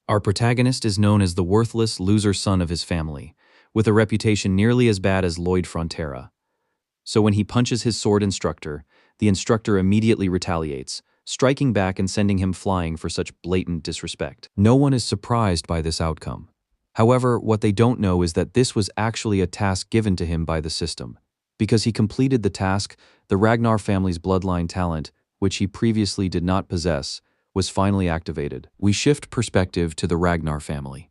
Our protagonist is known as the worthless loser son of his family, with a reputation nearly as bad as Lloyd Frontera. So when he punches his sword instructor, the instructor immediately retaliates, striking back and sending him flying for such blatant disrespect. No one is surprised by this outcome. However, what they don't know is that this was actually a task given to him by the system. Because he completed the task, the Ragnar family's bloodline talent, which he previously did not possess, was finally activated. We shift perspective to the Ragnar family.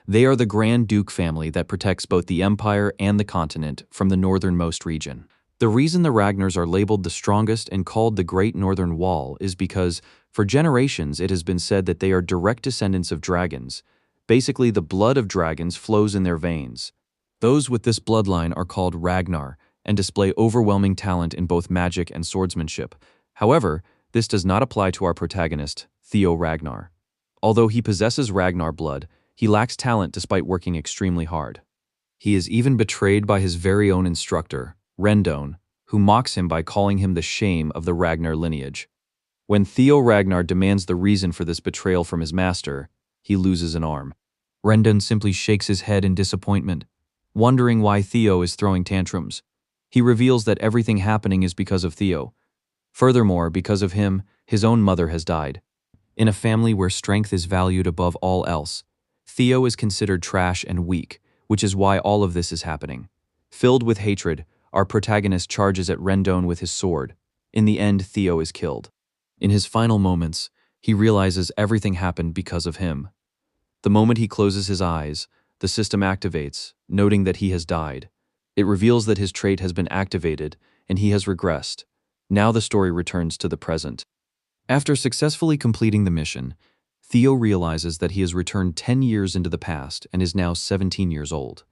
They are the Grand Duke family that protects both the Empire and the continent from the northernmost region. The reason the Ragnars are labeled the strongest and called the Great Northern Wall is because, for generations, it has been said that they are direct descendants of dragons. Basically, the blood of dragons flows in their veins. Those with this bloodline are called Ragnar and display overwhelming talent in both magic and swordsmanship. However, this does not apply to our protagonist, Theo Ragnar. Although he possesses Ragnar blood, he lacks talent despite working extremely hard. He is even betrayed by his very own instructor, Rendone, who mocks him by calling him the shame of the Ragnar lineage. When Theo Ragnar demands the reason for this betrayal from his master, he loses an arm. Rendone simply shakes his head in disappointment, wondering why Theo is throwing tantrums. He reveals that everything happening is because of Theo. Furthermore, because of him, his own mother has died. In a family where strength is valued above all else, Theo is considered trash and weak, which is why all of this is happening. Filled with hatred, our protagonist charges at Rendone with his sword. In the end, Theo is killed. In his final moments, he realizes everything happened because of him. The moment he closes his eyes, the system activates, noting that he has died. It reveals that his trait has been activated and he has regressed. Now the story returns to the present. After successfully completing the mission, Theo realizes that he has returned 10 years into the past and is now 17 years old.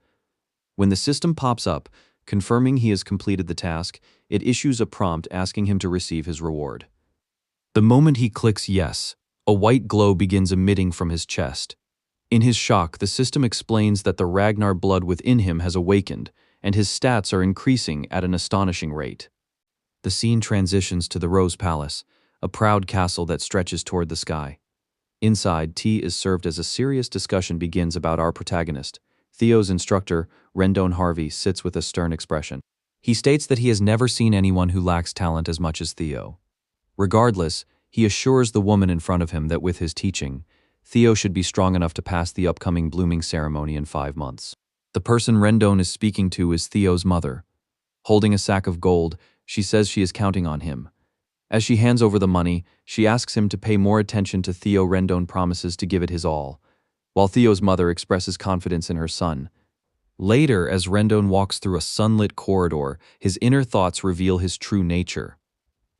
When the system pops up, confirming he has completed the task, it issues a prompt asking him to receive his reward. The moment he clicks yes, a white glow begins emitting from his chest. In his shock, the system explains that the Ragnar blood within him has awakened, and his stats are increasing at an astonishing rate. The scene transitions to the Rose Palace, a proud castle that stretches toward the sky. Inside, tea is served as a serious discussion begins about our protagonist. Theo's instructor, Rendone Harvey, sits with a stern expression. He states that he has never seen anyone who lacks talent as much as Theo. Regardless, he assures the woman in front of him that with his teaching, Theo should be strong enough to pass the upcoming blooming ceremony in 5 months. The person Rendone is speaking to is Theo's mother. Holding a sack of gold, she says she is counting on him. As she hands over the money, she asks him to pay more attention to Theo. Rendone promises to give it his all, while Theo's mother expresses confidence in her son. Later, as Rendone walks through a sunlit corridor, his inner thoughts reveal his true nature.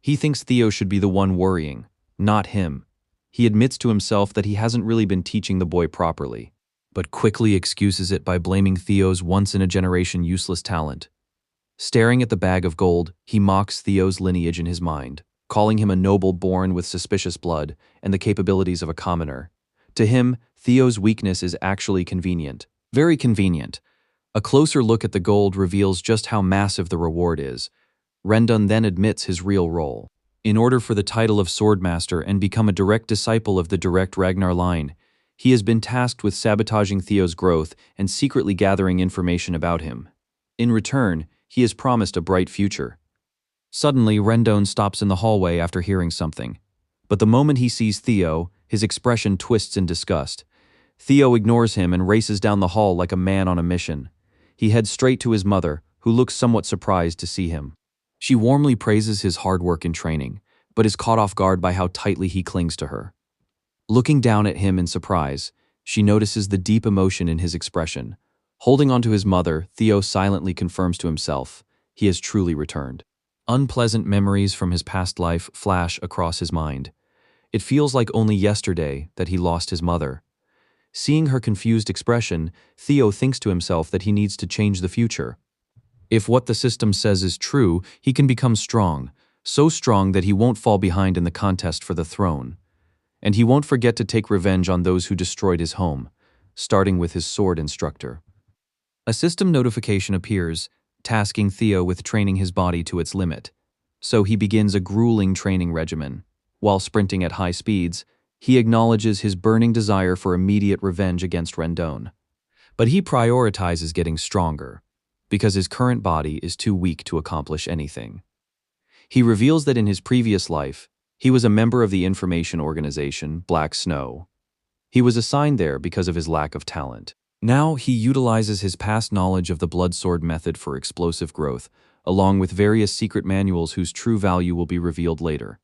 He thinks Theo should be the one worrying, not him. He admits to himself that he hasn't really been teaching the boy properly, but quickly excuses it by blaming Theo's once-in-a-generation useless talent. Staring at the bag of gold, he mocks Theo's lineage in his mind, calling him a noble born with suspicious blood and the capabilities of a commoner. To him, Theo's weakness is actually convenient. Very convenient. A closer look at the gold reveals just how massive the reward is. Rendone then admits his real role. In order for the title of Swordmaster and become a direct disciple of the direct Ragnar line, he has been tasked with sabotaging Theo's growth and secretly gathering information about him. In return, he is promised a bright future. Suddenly, Rendone stops in the hallway after hearing something. But the moment he sees Theo, his expression twists in disgust. Theo ignores him and races down the hall like a man on a mission. He heads straight to his mother, who looks somewhat surprised to see him. She warmly praises his hard work and training, but is caught off guard by how tightly he clings to her. Looking down at him in surprise, she notices the deep emotion in his expression. Holding onto his mother, Theo silently confirms to himself he has truly returned. Unpleasant memories from his past life flash across his mind. It feels like only yesterday that he lost his mother. Seeing her confused expression, Theo thinks to himself that he needs to change the future. If what the system says is true, he can become strong, so strong that he won't fall behind in the contest for the throne. And he won't forget to take revenge on those who destroyed his home, starting with his sword instructor. A system notification appears, tasking Theo with training his body to its limit. So he begins a grueling training regimen. While sprinting at high speeds, He acknowledges his burning desire for immediate revenge against Rendone. But he prioritizes getting stronger, because his current body is too weak to accomplish anything. He reveals that in his previous life, he was a member of the information organization, Black Snow. He was assigned there because of his lack of talent. Now he utilizes his past knowledge of the blood sword method for explosive growth, along with various secret manuals whose true value will be revealed later.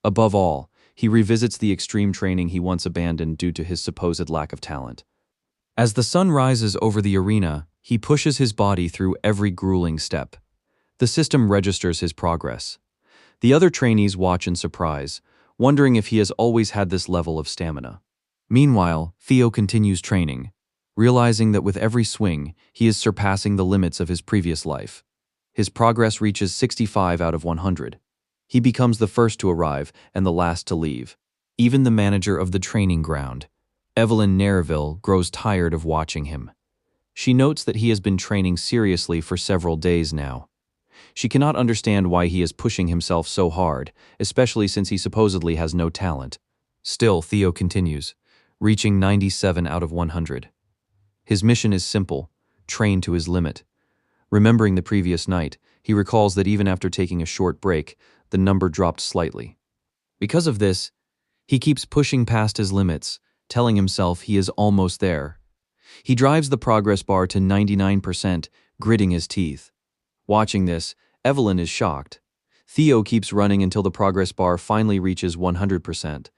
Above all, he revisits the extreme training he once abandoned due to his supposed lack of talent. As the sun rises over the arena, he pushes his body through every grueling step. The system registers his progress. The other trainees watch in surprise, wondering if he has always had this level of stamina. Meanwhile, Theo continues training, realizing that with every swing, he is surpassing the limits of his previous life. His progress reaches 65 out of 100. He becomes the first to arrive and the last to leave. Even the manager of the training ground, Evelyn Nerville, grows tired of watching him. She notes that he has been training seriously for several days now. She cannot understand why he is pushing himself so hard, especially since he supposedly has no talent. Still, Theo continues, reaching 97 out of 100. His mission is simple: train to his limit. Remembering the previous night, he recalls that even after taking a short break, the number dropped slightly. Because of this, he keeps pushing past his limits, telling himself he is almost there. He drives the progress bar to 99%, gritting his teeth. Watching this, Evelyn is shocked. Theo keeps running until the progress bar finally reaches 100%.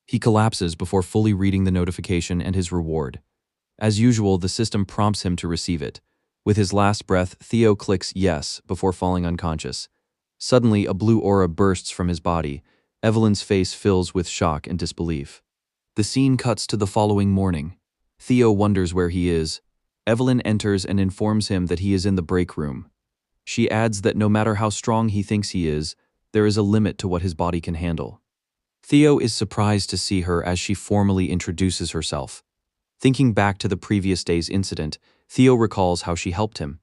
He collapses before fully reading the notification and his reward. As usual, the system prompts him to receive it. With his last breath, Theo clicks yes before falling unconscious. Suddenly, a blue aura bursts from his body. Evelyn's face fills with shock and disbelief. The scene cuts to the following morning. Theo wonders where he is. Evelyn enters and informs him that he is in the break room. She adds that no matter how strong he thinks he is, there is a limit to what his body can handle. Theo is surprised to see her as she formally introduces herself. Thinking back to the previous day's incident, Theo recalls how she helped him.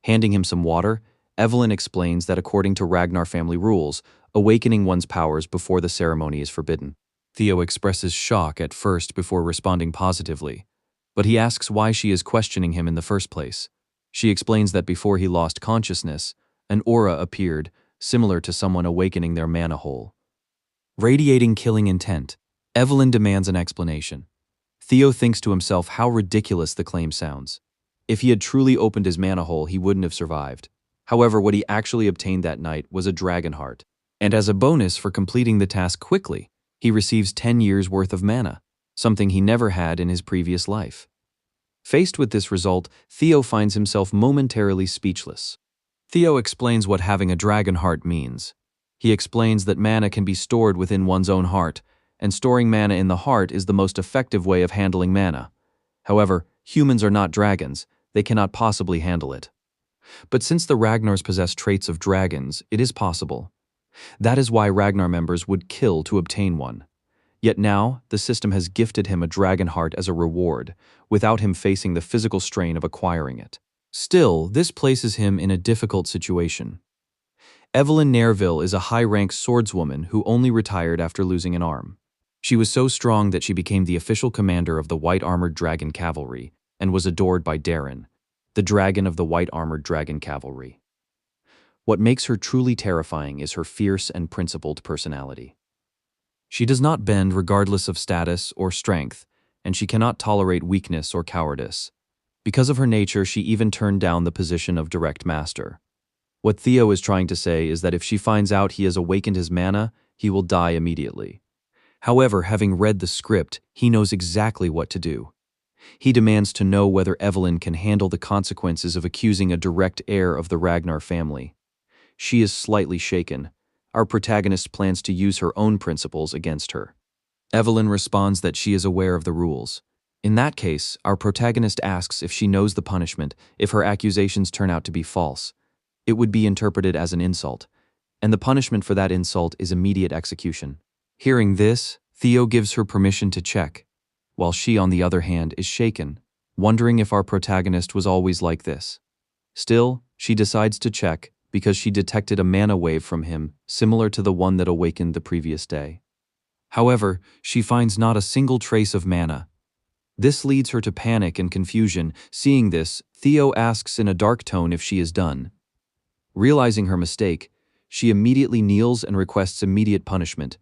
Handing him some water, Evelyn explains that according to Ragnar family rules, awakening one's powers before the ceremony is forbidden. Theo expresses shock at first before responding positively, but he asks why she is questioning him in the first place. She explains that before he lost consciousness, an aura appeared, similar to someone awakening their mana hole. Radiating killing intent, Evelyn demands an explanation. Theo thinks to himself how ridiculous the claim sounds. If he had truly opened his mana hole, he wouldn't have survived. However, what he actually obtained that night was a dragon heart, and as a bonus for completing the task quickly, he receives 10 years worth of mana, something he never had in his previous life. Faced with this result, Theo finds himself momentarily speechless. Theo explains what having a dragon heart means. He explains that mana can be stored within one's own heart, and storing mana in the heart is the most effective way of handling mana. However, humans are not dragons, they cannot possibly handle it. But since the Ragnars possess traits of dragons, it is possible. That is why Ragnar members would kill to obtain one. Yet now, the system has gifted him a dragon heart as a reward, without him facing the physical strain of acquiring it. Still, this places him in a difficult situation. Evelyn Nerville is a high-rank swordswoman who only retired after losing an arm. She was so strong that she became the official commander of the White-Armored Dragon Cavalry and was adored by Darren, the dragon of the White-Armored Dragon Cavalry. What makes her truly terrifying is her fierce and principled personality. She does not bend regardless of status or strength, and she cannot tolerate weakness or cowardice. Because of her nature, she even turned down the position of direct master. What Theo is trying to say is that if she finds out he has awakened his mana, he will die immediately. However, having read the script, he knows exactly what to do. He demands to know whether Evelyn can handle the consequences of accusing a direct heir of the Ragnar family. She is slightly shaken. Our protagonist plans to use her own principles against her. Evelyn responds that she is aware of the rules. In that case, our protagonist asks if she knows the punishment if her accusations turn out to be false. It would be interpreted as an insult, and the punishment for that insult is immediate execution. Hearing this, Theo gives her permission to check, while she, on the other hand, is shaken, wondering if our protagonist was always like this. Still, she decides to check because she detected a mana wave from him similar to the one that awakened the previous day. However, she finds not a single trace of mana. This leads her to panic and confusion. Seeing this, Theo asks in a dark tone if she is done. Realizing her mistake, she immediately kneels and requests immediate punishment.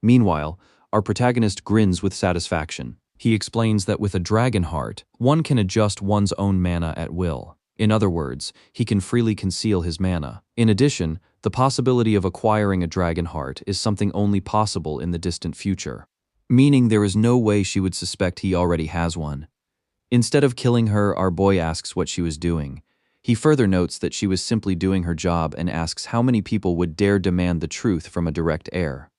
Meanwhile, our protagonist grins with satisfaction. He explains that with a dragon heart, one can adjust one's own mana at will. In other words, he can freely conceal his mana. In addition, the possibility of acquiring a dragon heart is something only possible in the distant future, meaning there is no way she would suspect he already has one. Instead of killing her, our boy asks what she was doing. He further notes that she was simply doing her job and asks how many people would dare demand the truth from a direct heir.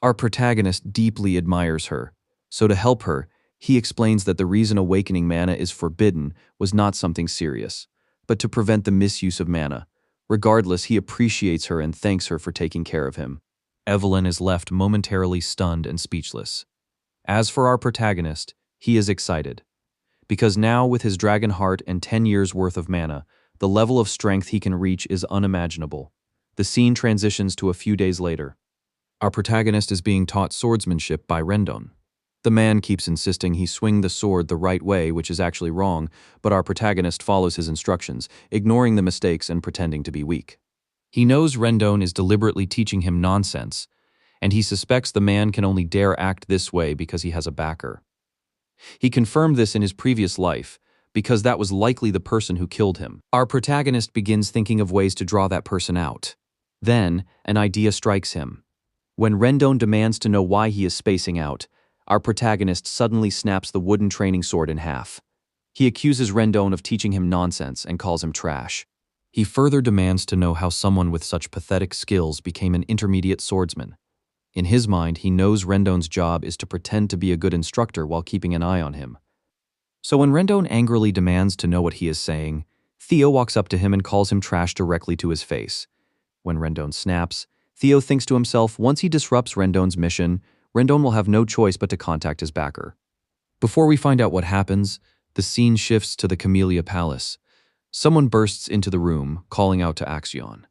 Our protagonist deeply admires her, so to help her, he explains that the reason awakening mana is forbidden was not something serious, but to prevent the misuse of mana. Regardless, he appreciates her and thanks her for taking care of him. Evelyn is left momentarily stunned and speechless. As for our protagonist, he is excited. Because now, with his dragon heart and 10 years worth of mana, the level of strength he can reach is unimaginable. The scene transitions to a few days later. Our protagonist is being taught swordsmanship by Rendone. The man keeps insisting he swing the sword the right way, which is actually wrong, but our protagonist follows his instructions, ignoring the mistakes and pretending to be weak. He knows Rendone is deliberately teaching him nonsense, and he suspects the man can only dare act this way because he has a backer. He confirmed this in his previous life, because that was likely the person who killed him. Our protagonist begins thinking of ways to draw that person out. Then, an idea strikes him. When Rendone demands to know why he is spacing out, our protagonist suddenly snaps the wooden training sword in half. He accuses Rendone of teaching him nonsense and calls him trash. He further demands to know how someone with such pathetic skills became an intermediate swordsman. In his mind, he knows Rendone's job is to pretend to be a good instructor while keeping an eye on him. So when Rendone angrily demands to know what he is saying, Theo walks up to him and calls him trash directly to his face. When Rendone snaps, Theo thinks to himself once he disrupts Rendone's mission, Rendone will have no choice but to contact his backer. Before we find out what happens, the scene shifts to the Camellia Palace. Someone bursts into the room, calling out to Axion.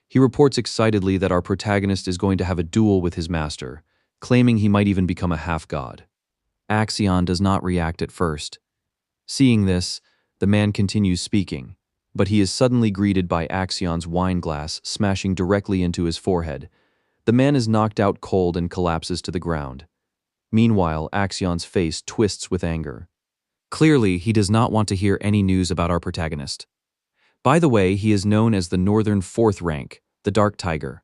He reports excitedly that our protagonist is going to have a duel with his master, claiming he might even become a half-god. Axion does not react at first. Seeing this, the man continues speaking, but he is suddenly greeted by Axion's wine glass smashing directly into his forehead. The man is knocked out cold and collapses to the ground. Meanwhile, Axion's face twists with anger. Clearly, he does not want to hear any news about our protagonist. By the way, he is known as the Northern Fourth Rank, the Dark Tiger.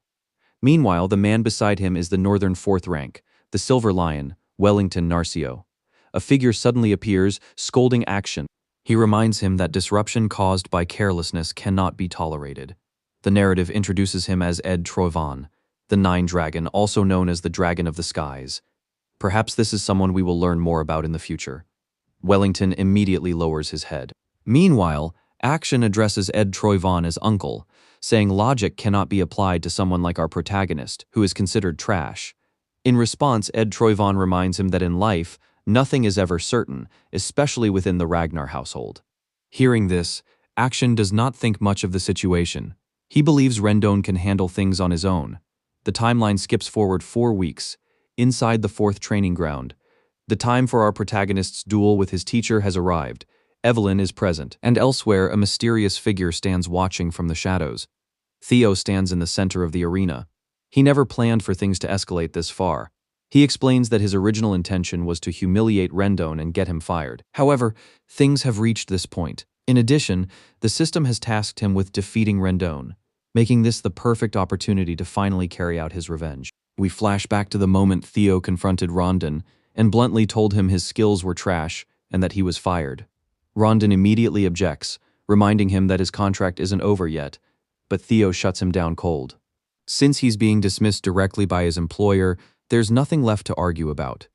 Meanwhile, the man beside him is the Northern Fourth Rank, the Silver Lion, Wellington Narcio. A figure suddenly appears, scolding Action. He reminds him that disruption caused by carelessness cannot be tolerated. The narrative introduces him as Ed Troivan, the Nine Dragon, also known as the Dragon of the Skies. Perhaps this is someone we will learn more about in the future. Wellington immediately lowers his head. Meanwhile, Action addresses Ed Troivan as uncle, saying logic cannot be applied to someone like our protagonist, who is considered trash. In response, Ed Troivan reminds him that in life, nothing is ever certain, especially within the Ragnar household. Hearing this, Action does not think much of the situation. He believes Rendone can handle things on his own. The timeline skips forward 4 weeks. Inside the fourth training ground, the time for our protagonist's duel with his teacher has arrived. Evelyn is present, and elsewhere a mysterious figure stands watching from the shadows. Theo stands in the center of the arena. He never planned for things to escalate this far. He explains that his original intention was to humiliate Rendone and get him fired. However, things have reached this point. In addition, the system has tasked him with defeating Rendone, making this the perfect opportunity to finally carry out his revenge. We flash back to the moment Theo confronted Rendone and bluntly told him his skills were trash and that he was fired. Rendone immediately objects, reminding him that his contract isn't over yet, but Theo shuts him down cold. Since he's being dismissed directly by his employer, there's nothing left to argue about.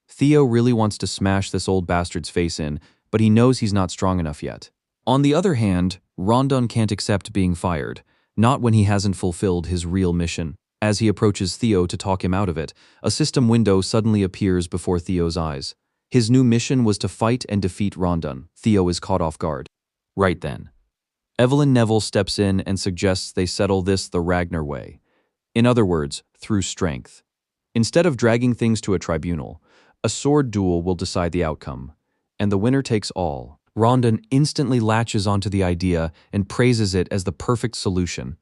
Theo really wants to smash this old bastard's face in, but he knows he's not strong enough yet. On the other hand, Rendone can't accept being fired, not when he hasn't fulfilled his real mission. As he approaches Theo to talk him out of it, a system window suddenly appears before Theo's eyes. His new mission was to fight and defeat Rendone. Theo is caught off guard. Right then, Evelyn Neville steps in and suggests they settle this the Ragnar way. In other words, through strength. Instead of dragging things to a tribunal, a sword duel will decide the outcome, and the winner takes all. Rendone instantly latches onto the idea and praises it as the perfect solution.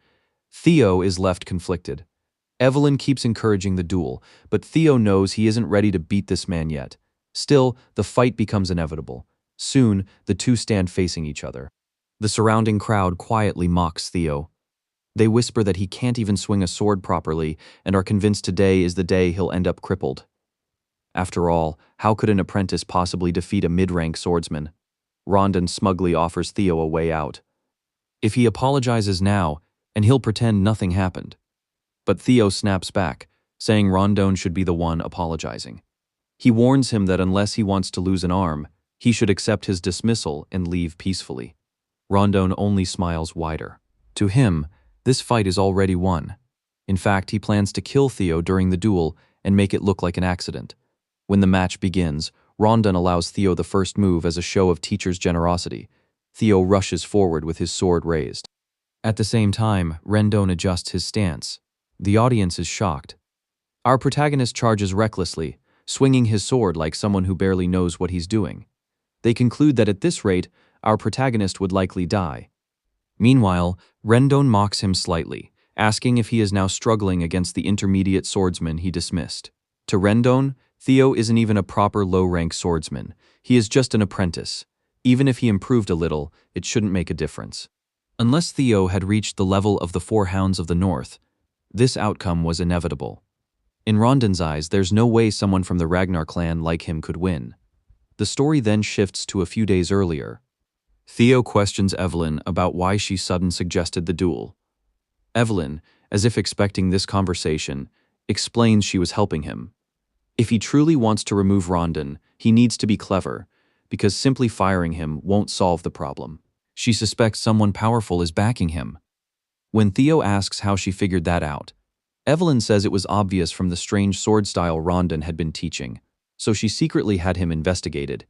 Theo is left conflicted. Evelyn keeps encouraging the duel, but Theo knows he isn't ready to beat this man yet. Still, the fight becomes inevitable. Soon, the two stand facing each other. The surrounding crowd quietly mocks Theo. They whisper that he can't even swing a sword properly and are convinced today is the day he'll end up crippled. After all, how could an apprentice possibly defeat a mid-rank swordsman? Rendone smugly offers Theo a way out. If he apologizes now, and he'll pretend nothing happened. But Theo snaps back, saying Rendone should be the one apologizing. He warns him that unless he wants to lose an arm, he should accept his dismissal and leave peacefully. Rendone only smiles wider. To him, this fight is already won. In fact, he plans to kill Theo during the duel and make it look like an accident. When the match begins, Rendone allows Theo the first move as a show of teacher's generosity. Theo rushes forward with his sword raised. At the same time, Rendone adjusts his stance. The audience is shocked. Our protagonist charges recklessly, swinging his sword like someone who barely knows what he's doing. They conclude that at this rate, our protagonist would likely die. Meanwhile, Rendone mocks him slightly, asking if he is now struggling against the intermediate swordsman he dismissed. To Rendone, Theo isn't even a proper low-rank swordsman. He is just an apprentice. Even if he improved a little, it shouldn't make a difference. Unless Theo had reached the level of the Four Hounds of the North, this outcome was inevitable. In Rondone's eyes, there's no way someone from the Ragnar clan like him could win. The story then shifts to a few days earlier. Theo questions Evelyn about why she suddenly suggested the duel. Evelyn, as if expecting this conversation, explains she was helping him. If he truly wants to remove Rendone, he needs to be clever, because simply firing him won't solve the problem. She suspects someone powerful is backing him. When Theo asks how she figured that out, Evelyn says it was obvious from the strange sword style Rendone had been teaching, so she secretly had him investigated.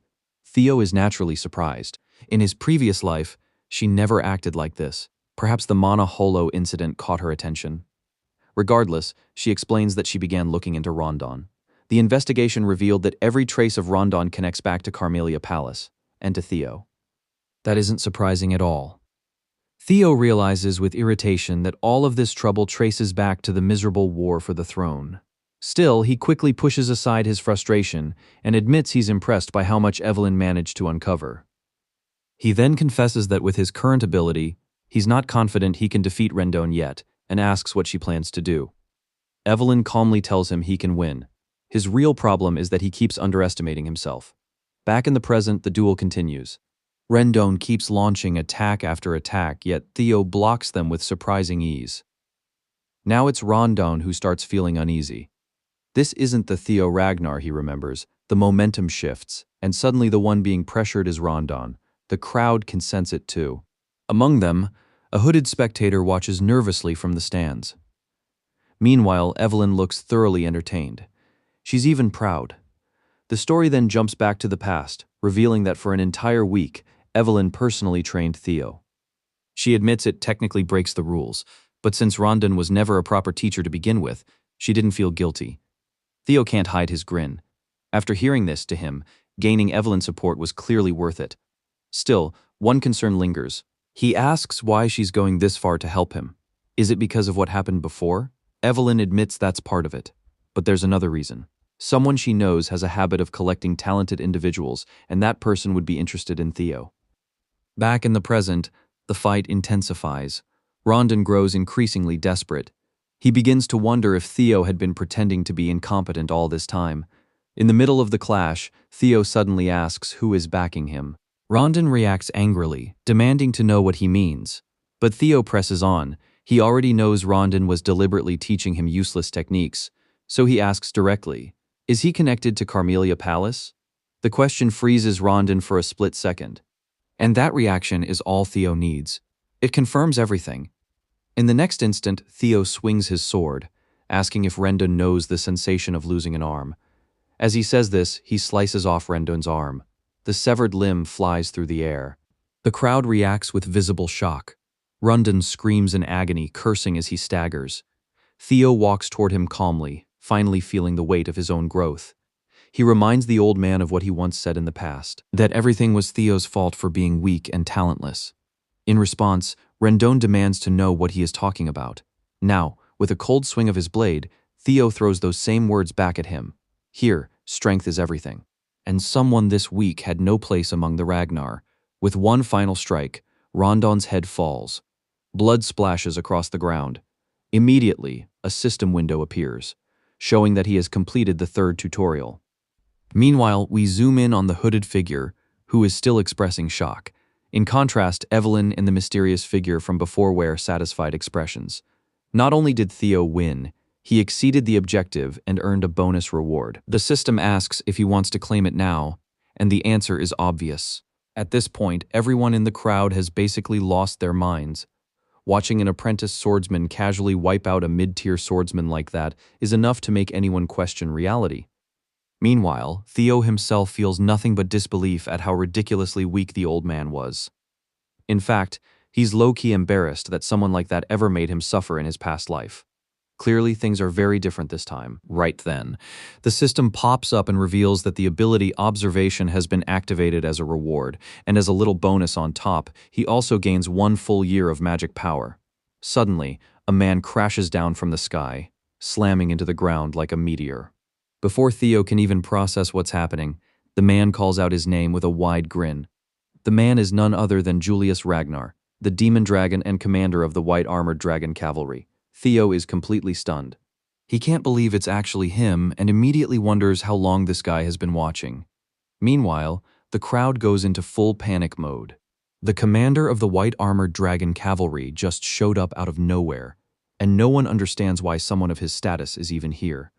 Theo is naturally surprised. In his previous life, she never acted like this. Perhaps the Mana Holo incident caught her attention. Regardless, she explains that she began looking into Rendone. The investigation revealed that every trace of Rendone connects back to Carmelia Palace, and to Theo. That isn't surprising at all. Theo realizes with irritation that all of this trouble traces back to the miserable war for the throne. Still, he quickly pushes aside his frustration and admits he's impressed by how much Evelyn managed to uncover. He then confesses that with his current ability, he's not confident he can defeat Rendone yet, and asks what she plans to do. Evelyn calmly tells him he can win. His real problem is that he keeps underestimating himself. Back in the present, the duel continues. Rendone keeps launching attack after attack, yet Theo blocks them with surprising ease. Now it's Rendone who starts feeling uneasy. This isn't the Theo Ragnar he remembers. The momentum shifts, and suddenly the one being pressured is Rendone. The crowd can sense it too. Among them, a hooded spectator watches nervously from the stands. Meanwhile, Evelyn looks thoroughly entertained. She's even proud. The story then jumps back to the past, revealing that for an entire week, Evelyn personally trained Theo. She admits it technically breaks the rules, but since Rendone was never a proper teacher to begin with, she didn't feel guilty. Theo can't hide his grin. After hearing this, to him, gaining Evelyn's support was clearly worth it. Still, one concern lingers. He asks why she's going this far to help him. Is it because of what happened before? Evelyn admits that's part of it. But there's another reason. Someone she knows has a habit of collecting talented individuals, and that person would be interested in Theo. Back in the present, the fight intensifies. Rendone grows increasingly desperate. He begins to wonder if Theo had been pretending to be incompetent all this time. In the middle of the clash, Theo suddenly asks who is backing him. Rendone reacts angrily, demanding to know what he means. But Theo presses on. He already knows Rendone was deliberately teaching him useless techniques, so he asks directly, is he connected to Carmelia Palace? The question freezes Rendone for a split second. And that reaction is all Theo needs. It confirms everything. In the next instant, Theo swings his sword, asking if Rendone knows the sensation of losing an arm. As he says this, he slices off Rendone's arm. The severed limb flies through the air. The crowd reacts with visible shock. Rendone screams in agony, cursing as he staggers. Theo walks toward him calmly, finally feeling the weight of his own growth. He reminds the old man of what he once said in the past, that everything was Theo's fault for being weak and talentless. In response, Rendone demands to know what he is talking about. Now, with a cold swing of his blade, Theo throws those same words back at him. Here, strength is everything. And someone this weak had no place among the Ragnar. With one final strike, Rondon's head falls. Blood splashes across the ground. Immediately, a system window appears, showing that he has completed the third tutorial. Meanwhile, we zoom in on the hooded figure, who is still expressing shock. In contrast, Evelyn and the mysterious figure from before wear satisfied expressions. Not only did Theo win, he exceeded the objective and earned a bonus reward. The system asks if he wants to claim it now, and the answer is obvious. At this point, everyone in the crowd has basically lost their minds. Watching an apprentice swordsman casually wipe out a mid-tier swordsman like that is enough to make anyone question reality. Meanwhile, Theo himself feels nothing but disbelief at how ridiculously weak the old man was. In fact, he's low-key embarrassed that someone like that ever made him suffer in his past life. Clearly, things are very different this time. Right then, the system pops up and reveals that the ability Observation has been activated as a reward, and as a little bonus on top, he also gains 1 full year of magic power. Suddenly, a man crashes down from the sky, slamming into the ground like a meteor. Before Theo can even process what's happening, the man calls out his name with a wide grin. The man is none other than Julius Ragnar, the demon dragon and commander of the white-armored dragon cavalry. Theo is completely stunned. He can't believe it's actually him and immediately wonders how long this guy has been watching. Meanwhile, the crowd goes into full panic mode. The commander of the white-armored dragon cavalry just showed up out of nowhere, and no one understands why someone of his status is even here.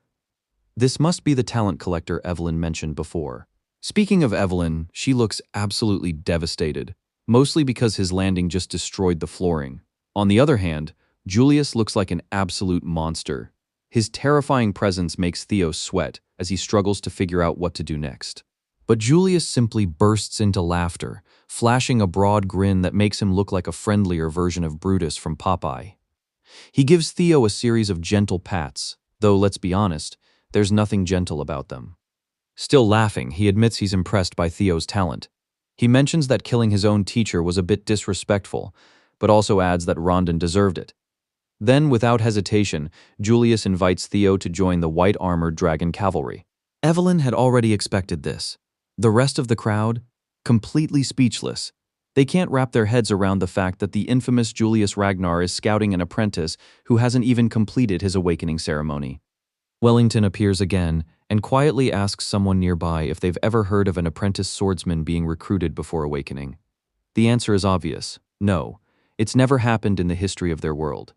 This must be the talent collector Evelyn mentioned before. Speaking of Evelyn, she looks absolutely devastated, mostly because his landing just destroyed the flooring. On the other hand, Julius looks like an absolute monster. His terrifying presence makes Theo sweat as he struggles to figure out what to do next. But Julius simply bursts into laughter, flashing a broad grin that makes him look like a friendlier version of Brutus from Popeye. He gives Theo a series of gentle pats, though let's be honest, there's nothing gentle about them. Still laughing, he admits he's impressed by Theo's talent. He mentions that killing his own teacher was a bit disrespectful, but also adds that Rendone deserved it. Then, without hesitation, Julius invites Theo to join the white-armored dragon cavalry. Evelyn had already expected this. The rest of the crowd? Completely speechless. They can't wrap their heads around the fact that the infamous Julius Ragnar is scouting an apprentice who hasn't even completed his awakening ceremony. Wellington appears again and quietly asks someone nearby if they've ever heard of an apprentice swordsman being recruited before awakening. The answer is obvious. No, it's never happened in the history of their world.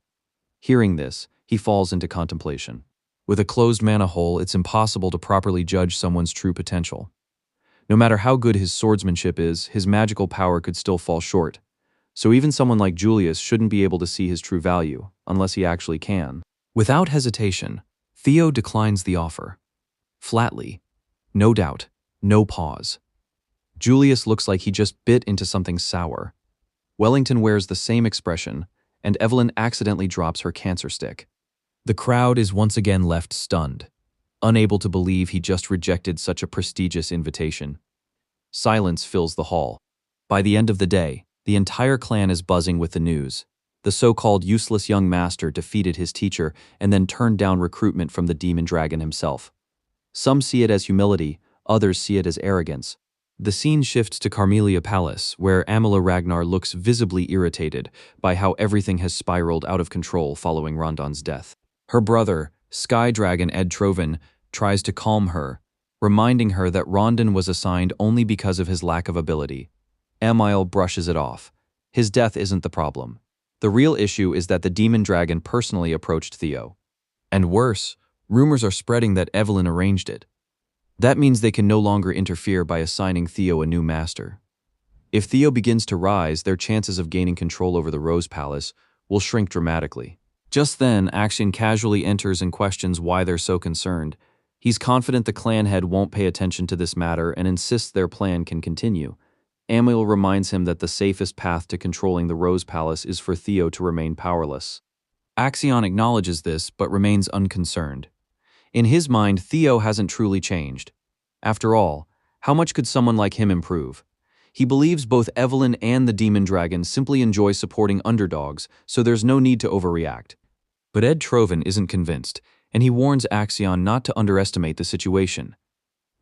Hearing this, he falls into contemplation. With a closed mana hole, it's impossible to properly judge someone's true potential. No matter how good his swordsmanship is, his magical power could still fall short. So even someone like Julius shouldn't be able to see his true value, unless he actually can. Without hesitation, Theo declines the offer. Flatly. No doubt. No pause. Julius looks like he just bit into something sour. Wellington wears the same expression, and Evelyn accidentally drops her cancer stick. The crowd is once again left stunned, unable to believe he just rejected such a prestigious invitation. Silence fills the hall. By the end of the day, the entire clan is buzzing with the news. The so-called useless young master defeated his teacher and then turned down recruitment from the demon dragon himself. Some see it as humility, others see it as arrogance. The scene shifts to Carmelia Palace, where Amila Ragnar looks visibly irritated by how everything has spiraled out of control following Rondone's death. Her brother, Sky Dragon Ed Trovin, tries to calm her, reminding her that Rendone was assigned only because of his lack of ability. Emile brushes it off. His death isn't the problem. The real issue is that the demon dragon personally approached Theo. And worse, rumors are spreading that Evelyn arranged it. That means they can no longer interfere by assigning Theo a new master. If Theo begins to rise, their chances of gaining control over the Rose Palace will shrink dramatically. Just then, Action casually enters and questions why they're so concerned. He's confident the clan head won't pay attention to this matter and insists their plan can continue. Amiel reminds him that the safest path to controlling the Rose Palace is for Theo to remain powerless. Axion acknowledges this but remains unconcerned. In his mind, Theo hasn't truly changed. After all, how much could someone like him improve? He believes both Evelyn and the demon dragon simply enjoy supporting underdogs, so there's no need to overreact. But Ed Trovan isn't convinced, and he warns Axion not to underestimate the situation.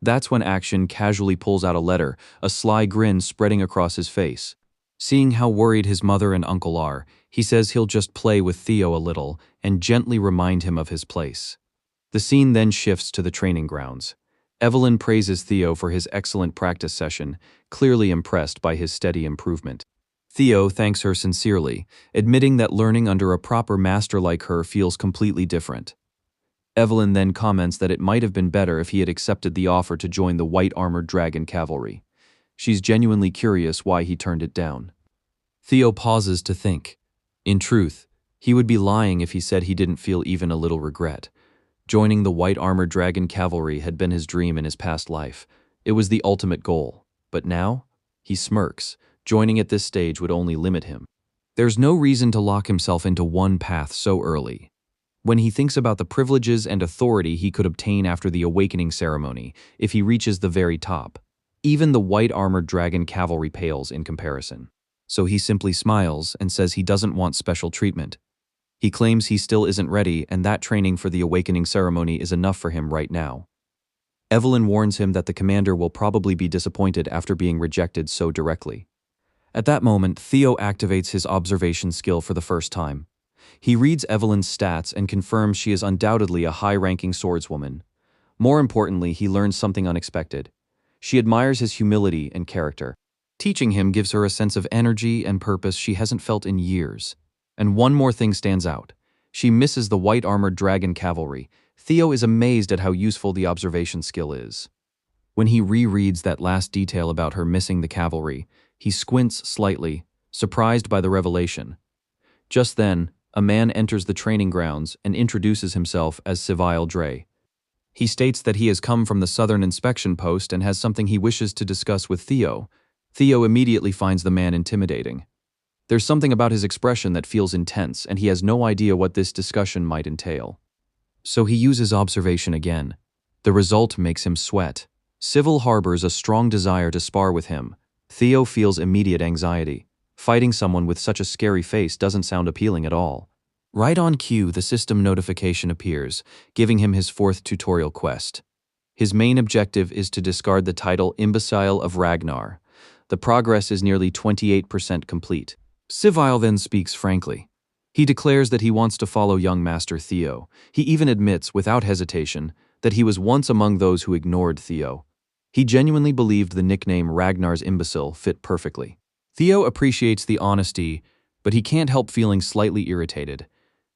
That's when Action casually pulls out a letter, a sly grin spreading across his face. Seeing how worried his mother and uncle are, he says he'll just play with Theo a little and gently remind him of his place. The scene then shifts to the training grounds. Evelyn praises Theo for his excellent practice session, clearly impressed by his steady improvement. Theo thanks her sincerely, admitting that learning under a proper master like her feels completely different. Evelyn then comments that it might have been better if he had accepted the offer to join the white-armored dragon cavalry. She's genuinely curious why he turned it down. Theo pauses to think. In truth, he would be lying if he said he didn't feel even a little regret. Joining the white-armored dragon cavalry had been his dream in his past life. It was the ultimate goal. But now? He smirks. Joining at this stage would only limit him. There's no reason to lock himself into one path so early. When he thinks about the privileges and authority he could obtain after the awakening ceremony, if he reaches the very top, even the white-armored dragon cavalry pales in comparison. So he simply smiles and says he doesn't want special treatment. He claims he still isn't ready, and that training for the awakening ceremony is enough for him right now. Evelyn warns him that the commander will probably be disappointed after being rejected so directly. At that moment, Theo activates his observation skill for the first time. He reads Evelyn's stats and confirms she is undoubtedly a high-ranking swordswoman. More importantly, he learns something unexpected. She admires his humility and character. Teaching him gives her a sense of energy and purpose she hasn't felt in years. And one more thing stands out. She misses the white-armored dragon cavalry. Theo is amazed at how useful the observation skill is. When he rereads that last detail about her missing the cavalry, he squints slightly, surprised by the revelation. Just then, a man enters the training grounds and introduces himself as Civile Dre. He states that he has come from the Southern Inspection Post and has something he wishes to discuss with Theo. Theo immediately finds the man intimidating. There's something about his expression that feels intense, and he has no idea what this discussion might entail. So he uses observation again. The result makes him sweat. Civil harbors a strong desire to spar with him. Theo feels immediate anxiety. Fighting someone with such a scary face doesn't sound appealing at all. Right on cue, the system notification appears, giving him his 4th tutorial quest. His main objective is to discard the title Imbecile of Ragnar. The progress is nearly 28% complete. Civile then speaks frankly. He declares that he wants to follow young Master Theo. He even admits, without hesitation, that he was once among those who ignored Theo. He genuinely believed the nickname Ragnar's Imbecile fit perfectly. Theo appreciates the honesty, but he can't help feeling slightly irritated.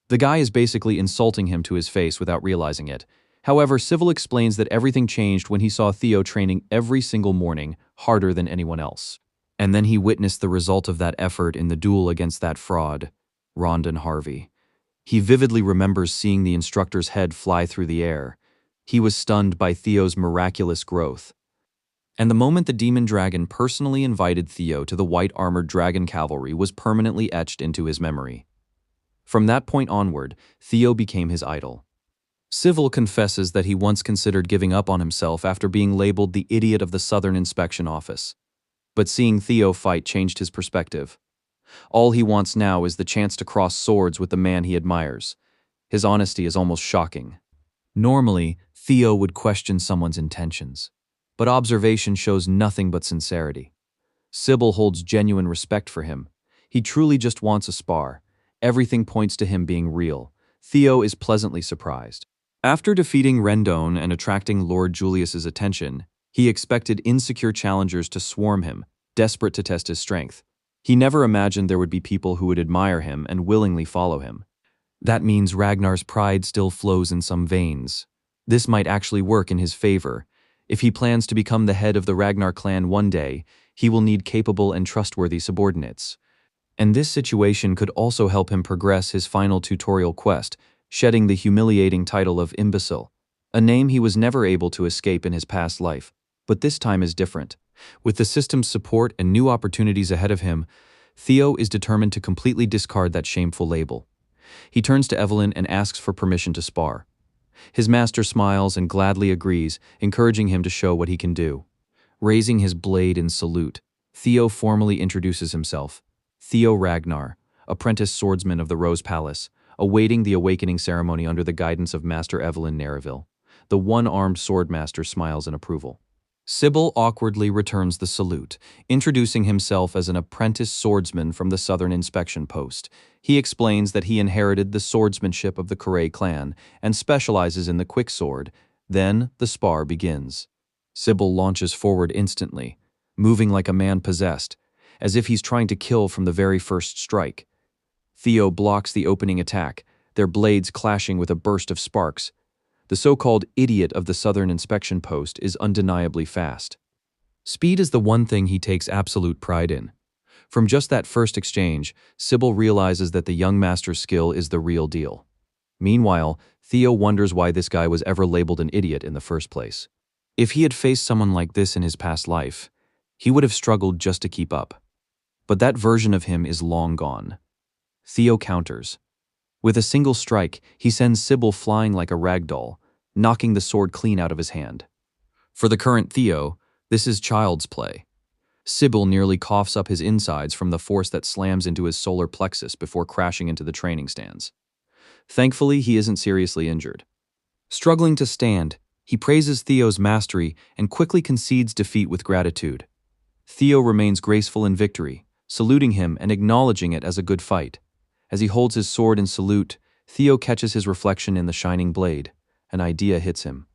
The guy is basically insulting him to his face without realizing it. However, Civil explains that everything changed when he saw Theo training every single morning, harder than anyone else. And then he witnessed the result of that effort in the duel against that fraud, Rendone Harvey. He vividly remembers seeing the instructor's head fly through the air. He was stunned by Theo's miraculous growth. And the moment the demon dragon personally invited Theo to the white-armored dragon cavalry was permanently etched into his memory. From that point onward, Theo became his idol. Civil confesses that he once considered giving up on himself after being labeled the idiot of the Southern Inspection Office. But seeing Theo fight changed his perspective. All he wants now is the chance to cross swords with the man he admires. His honesty is almost shocking. Normally, Theo would question someone's intentions, but observation shows nothing but sincerity. Sybil holds genuine respect for him. He truly just wants a spar. Everything points to him being real. Theo is pleasantly surprised. After defeating Rendone and attracting Lord Julius's attention, he expected insecure challengers to swarm him, desperate to test his strength. He never imagined there would be people who would admire him and willingly follow him. That means Ragnar's pride still flows in some veins. This might actually work in his favor. If he plans to become the head of the Ragnar clan one day, he will need capable and trustworthy subordinates. And this situation could also help him progress his final tutorial quest, shedding the humiliating title of Imbecile, a name he was never able to escape in his past life. But this time is different. With the system's support and new opportunities ahead of him, Theo is determined to completely discard that shameful label. He turns to Evelyn and asks for permission to spar. His master smiles and gladly agrees, encouraging him to show what he can do. Raising his blade in salute, Theo formally introduces himself. Theo Ragnar, apprentice swordsman of the Rose Palace, awaiting the awakening ceremony under the guidance of Master Evelyn Nereville. The one-armed swordmaster smiles in approval. Sybil awkwardly returns the salute, introducing himself as an apprentice swordsman from the Southern Inspection Post. He explains that he inherited the swordsmanship of the Corray clan and specializes in the quick sword. Then the spar begins. Sybil launches forward instantly, moving like a man possessed, as if he's trying to kill from the very first strike. Theo blocks the opening attack, their blades clashing with a burst of sparks. The so-called idiot of the Southern Inspection Post is undeniably fast. Speed is the one thing he takes absolute pride in. From just that first exchange, Sybil realizes that the young master's skill is the real deal. Meanwhile, Theo wonders why this guy was ever labeled an idiot in the first place. If he had faced someone like this in his past life, he would have struggled just to keep up. But that version of him is long gone. Theo counters. With a single strike, he sends Sybil flying like a rag doll, knocking the sword clean out of his hand. For the current Theo, this is child's play. Sybil nearly coughs up his insides from the force that slams into his solar plexus before crashing into the training stands. Thankfully, he isn't seriously injured. Struggling to stand, he praises Theo's mastery and quickly concedes defeat with gratitude. Theo remains graceful in victory, saluting him and acknowledging it as a good fight. As he holds his sword in salute, Theo catches his reflection in the shining blade. An idea hits him.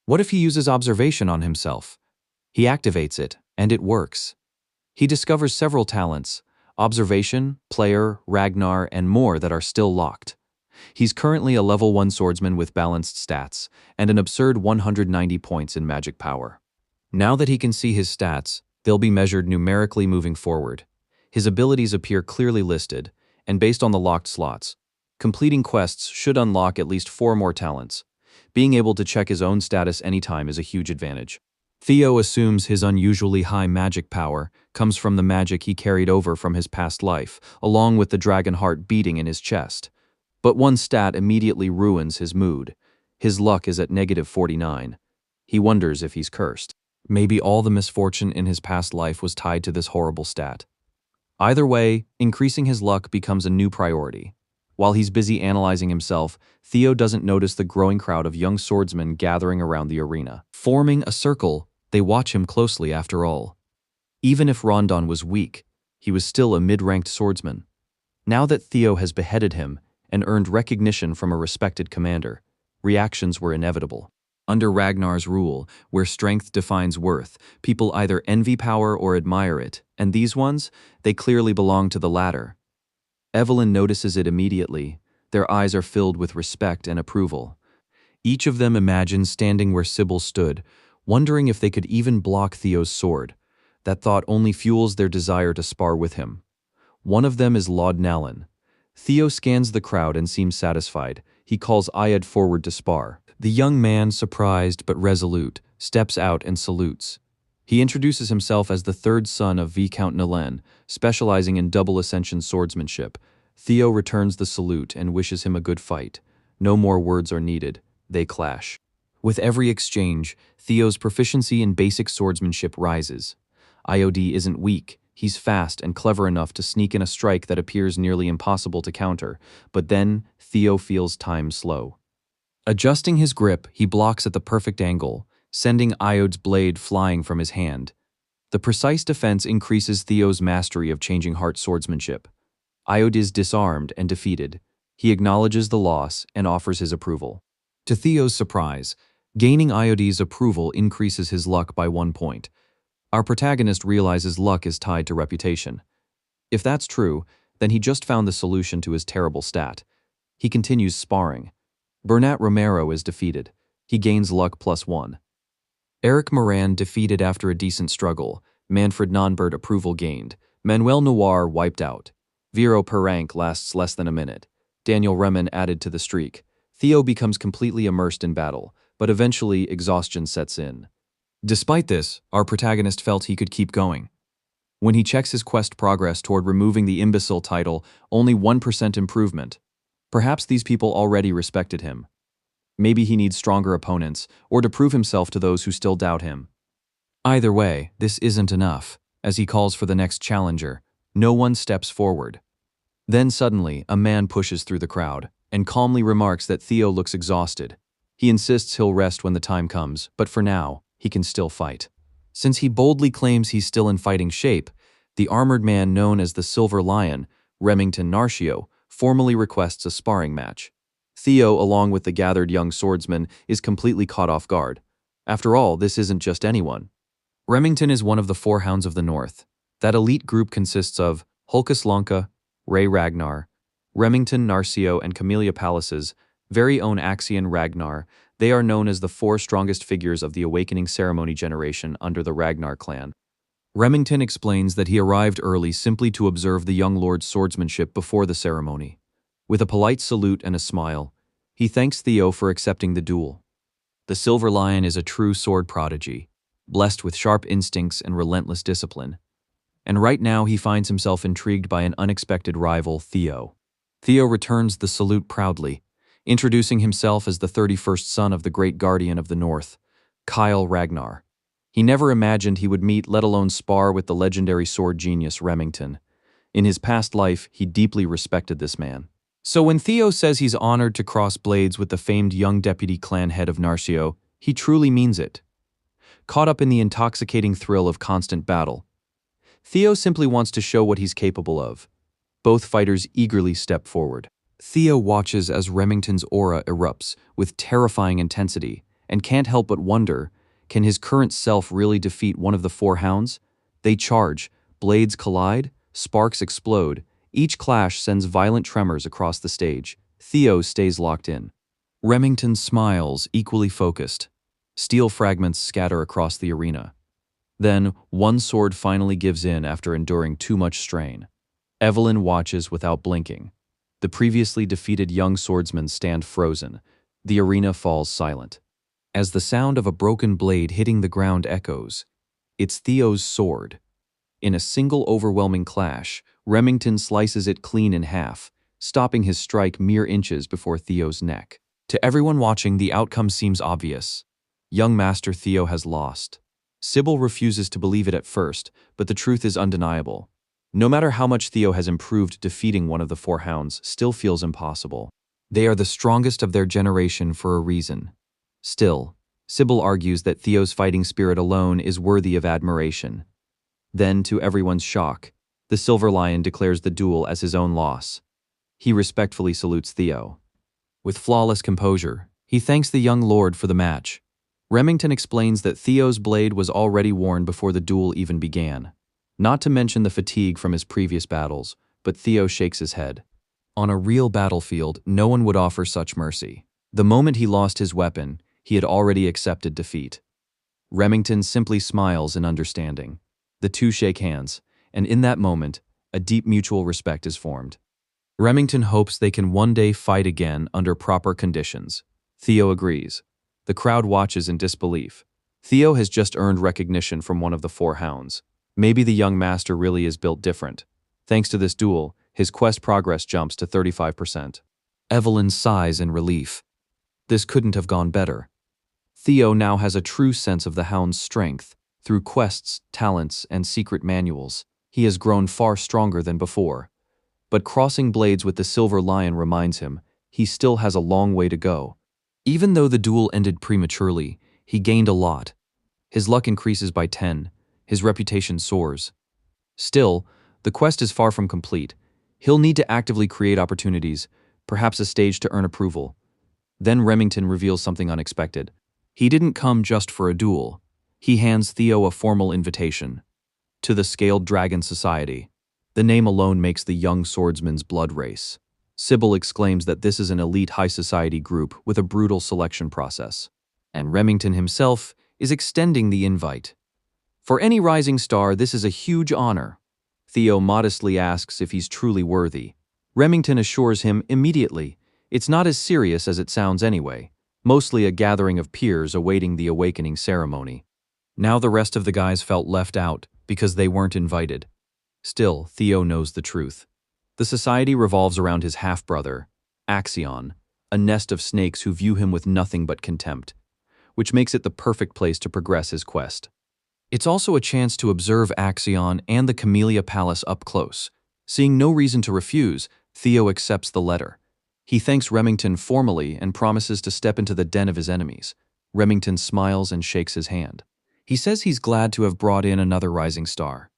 What if he uses observation on himself? He activates it, and it works. He discovers several talents: observation, player, Ragnar, and more that are still locked. He's currently a level 1 swordsman with balanced stats, and an absurd 190 points in magic power. Now that he can see his stats, they'll be measured numerically moving forward. His abilities appear clearly listed, and based on the locked slots. Completing quests should unlock at least 4 more talents. Being able to check his own status anytime is a huge advantage. Theo assumes his unusually high magic power comes from the magic he carried over from his past life, along with the dragon heart beating in his chest. But one stat immediately ruins his mood. His luck is at -49. He wonders if he's cursed. Maybe all the misfortune in his past life was tied to this horrible stat. Either way, increasing his luck becomes a new priority. While he's busy analyzing himself, Theo doesn't notice the growing crowd of young swordsmen gathering around the arena. Forming a circle, they watch him closely after all. Even if Rendone was weak, he was still a mid-ranked swordsman. Now that Theo has beheaded him and earned recognition from a respected commander, reactions were inevitable. Under Ragnar's rule, where strength defines worth, people either envy power or admire it, and these ones, they clearly belong to the latter. Evelyn notices it immediately. Their eyes are filled with respect and approval. Each of them imagines standing where Sybil stood, wondering if they could even block Theo's sword. That thought only fuels their desire to spar with him. One of them is Laud Nallen. Theo scans the crowd and seems satisfied. He calls Ayad forward to spar. The young man, surprised but resolute, steps out and salutes. He introduces himself as the third son of Viscount Nalen, specializing in double ascension swordsmanship. Theo returns the salute and wishes him a good fight. No more words are needed. They clash. With every exchange, Theo's proficiency in basic swordsmanship rises. Iod isn't weak. He's fast and clever enough to sneak in a strike that appears nearly impossible to counter, but then Theo feels time slow. Adjusting his grip, he blocks at the perfect angle, sending Iod's blade flying from his hand. The precise defense increases Theo's mastery of changing heart swordsmanship. Iod is disarmed and defeated. He acknowledges the loss and offers his approval. To Theo's surprise, gaining Iod's approval increases his luck by 1 point. Our protagonist realizes luck is tied to reputation. If that's true, then he just found the solution to his terrible stat. He continues sparring. Bernat Romero is defeated. He gains luck +1. Eric Moran defeated after a decent struggle. Manfred Nonbert approval gained. Manuel Noir wiped out. Vero Perank lasts less than a minute. Daniel Remen added to the streak. Theo becomes completely immersed in battle, but eventually exhaustion sets in. Despite this, our protagonist felt he could keep going. When he checks his quest progress toward removing the imbecile title, only 1% improvement. Perhaps these people already respected him. Maybe he needs stronger opponents, or to prove himself to those who still doubt him. Either way, this isn't enough. As he calls for the next challenger, no one steps forward. Then suddenly, a man pushes through the crowd and calmly remarks that Theo looks exhausted. He insists he'll rest when the time comes, but for now, he can still fight. Since he boldly claims he's still in fighting shape, the armored man known as the Silver Lion, Remington Narcio, formally requests a sparring match. Theo, along with the gathered young swordsman, is completely caught off guard. After all, this isn't just anyone. Remington is one of the four hounds of the North. That elite group consists of Hulkus Lanka, Ray Ragnar, Remington Narcio, and Camellia Palace's very own Axion Ragnar. They are known as the four strongest figures of the Awakening Ceremony generation under the Ragnar clan. Remington explains that he arrived early simply to observe the young lord's swordsmanship before the ceremony. With a polite salute and a smile, he thanks Theo for accepting the duel. The Silver Lion is a true sword prodigy, blessed with sharp instincts and relentless discipline. And right now he finds himself intrigued by an unexpected rival, Theo. Theo returns the salute proudly, introducing himself as the 31st son of the great guardian of the North, Kyle Ragnar. He never imagined he would meet, let alone spar with the legendary sword genius Remington. In his past life, he deeply respected this man. So when Theo says he's honored to cross blades with the famed young deputy clan head of Narcio, he truly means it. Caught up in the intoxicating thrill of constant battle, Theo simply wants to show what he's capable of. Both fighters eagerly step forward. Theo watches as Remington's aura erupts with terrifying intensity and can't help but wonder, can his current self really defeat one of the four hounds? They charge, blades collide, sparks explode. Each clash sends violent tremors across the stage. Theo stays locked in. Remington smiles, equally focused. Steel fragments scatter across the arena. Then, one sword finally gives in after enduring too much strain. Evelyn watches without blinking. The previously defeated young swordsmen stand frozen. The arena falls silent. As the sound of a broken blade hitting the ground echoes, it's Theo's sword. In a single overwhelming clash, Remington slices it clean in half, stopping his strike mere inches before Theo's neck. To everyone watching, the outcome seems obvious. Young Master Theo has lost. Sybil refuses to believe it at first, but the truth is undeniable. No matter how much Theo has improved, defeating one of the four hounds still feels impossible. They are the strongest of their generation for a reason. Still, Sybil argues that Theo's fighting spirit alone is worthy of admiration. Then, to everyone's shock, the Silver Lion declares the duel as his own loss. He respectfully salutes Theo. With flawless composure, he thanks the young lord for the match. Remington explains that Theo's blade was already worn before the duel even began. Not to mention the fatigue from his previous battles, but Theo shakes his head. On a real battlefield, no one would offer such mercy. The moment he lost his weapon, he had already accepted defeat. Remington simply smiles in understanding. The two shake hands, and in that moment, a deep mutual respect is formed. Remington hopes they can one day fight again under proper conditions. Theo agrees. The crowd watches in disbelief. Theo has just earned recognition from one of the four hounds. Maybe the young master really is built different. Thanks to this duel, his quest progress jumps to 35%. Evelyn sighs in relief. This couldn't have gone better. Theo now has a true sense of the hound's strength. Through quests, talents, and secret manuals, he has grown far stronger than before. But crossing blades with the Silver Lion reminds him he still has a long way to go. Even though the duel ended prematurely, he gained a lot. His luck increases by 10, his reputation soars. Still, the quest is far from complete. He'll need to actively create opportunities, perhaps a stage to earn approval. Then Remington reveals something unexpected. He didn't come just for a duel. He hands Theo a formal invitation. To the Scaled Dragon Society. The name alone makes the young swordsman's blood race. Sybil exclaims that this is an elite high society group with a brutal selection process. And Remington himself is extending the invite. For any rising star, this is a huge honor. Theo modestly asks if he's truly worthy. Remington assures him immediately it's not as serious as it sounds anyway, mostly a gathering of peers awaiting the awakening ceremony. Now the rest of the guys felt left out because they weren't invited. Still, Theo knows the truth. The society revolves around his half-brother, Axion, a nest of snakes who view him with nothing but contempt, which makes it the perfect place to progress his quest. It's also a chance to observe Axion and the Camellia Palace up close. Seeing no reason to refuse, Theo accepts the letter. He thanks Remington formally and promises to step into the den of his enemies. Remington smiles and shakes his hand. He says he's glad to have brought in another rising star.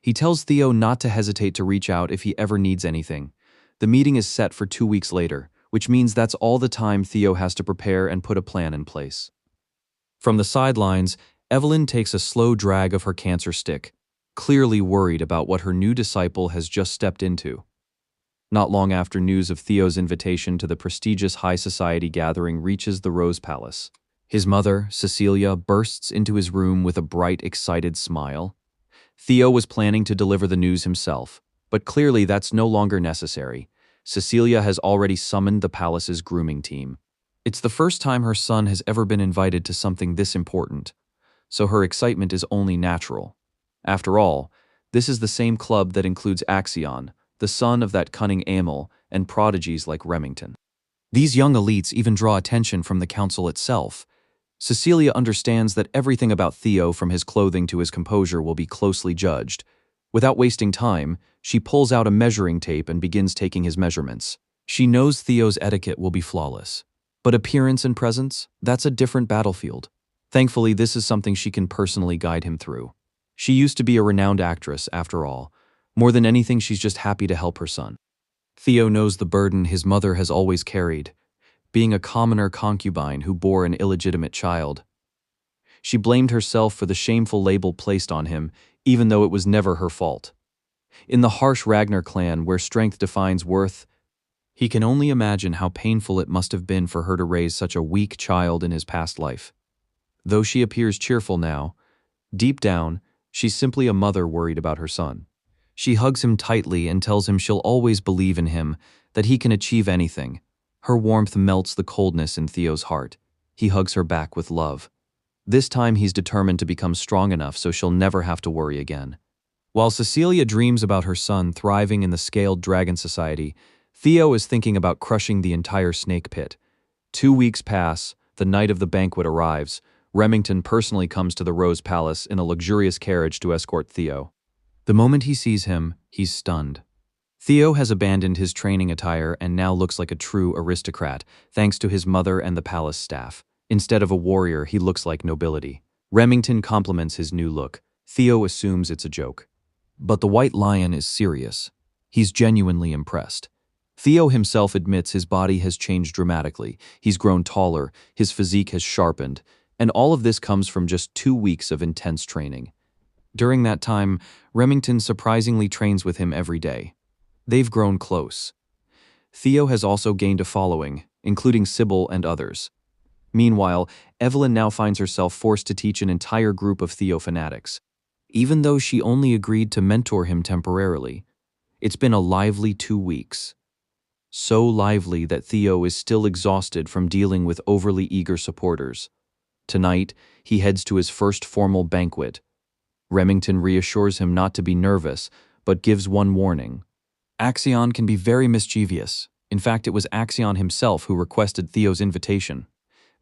He tells Theo not to hesitate to reach out if he ever needs anything. The meeting is set for 2 weeks later, which means that's all the time Theo has to prepare and put a plan in place. From the sidelines, Evelyn takes a slow drag of her cancer stick, clearly worried about what her new disciple has just stepped into. Not long after news of Theo's invitation to the prestigious high society gathering reaches the Rose Palace, his mother, Cecilia, bursts into his room with a bright, excited smile. Theo was planning to deliver the news himself, but clearly that's no longer necessary. Cecilia has already summoned the palace's grooming team. It's the first time her son has ever been invited to something this important, so her excitement is only natural. After all, this is the same club that includes Axion, the son of that cunning Amel, and prodigies like Remington. These young elites even draw attention from the council itself. Cecilia understands that everything about Theo, from his clothing to his composure, will be closely judged. Without wasting time, she pulls out a measuring tape and begins taking his measurements. She knows Theo's etiquette will be flawless. But appearance and presence, that's a different battlefield. Thankfully, this is something she can personally guide him through. She used to be a renowned actress, after all. More than anything, she's just happy to help her son. Theo knows the burden his mother has always carried, being a commoner concubine who bore an illegitimate child. She blamed herself for the shameful label placed on him, even though it was never her fault. In the harsh Ragnar clan, where strength defines worth, he can only imagine how painful it must have been for her to raise such a weak child in his past life. Though she appears cheerful now, deep down, she's simply a mother worried about her son. She hugs him tightly and tells him she'll always believe in him, that he can achieve anything. Her warmth melts the coldness in Theo's heart. He hugs her back with love. This time he's determined to become strong enough so she'll never have to worry again. While Cecilia dreams about her son thriving in the scaled dragon society, Theo is thinking about crushing the entire snake pit. 2 weeks pass, the night of the banquet arrives. Remington personally comes to the Rose Palace in a luxurious carriage to escort Theo. The moment he sees him, he's stunned. Theo has abandoned his training attire and now looks like a true aristocrat, thanks to his mother and the palace staff. Instead of a warrior, he looks like nobility. Remington compliments his new look. Theo assumes it's a joke. But the White Lion is serious. He's genuinely impressed. Theo himself admits his body has changed dramatically. He's grown taller, his physique has sharpened, and all of this comes from just 2 weeks of intense training. During that time, Remington surprisingly trains with him every day. They've grown close. Theo has also gained a following, including Sybil and others. Meanwhile, Evelyn now finds herself forced to teach an entire group of Theo fanatics. Even though she only agreed to mentor him temporarily, it's been a lively 2 weeks. So lively that Theo is still exhausted from dealing with overly eager supporters. Tonight, he heads to his first formal banquet. Remington reassures him not to be nervous, but gives one warning. Axion can be very mischievous. In fact, it was Axion himself who requested Theo's invitation.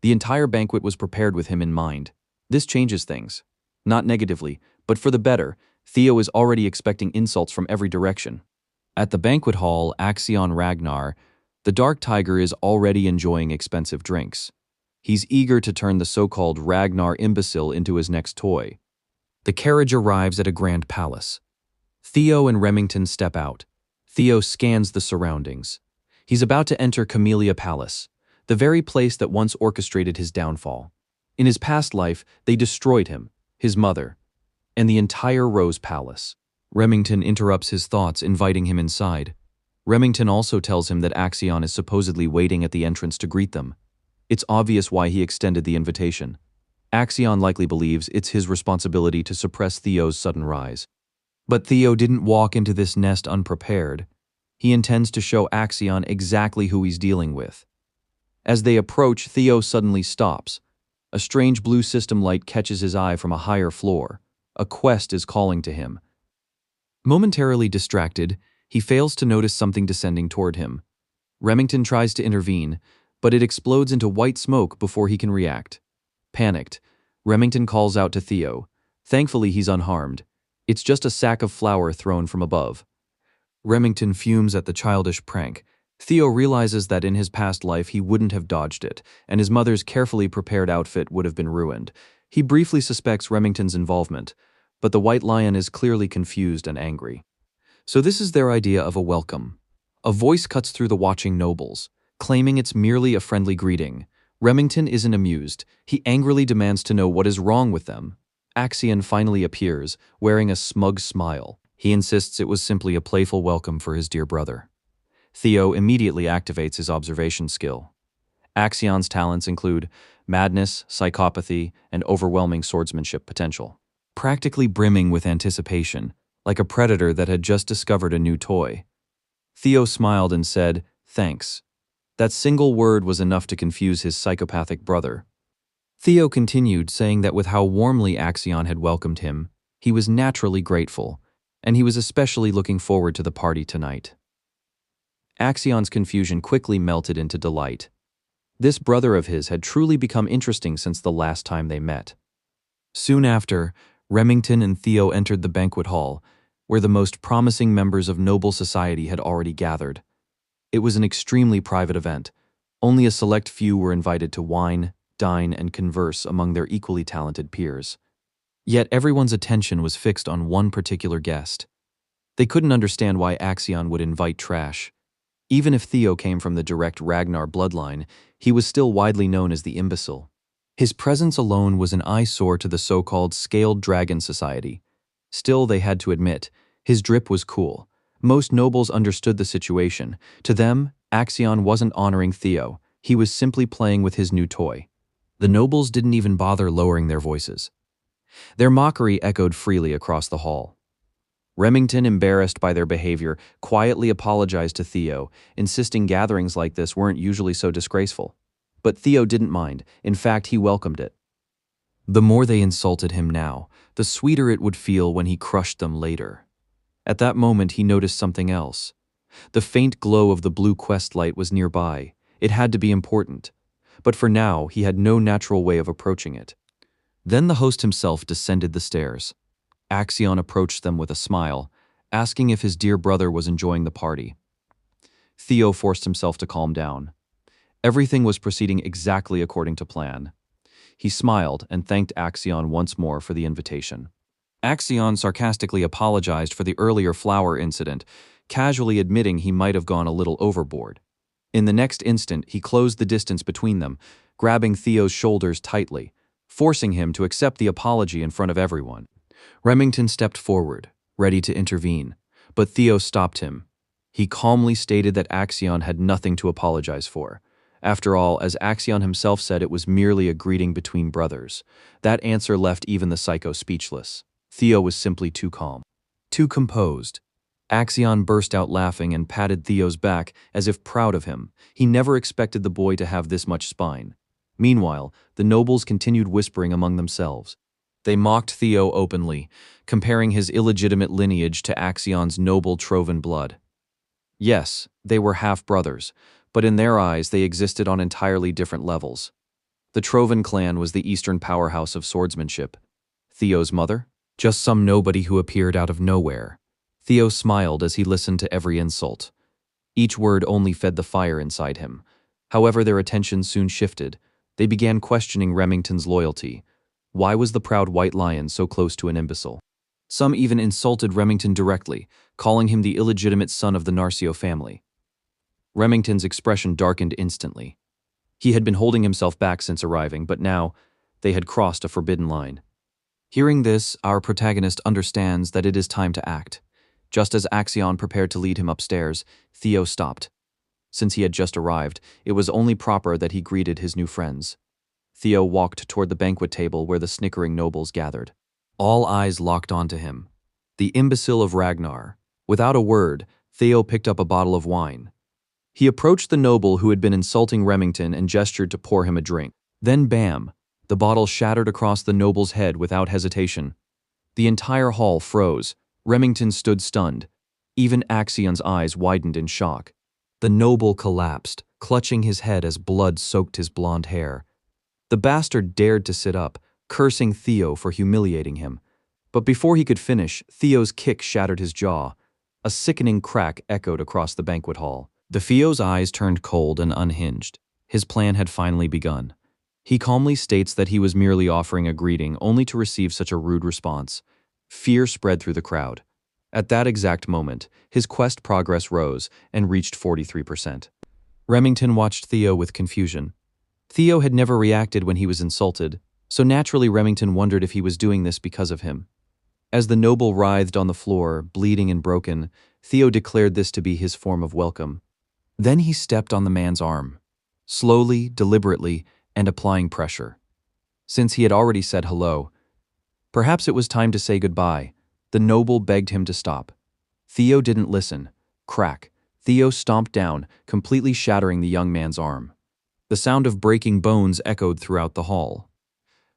The entire banquet was prepared with him in mind. This changes things. Not negatively, but for the better. Theo is already expecting insults from every direction. At the banquet hall, Axion Ragnar, the Dark Tiger, is already enjoying expensive drinks. He's eager to turn the so-called Ragnar imbecile into his next toy. The carriage arrives at a grand palace. Theo and Remington step out. Theo scans the surroundings. He's about to enter Camellia Palace, the very place that once orchestrated his downfall. In his past life, they destroyed him, his mother, and the entire Rose Palace. Remington interrupts his thoughts, inviting him inside. Remington also tells him that Axion is supposedly waiting at the entrance to greet them. It's obvious why he extended the invitation. Axion likely believes it's his responsibility to suppress Theo's sudden rise. But Theo didn't walk into this nest unprepared. He intends to show Axion exactly who he's dealing with. As they approach, Theo suddenly stops. A strange blue system light catches his eye from a higher floor. A quest is calling to him. Momentarily distracted, he fails to notice something descending toward him. Remington tries to intervene, but it explodes into white smoke before he can react. Panicked, Remington calls out to Theo. Thankfully, he's unharmed. It's just a sack of flour thrown from above. Remington fumes at the childish prank. Theo realizes that in his past life he wouldn't have dodged it, and his mother's carefully prepared outfit would have been ruined. He briefly suspects Remington's involvement, but the White Lion is clearly confused and angry. So this is their idea of a welcome. A voice cuts through the watching nobles, claiming it's merely a friendly greeting. Remington isn't amused. He angrily demands to know what is wrong with them. Axion finally appears, wearing a smug smile. He insists it was simply a playful welcome for his dear brother. Theo immediately activates his observation skill. Axion's talents include madness, psychopathy, and overwhelming swordsmanship potential. Practically brimming with anticipation, like a predator that had just discovered a new toy. Theo smiled and said, "Thanks." That single word was enough to confuse his psychopathic brother. Theo continued, saying that with how warmly Axion had welcomed him, he was naturally grateful, and he was especially looking forward to the party tonight. Axion's confusion quickly melted into delight. This brother of his had truly become interesting since the last time they met. Soon after, Remington and Theo entered the banquet hall, where the most promising members of noble society had already gathered. It was an extremely private event. Only a select few were invited to wine, dine, and converse among their equally talented peers. Yet everyone's attention was fixed on one particular guest. They couldn't understand why Axion would invite trash. Even if Theo came from the direct Ragnar bloodline, he was still widely known as the imbecile. His presence alone was an eyesore to the so-called Scaled Dragon Society. Still, they had to admit, his drip was cool. Most nobles understood the situation. To them, Axion wasn't honoring Theo. He was simply playing with his new toy. The nobles didn't even bother lowering their voices. Their mockery echoed freely across the hall. Remington, embarrassed by their behavior, quietly apologized to Theo, insisting gatherings like this weren't usually so disgraceful. But Theo didn't mind. In fact, he welcomed it. The more they insulted him now, the sweeter it would feel when he crushed them later. At that moment, he noticed something else. The faint glow of the blue quest light was nearby. It had to be important. But for now, he had no natural way of approaching it. Then the host himself descended the stairs. Axion approached them with a smile, asking if his dear brother was enjoying the party. Theo forced himself to calm down. Everything was proceeding exactly according to plan. He smiled and thanked Axion once more for the invitation. Axion sarcastically apologized for the earlier flower incident, casually admitting he might have gone a little overboard. In the next instant, he closed the distance between them, grabbing Theo's shoulders tightly, forcing him to accept the apology in front of everyone. Remington stepped forward, ready to intervene, but Theo stopped him. He calmly stated that Axion had nothing to apologize for. After all, as Axion himself said, it was merely a greeting between brothers. That answer left even the psycho speechless. Theo was simply too calm, too composed. Axion burst out laughing and patted Theo's back as if proud of him. He never expected the boy to have this much spine. Meanwhile, the nobles continued whispering among themselves. They mocked Theo openly, comparing his illegitimate lineage to Axion's noble Trovan blood. Yes, they were half-brothers, but in their eyes they existed on entirely different levels. The Trovan clan was the eastern powerhouse of swordsmanship. Theo's mother? Just some nobody who appeared out of nowhere. Theo smiled as he listened to every insult. Each word only fed the fire inside him. However, their attention soon shifted. They began questioning Remington's loyalty. Why was the proud White Lion so close to an imbecile? Some even insulted Remington directly, calling him the illegitimate son of the Narcio family. Remington's expression darkened instantly. He had been holding himself back since arriving, but now they had crossed a forbidden line. Hearing this, our protagonist understands that it is time to act. Just as Axion prepared to lead him upstairs, Theo stopped. Since he had just arrived, it was only proper that he greeted his new friends. Theo walked toward the banquet table where the snickering nobles gathered. All eyes locked onto him. The imbecile of Ragnar. Without a word, Theo picked up a bottle of wine. He approached the noble who had been insulting Remington and gestured to pour him a drink. Then bam! The bottle shattered across the noble's head without hesitation. The entire hall froze. Remington stood stunned. Even Axion's eyes widened in shock. The noble collapsed, clutching his head as blood soaked his blonde hair. The bastard dared to sit up, cursing Theo for humiliating him. But before he could finish, Theo's kick shattered his jaw. A sickening crack echoed across the banquet hall. Theo's eyes turned cold and unhinged. His plan had finally begun. He calmly states that he was merely offering a greeting only to receive such a rude response. Fear spread through the crowd. At that exact moment, his quest progress rose and reached 43%. Remington watched Theo with confusion. Theo had never reacted when he was insulted, so naturally Remington wondered if he was doing this because of him. As the noble writhed on the floor, bleeding and broken, Theo declared this to be his form of welcome. Then he stepped on the man's arm, slowly, deliberately, and applying pressure. Since he had already said hello, perhaps it was time to say goodbye. The noble begged him to stop. Theo didn't listen. Crack. Theo stomped down, completely shattering the young man's arm. The sound of breaking bones echoed throughout the hall.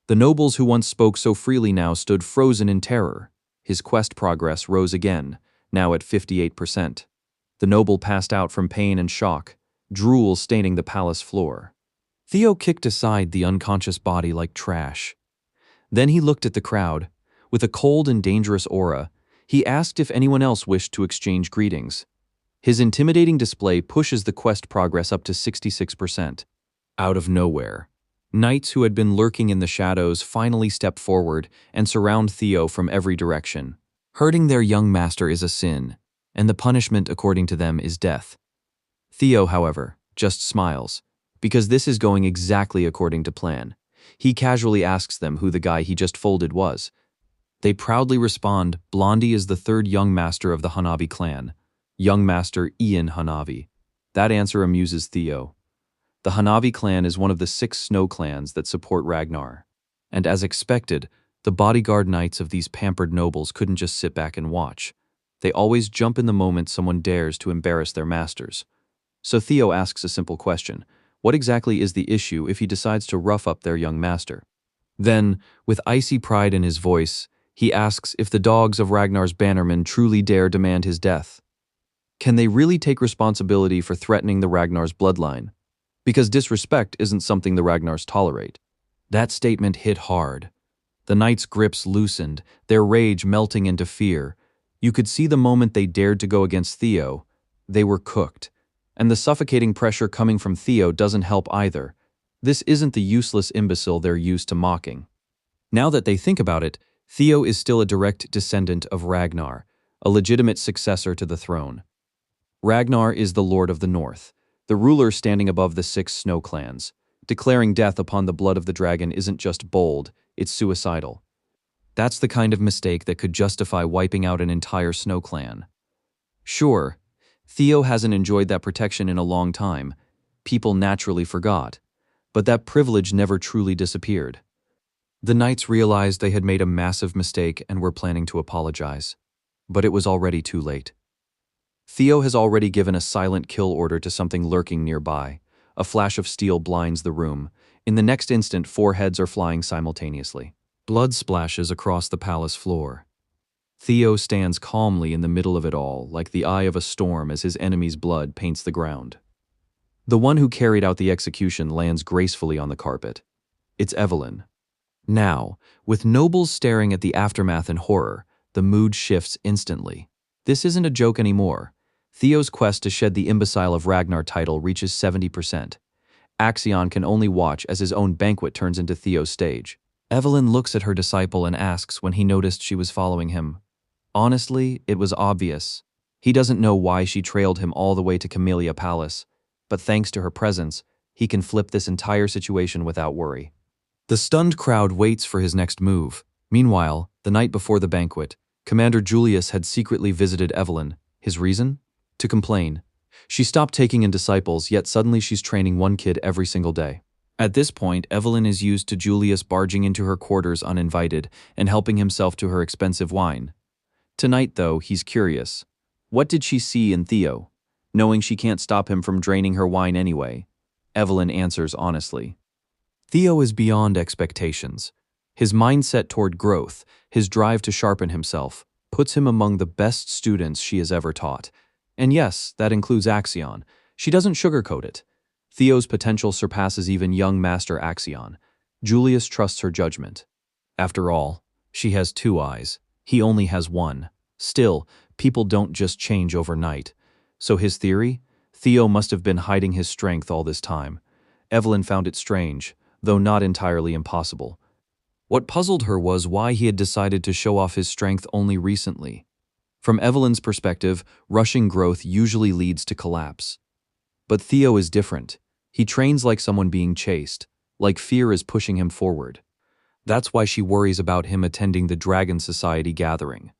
The nobles who once spoke so freely now stood frozen in terror. His quest progress rose again, now at 58%. The noble passed out from pain and shock, drool staining the palace floor. Theo kicked aside the unconscious body like trash. Then he looked at the crowd. With a cold and dangerous aura, he asked if anyone else wished to exchange greetings. His intimidating display pushes the quest progress up to 66%. Out of nowhere, knights who had been lurking in the shadows finally step forward and surround Theo from every direction. Hurting their young master is a sin, and the punishment according to them is death. Theo, however, just smiles, because this is going exactly according to plan. He casually asks them who the guy he just folded was. They proudly respond, Blondie is the third young master of the Hanabi clan, young master Ian Hanabi. That answer amuses Theo. The Hanabi clan is one of the 6 snow clans that support Ragnar. And as expected, the bodyguard knights of these pampered nobles couldn't just sit back and watch. They always jump in the moment someone dares to embarrass their masters. So Theo asks a simple question. What exactly is the issue if he decides to rough up their young master? Then, with icy pride in his voice, he asks if the dogs of Ragnar's bannermen truly dare demand his death. Can they really take responsibility for threatening the Ragnar's bloodline? Because disrespect isn't something the Ragnars tolerate. That statement hit hard. The knights' grips loosened, their rage melting into fear. You could see the moment they dared to go against Theo, they were cooked. And the suffocating pressure coming from Theo doesn't help either. This isn't the useless imbecile they're used to mocking. Now that they think about it, Theo is still a direct descendant of Ragnar, a legitimate successor to the throne. Ragnar is the Lord of the North, the ruler standing above the 6 snow clans. Declaring death upon the blood of the dragon isn't just bold, it's suicidal. That's the kind of mistake that could justify wiping out an entire snow clan. Sure, Theo hasn't enjoyed that protection in a long time. People naturally forgot. But that privilege never truly disappeared. The knights realized they had made a massive mistake and were planning to apologize. But it was already too late. Theo has already given a silent kill order to something lurking nearby. A flash of steel blinds the room. In the next instant, 4 heads are flying simultaneously. Blood splashes across the palace floor. Theo stands calmly in the middle of it all, like the eye of a storm as his enemy's blood paints the ground. The one who carried out the execution lands gracefully on the carpet. It's Evelyn. Now, with nobles staring at the aftermath in horror, the mood shifts instantly. This isn't a joke anymore. Theo's quest to shed the imbecile of Ragnar title reaches 70%. Axion can only watch as his own banquet turns into Theo's stage. Evelyn looks at her disciple and asks when he noticed she was following him. Honestly, it was obvious. He doesn't know why she trailed him all the way to Camellia Palace, but thanks to her presence, he can flip this entire situation without worry. The stunned crowd waits for his next move. Meanwhile, the night before the banquet, Commander Julius had secretly visited Evelyn. His reason? To complain. She stopped taking in disciples, yet suddenly she's training one kid every single day. At this point, Evelyn is used to Julius barging into her quarters uninvited and helping himself to her expensive wine. Tonight, though, he's curious. What did she see in Theo? Knowing she can't stop him from draining her wine anyway, Evelyn answers honestly. Theo is beyond expectations. His mindset toward growth, his drive to sharpen himself, puts him among the best students she has ever taught. And yes, that includes Axion. She doesn't sugarcoat it. Theo's potential surpasses even young Master Axion. Julius trusts her judgment. After all, she has two eyes. He only has one. Still, people don't just change overnight. So his theory? Theo must have been hiding his strength all this time. Evelyn found it strange, though not entirely impossible. What puzzled her was why he had decided to show off his strength only recently. From Evelyn's perspective, rushing growth usually leads to collapse. But Theo is different. He trains like someone being chased, like fear is pushing him forward. That's why she worries about him attending the Dragon Society gathering.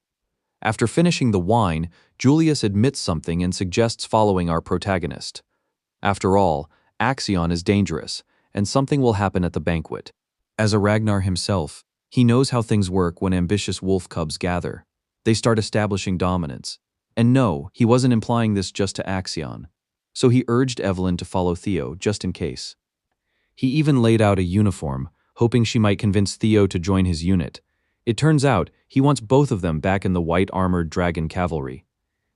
After finishing the wine, Julius admits something and suggests following our protagonist. After all, Axion is dangerous, and something will happen at the banquet. As a Ragnar himself, he knows how things work when ambitious wolf cubs gather. They start establishing dominance. And no, he wasn't implying this just to Axion. So he urged Evelyn to follow Theo, just in case. He even laid out a uniform, hoping she might convince Theo to join his unit. It turns out he wants both of them back in the white-armored dragon cavalry.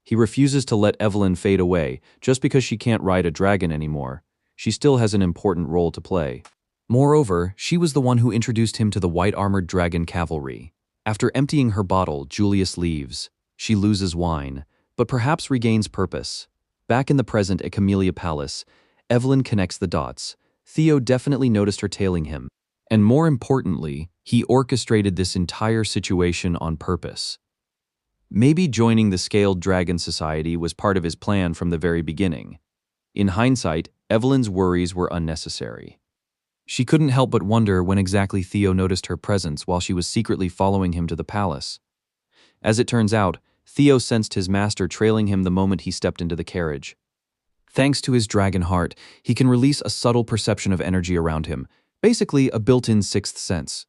He refuses to let Evelyn fade away just because she can't ride a dragon anymore. She still has an important role to play. Moreover, she was the one who introduced him to the white-armored dragon cavalry. After emptying her bottle, Julius leaves. She loses wine, but perhaps regains purpose. Back in the present at Camellia Palace, Evelyn connects the dots. Theo definitely noticed her tailing him. And more importantly, he orchestrated this entire situation on purpose. Maybe joining the Scaled Dragon Society was part of his plan from the very beginning. In hindsight, Evelyn's worries were unnecessary. She couldn't help but wonder when exactly Theo noticed her presence while she was secretly following him to the palace. As it turns out, Theo sensed his master trailing him the moment he stepped into the carriage. Thanks to his dragon heart, he can release a subtle perception of energy around him, basically a built-in sixth sense.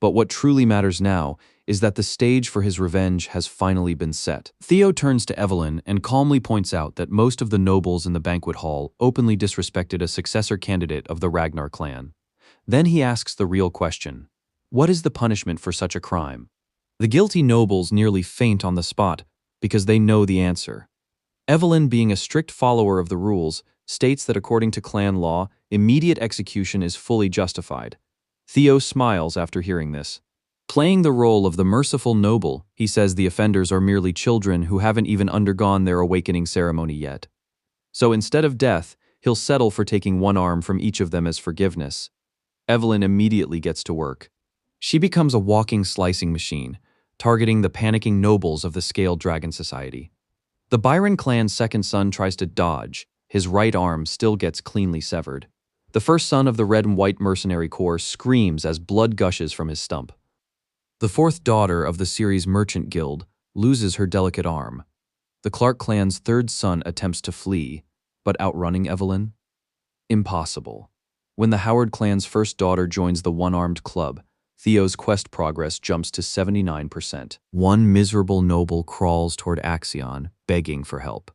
But what truly matters now is that the stage for his revenge has finally been set. Theo turns to Evelyn and calmly points out that most of the nobles in the banquet hall openly disrespected a successor candidate of the Ragnar clan. Then he asks the real question: what is the punishment for such a crime? The guilty nobles nearly faint on the spot because they know the answer. Evelyn, being a strict follower of the rules, states that according to clan law, immediate execution is fully justified. Theo smiles after hearing this. Playing the role of the merciful noble, he says the offenders are merely children who haven't even undergone their awakening ceremony yet. So instead of death, he'll settle for taking one arm from each of them as forgiveness. Evelyn immediately gets to work. She becomes a walking slicing machine, targeting the panicking nobles of the Scaled Dragon Society. The Byron clan's second son tries to dodge. His right arm still gets cleanly severed. The first son of the Red and White Mercenary Corps screams as blood gushes from his stump. The fourth daughter of the series' Merchant Guild loses her delicate arm. The Clark clan's third son attempts to flee, but outrunning Evelyn? Impossible. When the Howard clan's first daughter joins the one-armed club, Theo's quest progress jumps to 79%. One miserable noble crawls toward Axion, begging for help.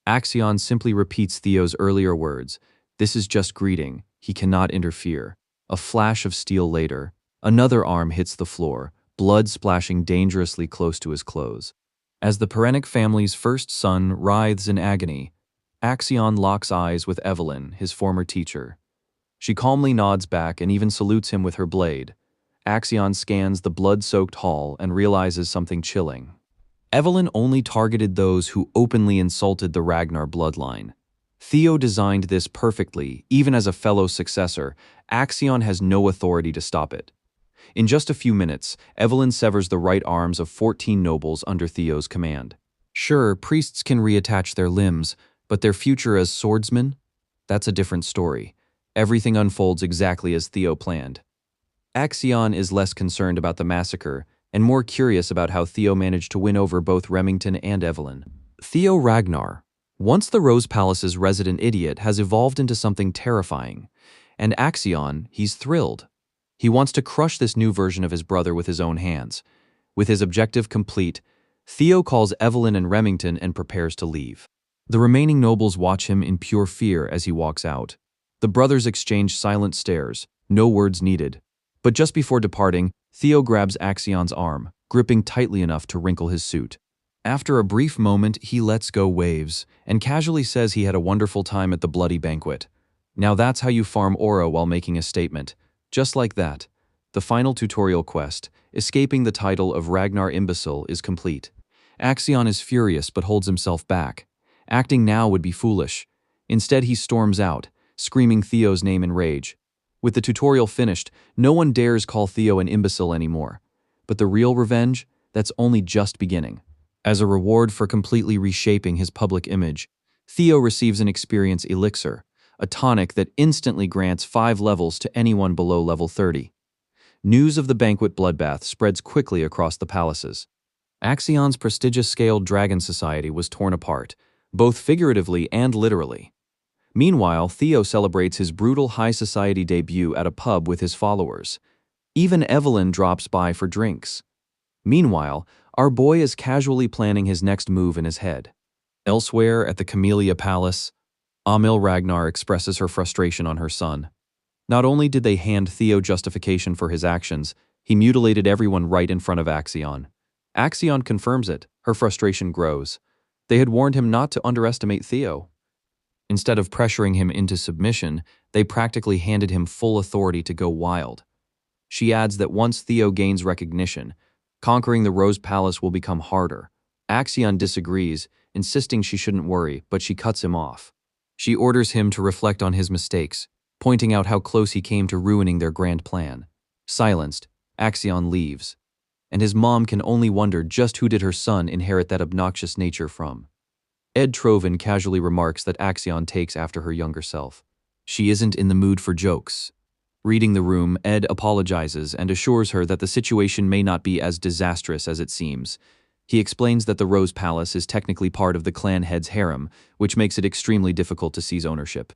Axion simply repeats Theo's earlier words: "This is just greeting, he cannot interfere." A flash of steel later, another arm hits the floor, blood splashing dangerously close to his clothes. As the Perennic family's first son writhes in agony, Axion locks eyes with Evelyn, his former teacher. She calmly nods back and even salutes him with her blade. Axion scans the blood-soaked hall and realizes something chilling. Evelyn only targeted those who openly insulted the Ragnar bloodline. Theo designed this perfectly. Even as a fellow successor, Axion has no authority to stop it. In just a few minutes, Evelyn severs the right arms of 14 nobles under Theo's command. Sure, priests can reattach their limbs, but their future as swordsmen? That's a different story. Everything unfolds exactly as Theo planned. Axion is less concerned about the massacre and more curious about how Theo managed to win over both Remington and Evelyn. Theo Ragnar, once the Rose Palace's resident idiot, has evolved into something terrifying. And Axion, he's thrilled. He wants to crush this new version of his brother with his own hands. With his objective complete, Theo calls Evelyn and Remington and prepares to leave. The remaining nobles watch him in pure fear as he walks out. The brothers exchange silent stares, no words needed. But just before departing, Theo grabs Axion's arm, gripping tightly enough to wrinkle his suit. After a brief moment, he lets go waves and casually says he had a wonderful time at the bloody banquet. Now that's how you farm aura while making a statement. Just like that. The final tutorial quest, escaping the title of Ragnar Imbecile, is complete. Axion is furious but holds himself back. Acting now would be foolish. Instead he storms out, screaming Theo's name in rage. With the tutorial finished, no one dares call Theo an imbecile anymore. But the real revenge? That's only just beginning. As a reward for completely reshaping his public image, Theo receives an experience elixir, a tonic that instantly grants 5 levels to anyone below level 30. News of the banquet bloodbath spreads quickly across the palaces. Axion's prestigious scaled dragon society was torn apart, both figuratively and literally. Meanwhile, Theo celebrates his brutal high society debut at a pub with his followers. Even Evelyn drops by for drinks. Meanwhile, our boy is casually planning his next move in his head. Elsewhere at the Camellia Palace, Amil Ragnar expresses her frustration on her son. Not only did they hand Theo justification for his actions, he mutilated everyone right in front of Axion. Axion confirms it, her frustration grows. They had warned him not to underestimate Theo. Instead of pressuring him into submission, they practically handed him full authority to go wild. She adds that once Theo gains recognition, conquering the Rose Palace will become harder. Axion disagrees, insisting she shouldn't worry, but she cuts him off. She orders him to reflect on his mistakes, pointing out how close he came to ruining their grand plan. Silenced, Axion leaves, and his mom can only wonder just who did her son inherit that obnoxious nature from. Ed Trovan casually remarks that Axion takes after her younger self. She isn't in the mood for jokes. Reading the room, Ed apologizes and assures her that the situation may not be as disastrous as it seems. He explains that the Rose Palace is technically part of the clan head's harem, which makes it extremely difficult to seize ownership.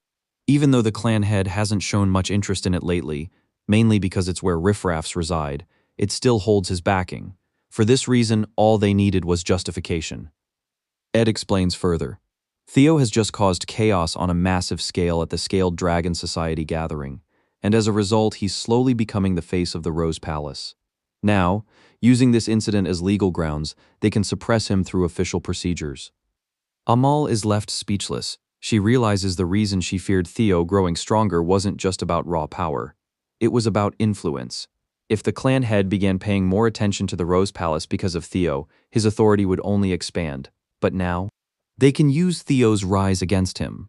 Even though the clan head hasn't shown much interest in it lately, mainly because it's where riffraffs reside, it still holds his backing. For this reason, all they needed was justification. Ed explains further. Theo has just caused chaos on a massive scale at the Scaled Dragon Society gathering, and as a result, he's slowly becoming the face of the Rose Palace. Now, using this incident as legal grounds, they can suppress him through official procedures. Amal is left speechless. She realizes the reason she feared Theo growing stronger wasn't just about raw power. It was about influence. If the clan head began paying more attention to the Rose Palace because of Theo, his authority would only expand. But now, they can use Theo's rise against him.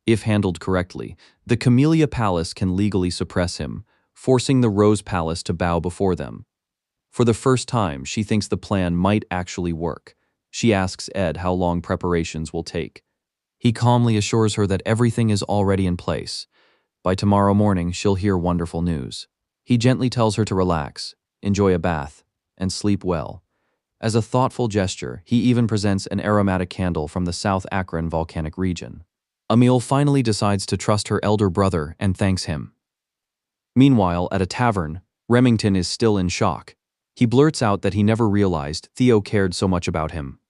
If handled correctly, the Camellia Palace can legally suppress him, forcing the Rose Palace to bow before them. For the first time, she thinks the plan might actually work. She asks Ed how long preparations will take. He calmly assures her that everything is already in place. By tomorrow morning, she'll hear wonderful news. He gently tells her to relax, enjoy a bath, and sleep well. As a thoughtful gesture, he even presents an aromatic candle from the South Akron volcanic region. Emil finally decides to trust her elder brother and thanks him. Meanwhile, at a tavern, Remington is still in shock. He blurts out that he never realized Theo cared so much about him.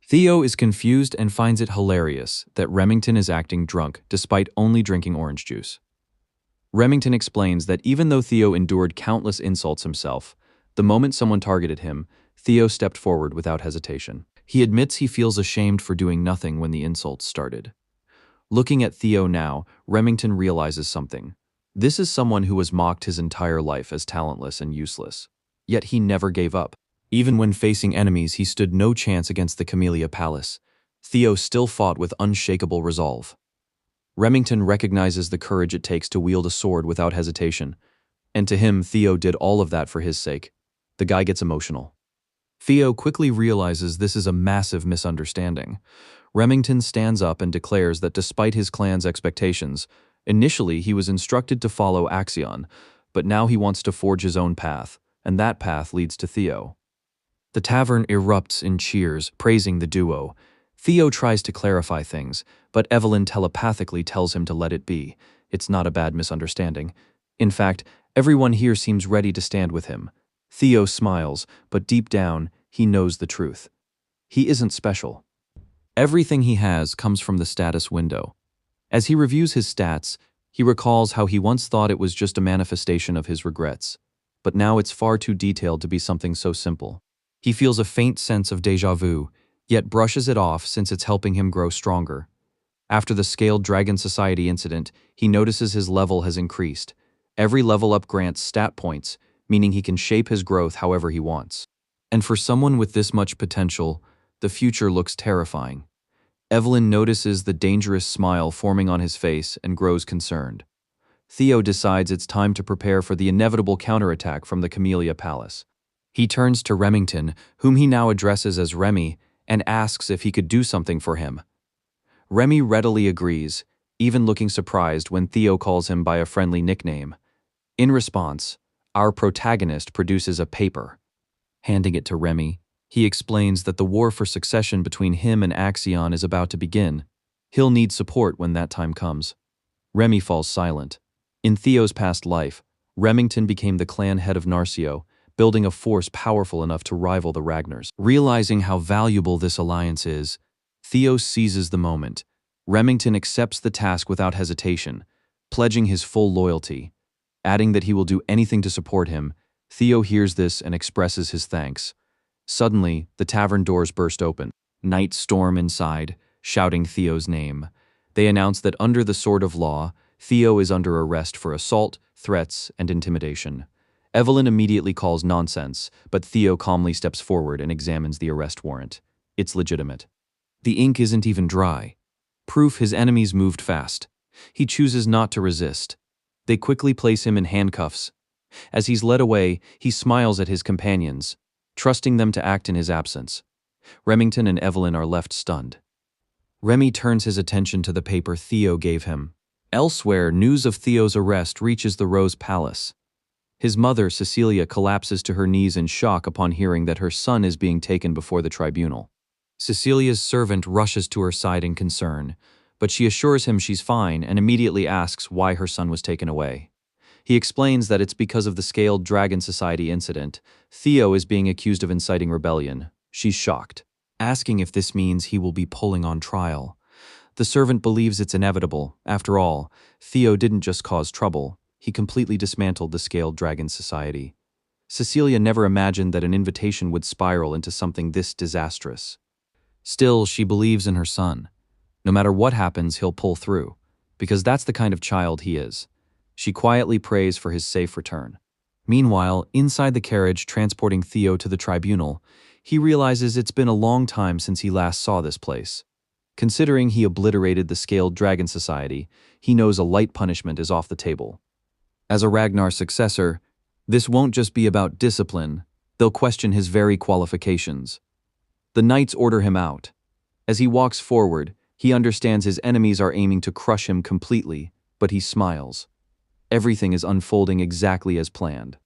Theo is confused and finds it hilarious that Remington is acting drunk despite only drinking orange juice. Remington explains that even though Theo endured countless insults himself, the moment someone targeted him, Theo stepped forward without hesitation. He admits he feels ashamed for doing nothing when the insults started. Looking at Theo now, Remington realizes something. This is someone who was mocked his entire life as talentless and useless. Yet he never gave up. Even when facing enemies, he stood no chance against the Camellia Palace. Theo still fought with unshakable resolve. Remington recognizes the courage it takes to wield a sword without hesitation. And to him, Theo did all of that for his sake. The guy gets emotional. Theo quickly realizes this is a massive misunderstanding. Remington stands up and declares that despite his clan's expectations, initially he was instructed to follow Axion, but now he wants to forge his own path, and that path leads to Theo. The tavern erupts in cheers, praising the duo. Theo tries to clarify things, but Evelyn telepathically tells him to let it be. It's not a bad misunderstanding. In fact, everyone here seems ready to stand with him. Theo smiles, but deep down, he knows the truth. He isn't special. Everything he has comes from the status window. As he reviews his stats, he recalls how he once thought it was just a manifestation of his regrets. But now it's far too detailed to be something so simple. He feels a faint sense of déjà vu, yet brushes it off since it's helping him grow stronger. After the Scaled Dragon Society incident, he notices his level has increased. Every level up grants stat points, meaning he can shape his growth however he wants. And for someone with this much potential, the future looks terrifying. Evelyn notices the dangerous smile forming on his face and grows concerned. Theo decides it's time to prepare for the inevitable counterattack from the Camellia Palace. He turns to Remington, whom he now addresses as Remy, and asks if he could do something for him. Remy readily agrees, even looking surprised when Theo calls him by a friendly nickname. In response, our protagonist produces a paper. Handing it to Remy, he explains that the war for succession between him and Axion is about to begin. He'll need support when that time comes. Remy falls silent. In Theo's past life, Remington became the clan head of Narcio, building a force powerful enough to rival the Ragnars. Realizing how valuable this alliance is, Theo seizes the moment. Remington accepts the task without hesitation, pledging his full loyalty. Adding that he will do anything to support him, Theo hears this and expresses his thanks. Suddenly, the tavern doors burst open. Knights storm inside, shouting Theo's name. They announce that under the sword of law, Theo is under arrest for assault, threats, and intimidation. Evelyn immediately calls nonsense, but Theo calmly steps forward and examines the arrest warrant. It's legitimate. The ink isn't even dry. Proof his enemies moved fast. He chooses not to resist. They quickly place him in handcuffs. As he's led away, he smiles at his companions, trusting them to act in his absence. Remington and Evelyn are left stunned. Remy turns his attention to the paper Theo gave him. Elsewhere, news of Theo's arrest reaches the Rose Palace. His mother, Cecilia, collapses to her knees in shock upon hearing that her son is being taken before the tribunal. Cecilia's servant rushes to her side in concern, but she assures him she's fine and immediately asks why her son was taken away. He explains that it's because of the Scaled Dragon Society incident. Theo is being accused of inciting rebellion. She's shocked, asking if this means he will be pulling on trial. The servant believes it's inevitable. After all, Theo didn't just cause trouble, he completely dismantled the Scaled Dragon Society. Cecilia never imagined that an invitation would spiral into something this disastrous. Still, she believes in her son. No matter what happens, he'll pull through, because that's the kind of child he is. She quietly prays for his safe return. Meanwhile, inside the carriage transporting Theo to the tribunal, he realizes it's been a long time since he last saw this place. Considering he obliterated the Scaled Dragon Society, he knows a light punishment is off the table. As a Ragnar successor, this won't just be about discipline, they'll question his very qualifications. The knights order him out. As he walks forward, he understands his enemies are aiming to crush him completely, but he smiles. Everything is unfolding exactly as planned.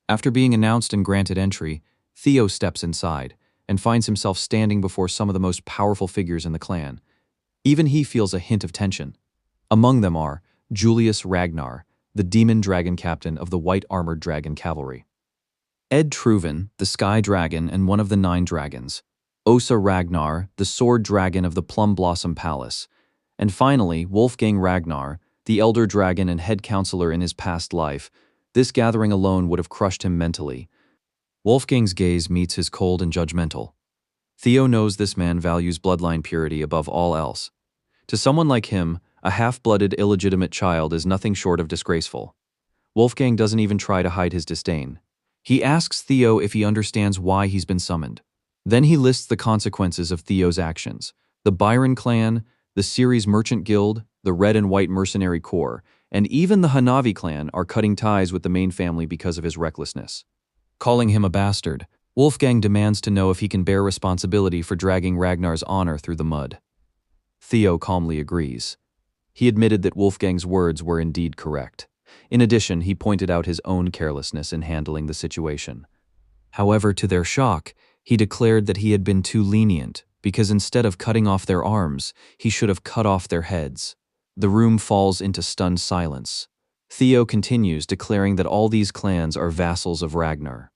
After being announced and granted entry, Theo steps inside and finds himself standing before some of the most powerful figures in the clan. Even he feels a hint of tension. Among them are Julius Ragnar, the demon dragon captain of the White Armored Dragon Cavalry; Ed Truven, the Sky Dragon and one of the 9 dragons; Osa Ragnar, the Sword Dragon of the Plum Blossom Palace; and finally, Wolfgang Ragnar, the Elder Dragon and head counselor in his past life. This gathering alone would have crushed him mentally. Wolfgang's gaze meets his cold and judgmental. Theo knows this man values bloodline purity above all else. To someone like him, a half-blooded illegitimate child is nothing short of disgraceful. Wolfgang doesn't even try to hide his disdain. He asks Theo if he understands why he's been summoned. Then he lists the consequences of Theo's actions. The Byron clan, the Ceres Merchant Guild, the Red and White Mercenary Corps, and even the Hanavi clan are cutting ties with the main family because of his recklessness. Calling him a bastard, Wolfgang demands to know if he can bear responsibility for dragging Ragnar's honor through the mud. Theo calmly agrees. He admitted that Wolfgang's words were indeed correct. In addition, he pointed out his own carelessness in handling the situation. However, to their shock, he declared that he had been too lenient, because instead of cutting off their arms, he should have cut off their heads. The room falls into stunned silence. Theo continues, declaring that all these clans are vassals of Ragnar.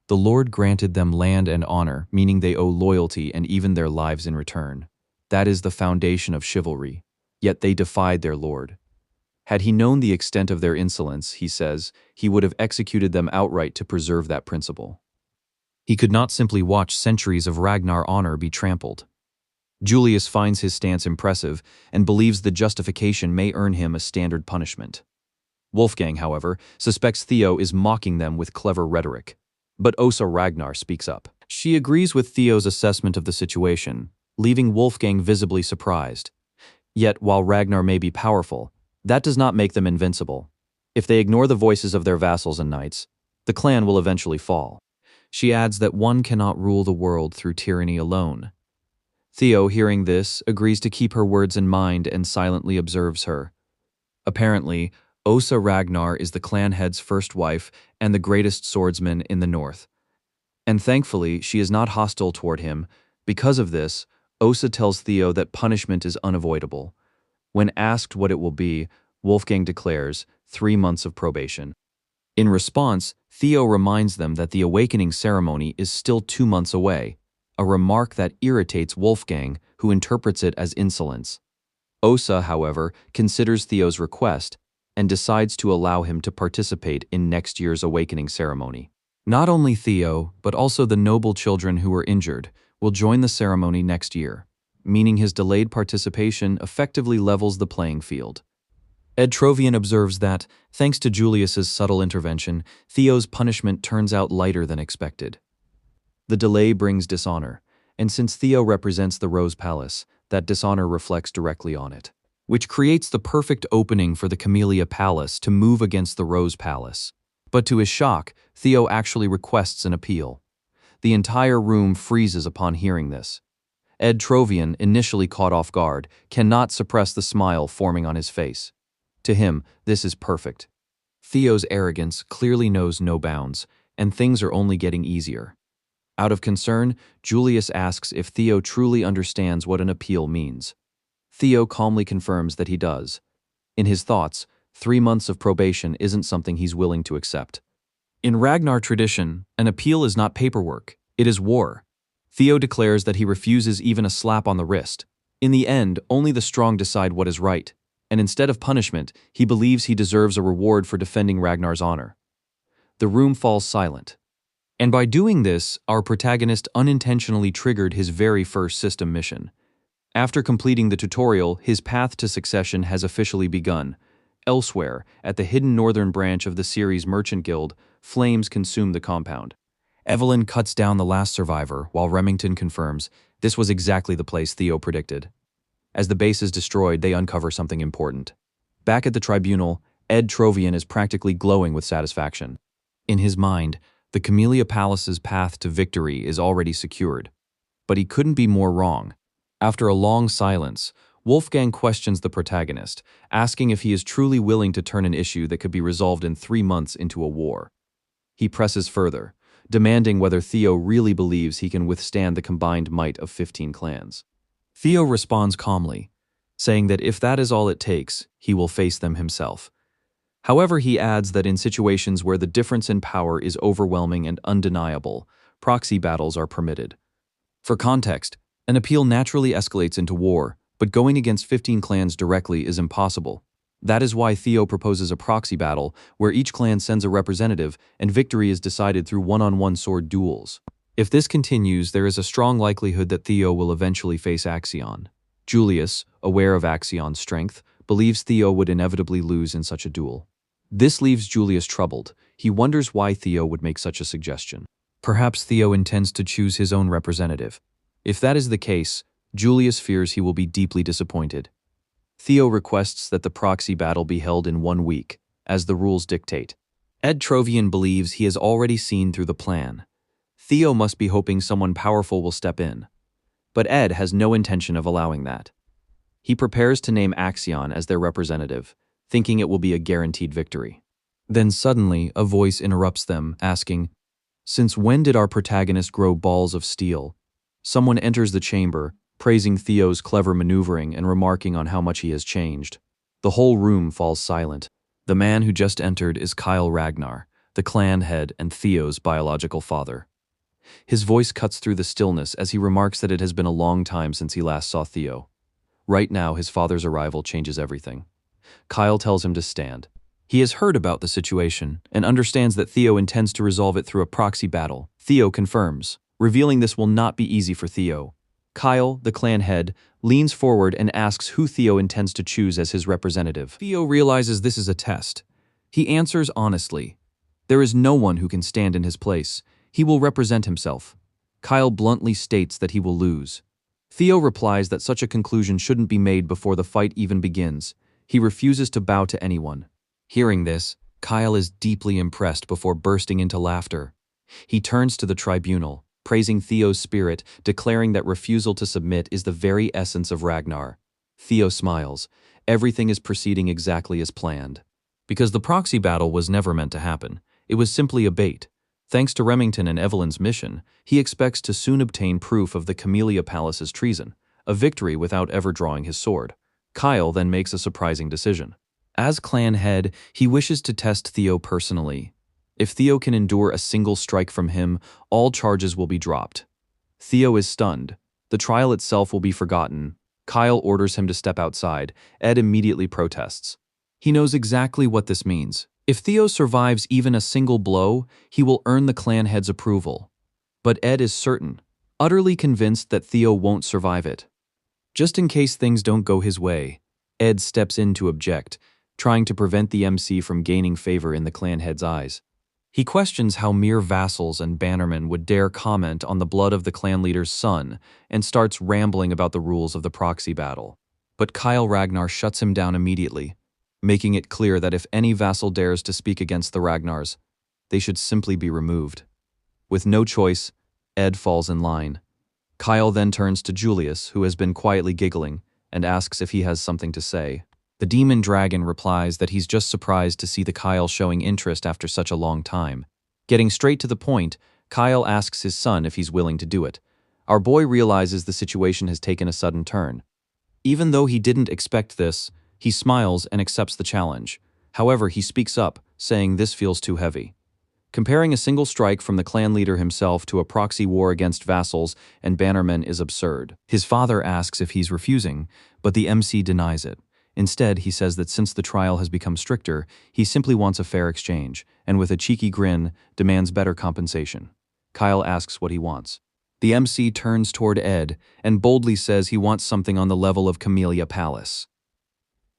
The Lord granted them land and honor, meaning they owe loyalty and even their lives in return. That is the foundation of chivalry. Yet they defied their Lord. Had he known the extent of their insolence, he says, he would have executed them outright to preserve that principle. He could not simply watch centuries of Ragnar honor be trampled. Julius finds his stance impressive and believes the justification may earn him a standard punishment. Wolfgang, however, suspects Theo is mocking them with clever rhetoric. But Osa Ragnar speaks up. She agrees with Theo's assessment of the situation, leaving Wolfgang visibly surprised. Yet, while Ragnar may be powerful, that does not make them invincible. If they ignore the voices of their vassals and knights, the clan will eventually fall. She adds that one cannot rule the world through tyranny alone. Theo, hearing this, agrees to keep her words in mind and silently observes her. Apparently, Osa Ragnar is the clan head's first wife and the greatest swordsman in the north. And thankfully, she is not hostile toward him. Because of this, Osa tells Theo that punishment is unavoidable. When asked what it will be, Wolfgang declares 3 months of probation. In response, Theo reminds them that the awakening ceremony is still 2 months away, a remark that irritates Wolfgang, who interprets it as insolence. Osa, however, considers Theo's request and decides to allow him to participate in next year's awakening ceremony. Not only Theo, but also the noble children who were injured, will join the ceremony next year, meaning his delayed participation effectively levels the playing field. Ed Trovian observes that, thanks to Julius's subtle intervention, Theo's punishment turns out lighter than expected. The delay brings dishonor, and since Theo represents the Rose Palace, that dishonor reflects directly on it, which creates the perfect opening for the Camellia Palace to move against the Rose Palace. But to his shock, Theo actually requests an appeal. The entire room freezes upon hearing this. Ed Trovian, initially caught off guard, cannot suppress the smile forming on his face. To him, this is perfect. Theo's arrogance clearly knows no bounds, and things are only getting easier. Out of concern, Julius asks if Theo truly understands what an appeal means. Theo calmly confirms that he does. In his thoughts, 3 months of probation isn't something he's willing to accept. In Ragnar tradition, an appeal is not paperwork, it is war. Theo declares that he refuses even a slap on the wrist. In the end, only the strong decide what is right, and instead of punishment, he believes he deserves a reward for defending Ragnar's honor. The room falls silent. And by doing this, our protagonist unintentionally triggered his very first system mission. After completing the tutorial, his path to succession has officially begun. Elsewhere, at the hidden northern branch of the series Merchant Guild, flames consume the compound. Evelyn cuts down the last survivor, while Remington confirms this was exactly the place Theo predicted. As the base is destroyed, they uncover something important. Back at the tribunal, Ed Trovian is practically glowing with satisfaction. In his mind, the Camellia Palace's path to victory is already secured. But he couldn't be more wrong. After a long silence, Wolfgang questions the protagonist, asking if he is truly willing to turn an issue that could be resolved in 3 months into a war. He presses further, demanding whether Theo really believes he can withstand the combined might of 15 clans. Theo responds calmly, saying that if that is all it takes, he will face them himself. However, he adds that in situations where the difference in power is overwhelming and undeniable, proxy battles are permitted. For context, an appeal naturally escalates into war, but going against 15 clans directly is impossible. That is why Theo proposes a proxy battle where each clan sends a representative and victory is decided through one-on-one sword duels. If this continues, there is a strong likelihood that Theo will eventually face Axion. Julius, aware of Axion's strength, believes Theo would inevitably lose in such a duel. This leaves Julius troubled. He wonders why Theo would make such a suggestion. Perhaps Theo intends to choose his own representative. If that is the case, Julius fears he will be deeply disappointed. Theo requests that the proxy battle be held in 1 week, as the rules dictate. Ed Trovian believes he has already seen through the plan. Theo must be hoping someone powerful will step in. But Ed has no intention of allowing that. He prepares to name Axion as their representative, thinking it will be a guaranteed victory. Then suddenly, a voice interrupts them, asking, "Since when did our protagonist grow balls of steel?" Someone enters the chamber, praising Theo's clever maneuvering and remarking on how much he has changed. The whole room falls silent. The man who just entered is Kyle Ragnar, the clan head and Theo's biological father. His voice cuts through the stillness as he remarks that it has been a long time since he last saw Theo. Right now, his father's arrival changes everything. Kyle tells him to stand. He has heard about the situation and understands that Theo intends to resolve it through a proxy battle. Theo confirms, revealing this will not be easy for Theo. Kyle, the clan head, leans forward and asks who Theo intends to choose as his representative. Theo realizes this is a test. He answers honestly. There is no one who can stand in his place. He will represent himself. Kyle bluntly states that he will lose. Theo replies that such a conclusion shouldn't be made before the fight even begins. He refuses to bow to anyone. Hearing this, Kyle is deeply impressed before bursting into laughter. He turns to the tribunal, praising Theo's spirit, declaring that refusal to submit is the very essence of Ragnar. Theo smiles. Everything is proceeding exactly as planned. Because the proxy battle was never meant to happen. It was simply a bait. Thanks to Remington and Evelyn's mission, he expects to soon obtain proof of the Camellia Palace's treason, a victory without ever drawing his sword. Kyle then makes a surprising decision. As clan head, he wishes to test Theo personally. If Theo can endure a single strike from him, all charges will be dropped. Theo is stunned. The trial itself will be forgotten. Kyle orders him to step outside. Ed immediately protests. He knows exactly what this means. If Theo survives even a single blow, he will earn the clan head's approval. But Ed is certain, utterly convinced that Theo won't survive it. Just in case things don't go his way, Ed steps in to object, trying to prevent the MC from gaining favor in the clan head's eyes. He questions how mere vassals and bannermen would dare comment on the blood of the clan leader's son and starts rambling about the rules of the proxy battle. But Kyle Ragnar shuts him down immediately, making it clear that if any vassal dares to speak against the Ragnars, they should simply be removed. With no choice, Ed falls in line. Kyle then turns to Julius, who has been quietly giggling, and asks if he has something to say. The demon dragon replies that he's just surprised to see the Kyle showing interest after such a long time. Getting straight to the point, Kyle asks his son if he's willing to do it. Our boy realizes the situation has taken a sudden turn. Even though he didn't expect this, he smiles and accepts the challenge. However, he speaks up, saying this feels too heavy. Comparing a single strike from the clan leader himself to a proxy war against vassals and bannermen is absurd. His father asks if he's refusing, but the MC denies it. Instead, he says that since the trial has become stricter, he simply wants a fair exchange, and with a cheeky grin, demands better compensation. Kyle asks what he wants. The MC turns toward Ed and boldly says he wants something on the level of Camellia Palace.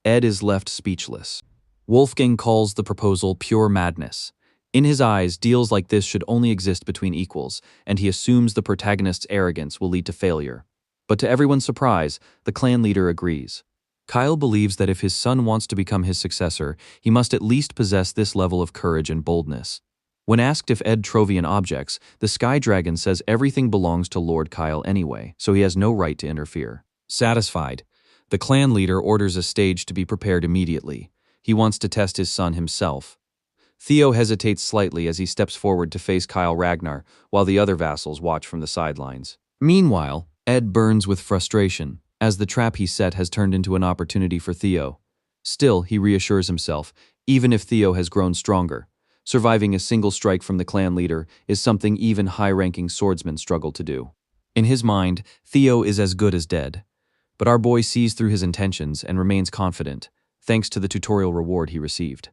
Ed is left speechless. Wolfgang calls the proposal pure madness. In his eyes, deals like this should only exist between equals, and he assumes the protagonist's arrogance will lead to failure. But to everyone's surprise, the clan leader agrees. Kyle believes that if his son wants to become his successor, he must at least possess this level of courage and boldness. When asked if Ed Trovian objects, the Sky Dragon says everything belongs to Lord Kyle anyway, so he has no right to interfere. Satisfied, the clan leader orders a stage to be prepared immediately. He wants to test his son himself. Theo hesitates slightly as he steps forward to face Kyle Ragnar, while the other vassals watch from the sidelines. Meanwhile, Ed burns with frustration, as the trap he set has turned into an opportunity for Theo. Still, he reassures himself, even if Theo has grown stronger, surviving a single strike from the clan leader is something even high-ranking swordsmen struggle to do. In his mind, Theo is as good as dead. But our boy sees through his intentions and remains confident, thanks to the tutorial reward he received.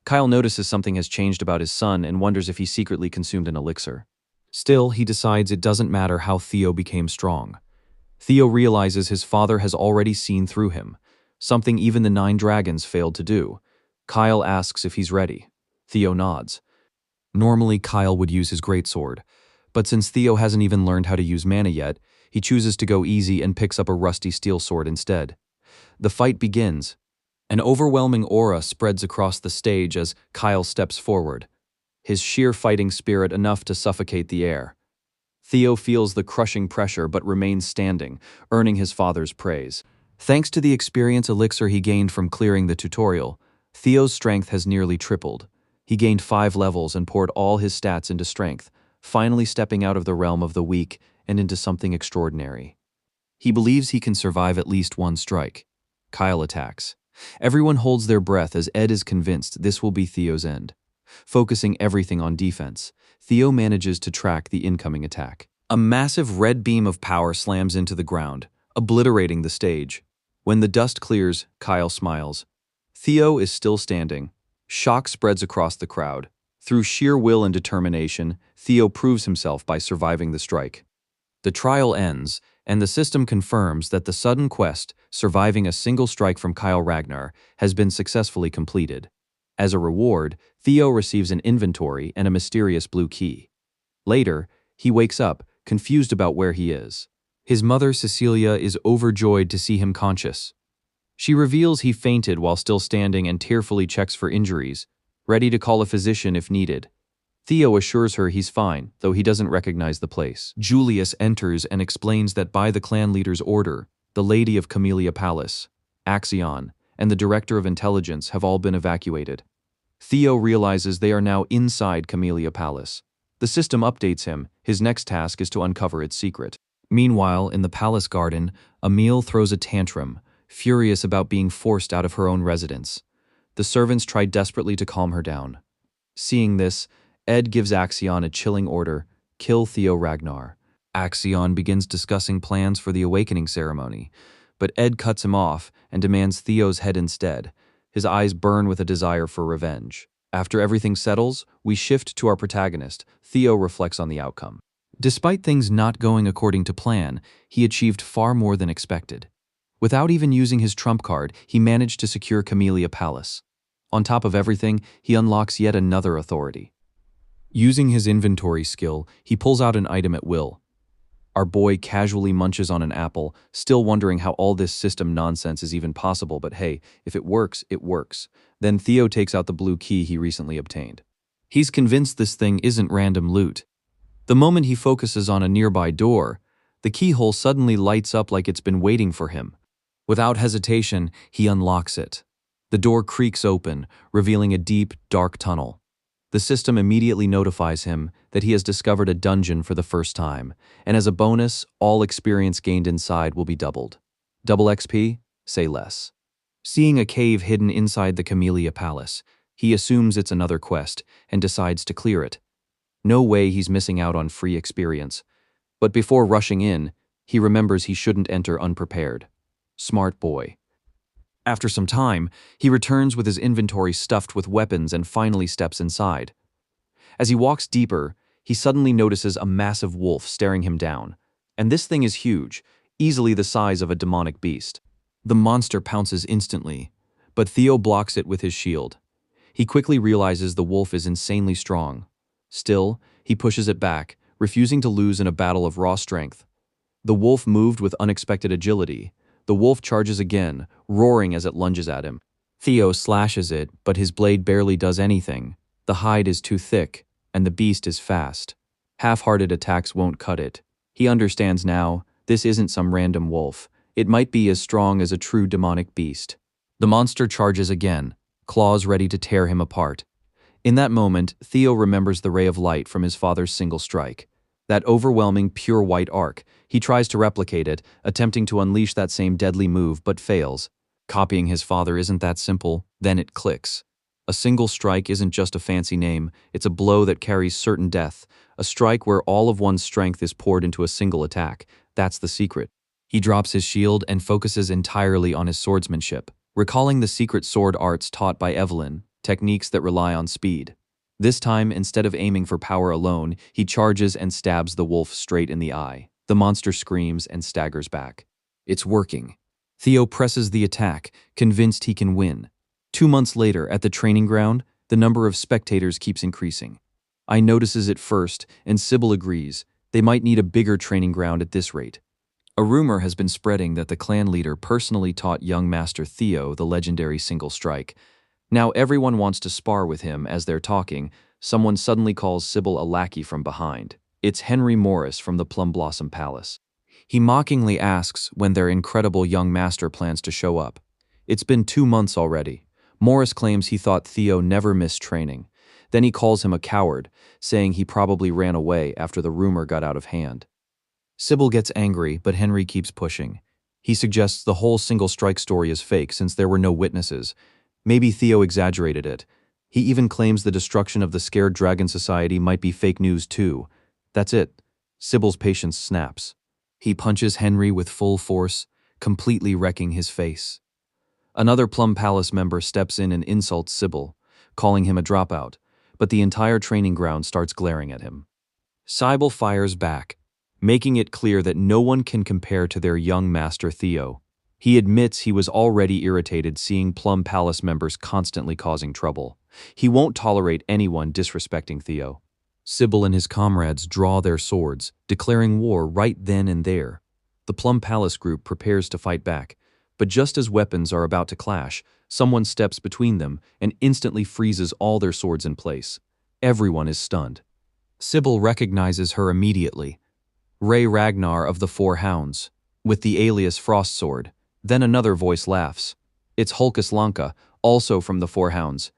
Kyle notices something has changed about his son and wonders if he secretly consumed an elixir. Still, he decides it doesn't matter how Theo became strong. Theo realizes his father has already seen through him, something even the 9 dragons failed to do. Kyle asks if he's ready. Theo nods. Normally, Kyle would use his greatsword, but since Theo hasn't even learned how to use mana yet, he chooses to go easy and picks up a rusty steel sword instead. The fight begins. An overwhelming aura spreads across the stage as Kyle steps forward, his sheer fighting spirit enough to suffocate the air. Theo feels the crushing pressure but remains standing, earning his father's praise. Thanks to the experience elixir he gained from clearing the tutorial, Theo's strength has nearly tripled. He gained 5 levels and poured all his stats into strength, finally stepping out of the realm of the weak and into something extraordinary. He believes he can survive at least one strike. Kyle attacks. Everyone holds their breath as Ed is convinced this will be Theo's end. Focusing everything on defense, Theo manages to track the incoming attack. A massive red beam of power slams into the ground, obliterating the stage. When the dust clears, Kyle smiles. Theo is still standing. Shock spreads across the crowd. Through sheer will and determination, Theo proves himself by surviving the strike. The trial ends, and the system confirms that the sudden quest, surviving a single strike from Kyle Ragnar, has been successfully completed. As a reward, Theo receives an inventory and a mysterious blue key. Later, he wakes up, confused about where he is. His mother, Cecilia, is overjoyed to see him conscious. She reveals he fainted while still standing and tearfully checks for injuries, ready to call a physician if needed. Theo assures her he's fine, though he doesn't recognize the place. Julius enters and explains that by the clan leader's order, the Lady of Camellia Palace, Axion, and the Director of Intelligence have all been evacuated. Theo realizes they are now inside Camellia Palace. The system updates him. His next task is to uncover its secret. Meanwhile, in the palace garden, Emile throws a tantrum, furious about being forced out of her own residence. The servants try desperately to calm her down. Seeing this, Ed gives Axion a chilling order: kill Theo Ragnar. Axion begins discussing plans for the awakening ceremony, but Ed cuts him off and demands Theo's head instead. His eyes burn with a desire for revenge. After everything settles, we shift to our protagonist. Theo reflects on the outcome. Despite things not going according to plan, he achieved far more than expected. Without even using his trump card, he managed to secure Camellia Palace. On top of everything, he unlocks yet another authority. Using his inventory skill, he pulls out an item at will. Our boy casually munches on an apple, still wondering how all this system nonsense is even possible, but hey, if it works, it works. Then Theo takes out the blue key he recently obtained. He's convinced this thing isn't random loot. The moment he focuses on a nearby door, the keyhole suddenly lights up like it's been waiting for him. Without hesitation, he unlocks it. The door creaks open, revealing a deep, dark tunnel. The system immediately notifies him that he has discovered a dungeon for the first time, and as a bonus, all experience gained inside will be doubled. Double XP? Say less. Seeing a cave hidden inside the Camellia Palace, he assumes it's another quest and decides to clear it. No way he's missing out on free experience. But before rushing in, he remembers he shouldn't enter unprepared. Smart boy. After some time, he returns with his inventory stuffed with weapons and finally steps inside. As he walks deeper, he suddenly notices a massive wolf staring him down. And this thing is huge, easily the size of a demonic beast. The monster pounces instantly, but Theo blocks it with his shield. He quickly realizes the wolf is insanely strong. Still, he pushes it back, refusing to lose in a battle of raw strength. The wolf moved with unexpected agility. The wolf charges again, roaring as it lunges at him. Theo slashes it, but his blade barely does anything. The hide is too thick, and the beast is fast. Half-hearted attacks won't cut it. He understands now, this isn't some random wolf. It might be as strong as a true demonic beast. The monster charges again, claws ready to tear him apart. In that moment, Theo remembers the ray of light from his father's single strike. That overwhelming, pure white arc. He tries to replicate it, attempting to unleash that same deadly move, but fails. Copying his father isn't that simple, then it clicks. A single strike isn't just a fancy name, it's a blow that carries certain death. A strike where all of one's strength is poured into a single attack. That's the secret. He drops his shield and focuses entirely on his swordsmanship, recalling the secret sword arts taught by Evelyn, techniques that rely on speed. This time, instead of aiming for power alone, he charges and stabs the wolf straight in the eye. The monster screams and staggers back. It's working. Theo presses the attack, convinced he can win. 2 months later, at the training ground, the number of spectators keeps increasing. I notices it first, and Sybil agrees. They might need a bigger training ground at this rate. A rumor has been spreading that the clan leader personally taught young Master Theo the legendary single strike. Now everyone wants to spar with him. As they're talking, someone suddenly calls Sybil a lackey from behind. It's Henry Morris from the Plum Blossom Palace. He mockingly asks when their incredible young master plans to show up. It's been 2 months already. Morris claims he thought Theo never missed training. Then he calls him a coward, saying he probably ran away after the rumor got out of hand. Sybil gets angry, but Henry keeps pushing. He suggests the whole single strike story is fake since there were no witnesses. Maybe Theo exaggerated it. He even claims the destruction of the Scared Dragon Society might be fake news too. That's it. Sybil's patience snaps. He punches Henry with full force, completely wrecking his face. Another Plum Palace member steps in and insults Sybil, calling him a dropout, but the entire training ground starts glaring at him. Sybil fires back. making it clear that no one can compare to their young master Theo. He admits he was already irritated seeing Plum Palace members constantly causing trouble. He won't tolerate anyone disrespecting Theo. Sybil and his comrades draw their swords, declaring war right then and there. The Plum Palace group prepares to fight back, but just as weapons are about to clash, someone steps between them and instantly freezes all their swords in place. Everyone is stunned. Sybil recognizes her immediately. Ray Ragnar of the Four Hounds, with the alias Frost Sword. Then another voice laughs. It's Hulkus Lanka, also from the Four Hounds.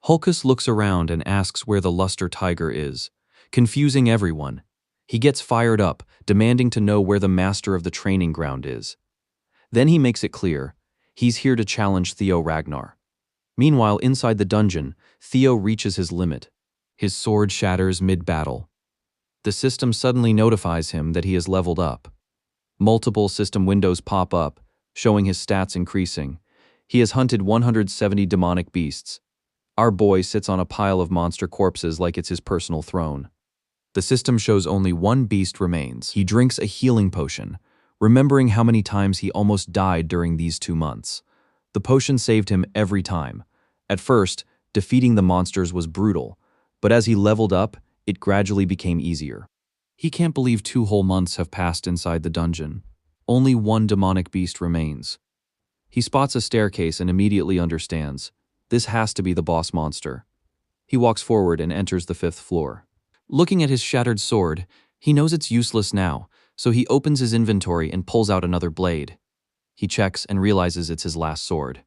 Hulkus looks around and asks where the Luster Tiger is, confusing everyone. He gets fired up, demanding to know where the master of the training ground is. Then he makes it clear, he's here to challenge Theo Ragnar. Meanwhile, inside the dungeon, Theo reaches his limit. His sword shatters mid-battle. The system suddenly notifies him that he has leveled up. Multiple system windows pop up, showing his stats increasing. He has hunted 170 demonic beasts. Our boy sits on a pile of monster corpses like it's his personal throne. The system shows only one beast remains. He drinks a healing potion, remembering how many times he almost died during these 2 months. The potion saved him every time. At first, defeating the monsters was brutal, but as he leveled up, it gradually became easier. He can't believe 2 whole months have passed inside the dungeon. Only one demonic beast remains. He spots a staircase and immediately understands. This has to be the boss monster. He walks forward and enters the 5th floor. Looking at his shattered sword, he knows it's useless now, so he opens his inventory and pulls out another blade. He checks and realizes it's his last sword.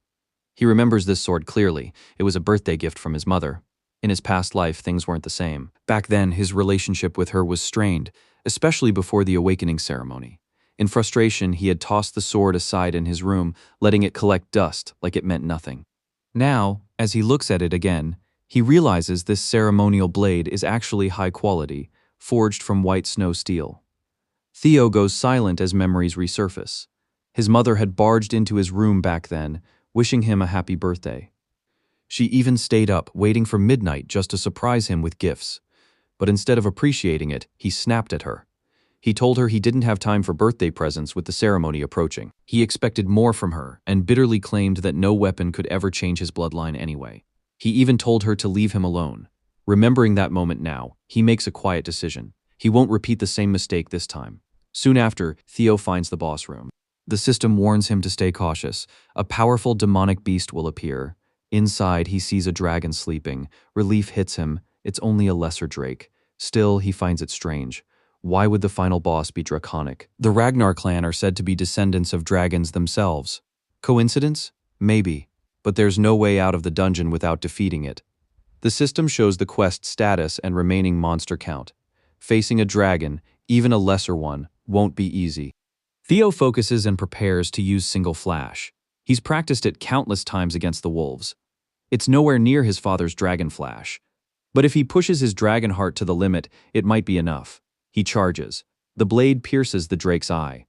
He remembers this sword clearly. It was a birthday gift from his mother. In his past life, things weren't the same. Back then, his relationship with her was strained, especially before the awakening ceremony. In frustration, he had tossed the sword aside in his room, letting it collect dust like it meant nothing. Now, as he looks at it again, he realizes this ceremonial blade is actually high quality, forged from white snow steel. Theo goes silent as memories resurface. His mother had barged into his room back then, wishing him a happy birthday. She even stayed up, waiting for midnight just to surprise him with gifts. But instead of appreciating it, he snapped at her. He told her he didn't have time for birthday presents with the ceremony approaching. He expected more from her and bitterly claimed that no weapon could ever change his bloodline anyway. He even told her to leave him alone. Remembering that moment now, he makes a quiet decision. He won't repeat the same mistake this time. Soon after, Theo finds the boss room. The system warns him to stay cautious. A powerful demonic beast will appear. Inside, he sees a dragon sleeping. Relief hits him. It's only a lesser drake. Still, he finds it strange. Why would the final boss be draconic? The Ragnar clan are said to be descendants of dragons themselves. Coincidence? Maybe. But there's no way out of the dungeon without defeating it. The system shows the quest status and remaining monster count. Facing a dragon, even a lesser one, won't be easy. Theo focuses and prepares to use single flash. He's practiced it countless times against the wolves. It's nowhere near his father's dragon flash. But if he pushes his dragon heart to the limit, it might be enough. He charges. The blade pierces the drake's eye.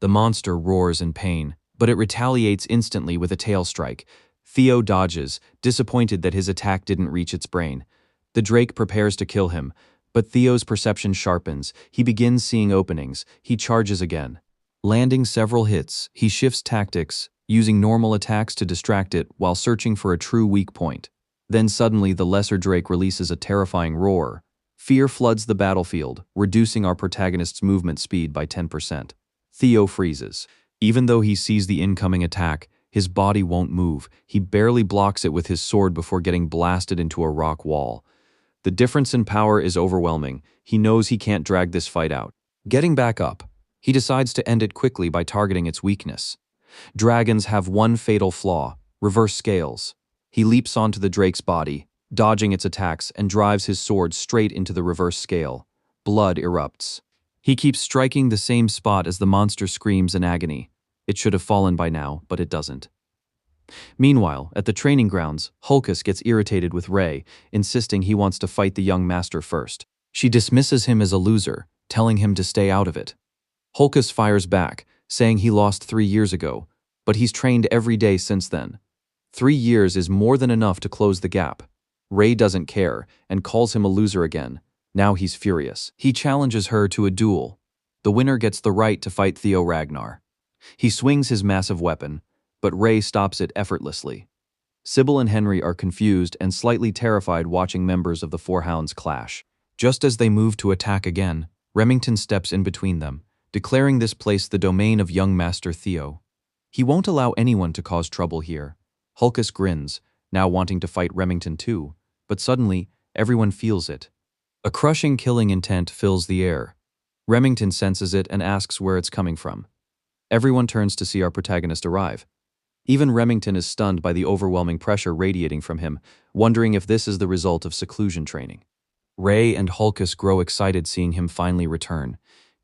The monster roars in pain, but it retaliates instantly with a tail strike. Theo dodges, disappointed that his attack didn't reach its brain. The drake prepares to kill him, but Theo's perception sharpens. He begins seeing openings. He charges again. Landing several hits, he shifts tactics, using normal attacks to distract it while searching for a true weak point. Then suddenly the lesser drake releases a terrifying roar. Fear floods the battlefield, reducing our protagonist's movement speed by 10%. Theo freezes. Even though he sees the incoming attack, his body won't move. He barely blocks it with his sword before getting blasted into a rock wall. The difference in power is overwhelming. He knows he can't drag this fight out. Getting back up, he decides to end it quickly by targeting its weakness. Dragons have one fatal flaw: reverse scales. He leaps onto the drake's body, dodging its attacks, and drives his sword straight into the reverse scale. Blood erupts. He keeps striking the same spot as the monster screams in agony. It should have fallen by now, but it doesn't. Meanwhile, at the training grounds, Hulkus gets irritated with Ray, insisting he wants to fight the young master first. She dismisses him as a loser, telling him to stay out of it. Hulkus fires back, saying he lost 3 years ago, but he's trained every day since then. 3 years is more than enough to close the gap. Ray doesn't care and calls him a loser again. Now he's furious. He challenges her to a duel. The winner gets the right to fight Theo Ragnar. He swings his massive weapon, but Ray stops it effortlessly. Sybil and Henry are confused and slightly terrified watching members of the Four Hounds clash. Just as they move to attack again, Remington steps in between them, declaring this place the domain of young Master Theo. He won't allow anyone to cause trouble here. Hulkus grins, now wanting to fight Remington too, but suddenly, everyone feels it. A crushing killing intent fills the air. Remington senses it and asks where it's coming from. Everyone turns to see our protagonist arrive. Even Remington is stunned by the overwhelming pressure radiating from him, wondering if this is the result of seclusion training. Ray and Hulkus grow excited seeing him finally return.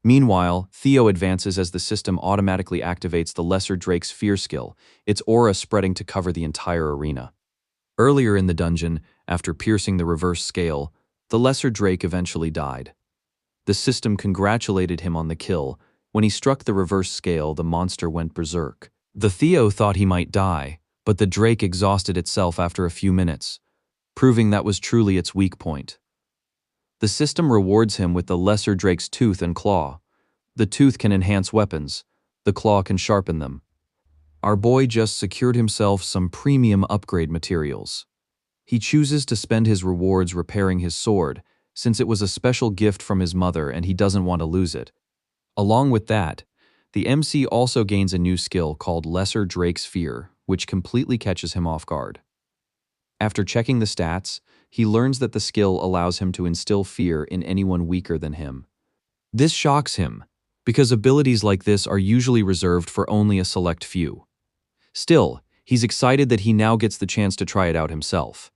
Meanwhile, Theo advances as the system automatically activates the Lesser Drake's fear skill, its aura spreading to cover the entire arena. Earlier in the dungeon, after piercing the reverse scale, the Lesser Drake eventually died. The system congratulated him on the kill. When he struck the reverse scale, the monster went berserk. The Theo thought he might die, but the Drake exhausted itself after a few minutes, proving that was truly its weak point. The system rewards him with the Lesser Drake's tooth and claw. The tooth can enhance weapons, the claw can sharpen them. Our boy just secured himself some premium upgrade materials. He chooses to spend his rewards repairing his sword, since it was a special gift from his mother and he doesn't want to lose it. Along with that, the MC also gains a new skill called Lesser Drake's Fear, which completely catches him off guard. After checking the stats, he learns that the skill allows him to instill fear in anyone weaker than him. This shocks him, because abilities like this are usually reserved for only a select few. Still, he's excited that he now gets the chance to try it out himself.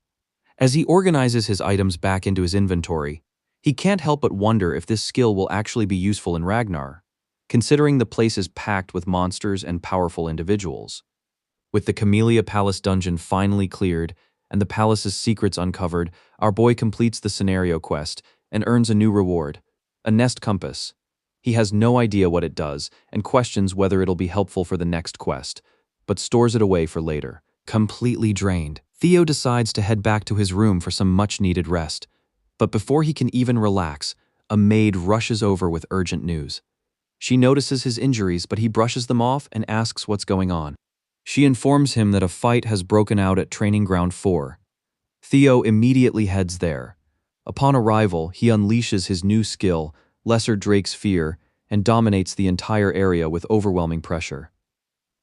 As he organizes his items back into his inventory, he can't help but wonder if this skill will actually be useful in Ragnar, considering the place is packed with monsters and powerful individuals. With the Camellia Palace dungeon finally cleared and the palace's secrets uncovered, our boy completes the scenario quest and earns a new reward, a nest compass. He has no idea what it does and questions whether it'll be helpful for the next quest, but stores it away for later. Completely drained, Theo decides to head back to his room for some much-needed rest. But before he can even relax, a maid rushes over with urgent news. She notices his injuries, but he brushes them off and asks what's going on. She informs him that a fight has broken out at Training Ground 4. Theo immediately heads there. Upon arrival, he unleashes his new skill, Lesser Drake's Fear, and dominates the entire area with overwhelming pressure.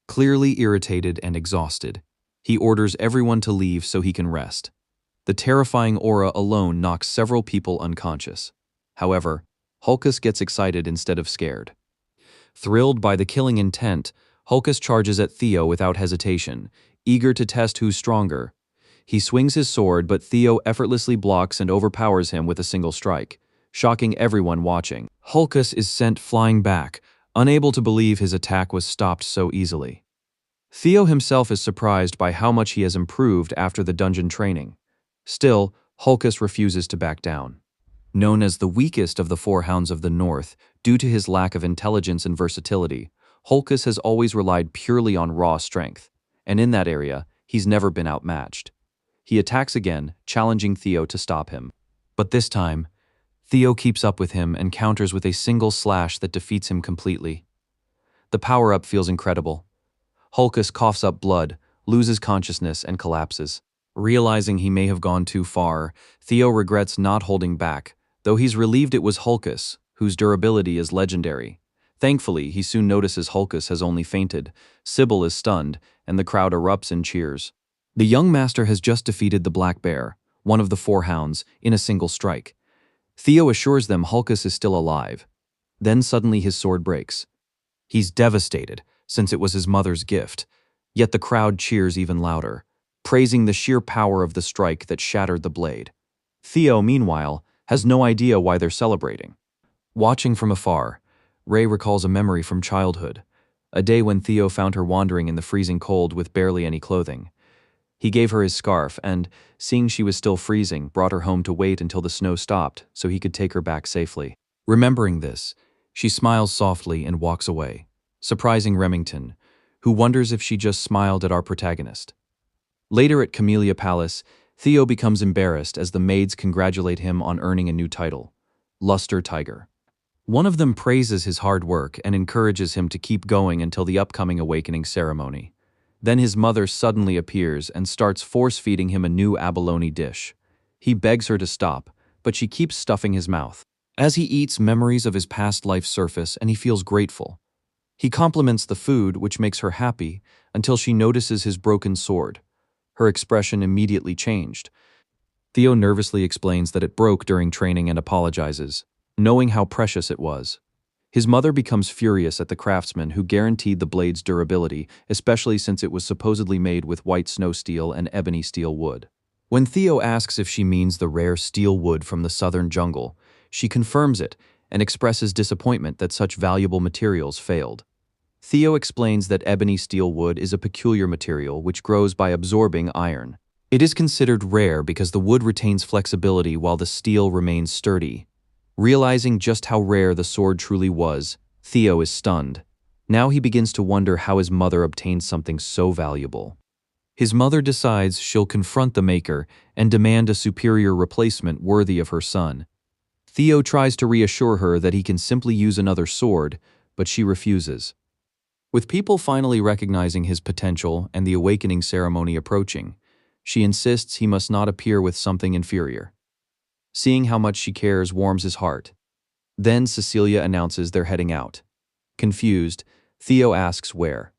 Clearly irritated and exhausted, he orders everyone to leave so he can rest. The terrifying aura alone knocks several people unconscious. However, Hulkus gets excited instead of scared. Thrilled by the killing intent, Hulkus charges at Theo without hesitation, eager to test who's stronger. He swings his sword, but Theo effortlessly blocks and overpowers him with a single strike, shocking everyone watching. Hulkus is sent flying back, unable to believe his attack was stopped so easily. Theo himself is surprised by how much he has improved after the dungeon training. Still, Hulkus refuses to back down. Known as the weakest of the Four Hounds of the North, due to his lack of intelligence and versatility, Hulkus has always relied purely on raw strength, and in that area, he's never been outmatched. He attacks again, challenging Theo to stop him. But this time, Theo keeps up with him and counters with a single slash that defeats him completely. The power-up feels incredible. Hulkus coughs up blood, loses consciousness, and collapses. Realizing he may have gone too far, Theo regrets not holding back, though he's relieved it was Hulkus, whose durability is legendary. Thankfully, he soon notices Hulkus has only fainted, Sybil is stunned, and the crowd erupts in cheers. The young master has just defeated the Black Bear, one of the Four Hounds, in a single strike. Theo assures them Hulkus is still alive. Then suddenly his sword breaks. He's devastated, since it was his mother's gift, yet the crowd cheers even louder, praising the sheer power of the strike that shattered the blade. Theo, meanwhile, has no idea why they're celebrating. Watching from afar, Ray recalls a memory from childhood, a day when Theo found her wandering in the freezing cold with barely any clothing. He gave her his scarf and, seeing she was still freezing, brought her home to wait until the snow stopped so he could take her back safely. Remembering this, she smiles softly and walks away, surprising Remington, who wonders if she just smiled at our protagonist. Later at Camellia Palace, Theo becomes embarrassed as the maids congratulate him on earning a new title, Luster Tiger. One of them praises his hard work and encourages him to keep going until the upcoming awakening ceremony. Then his mother suddenly appears and starts force-feeding him a new abalone dish. He begs her to stop, but she keeps stuffing his mouth. As he eats, memories of his past life surface and he feels grateful. He compliments the food, which makes her happy, until she notices his broken sword. Her expression immediately changed. Theo nervously explains that it broke during training and apologizes, knowing how precious it was. His mother becomes furious at the craftsman who guaranteed the blade's durability, especially since it was supposedly made with white snow steel and ebony steel wood. When Theo asks if she means the rare steel wood from the southern jungle, she confirms it and expresses disappointment that such valuable materials failed. Theo explains that ebony steel wood is a peculiar material which grows by absorbing iron. It is considered rare because the wood retains flexibility while the steel remains sturdy. Realizing just how rare the sword truly was, Theo is stunned. Now he begins to wonder how his mother obtained something so valuable. His mother decides she'll confront the maker and demand a superior replacement worthy of her son. Theo tries to reassure her that he can simply use another sword, but she refuses. With people finally recognizing his potential and the awakening ceremony approaching, she insists he must not appear with something inferior. Seeing how much she cares warms his heart. Then Cecilia announces they're heading out. Confused, Theo asks where.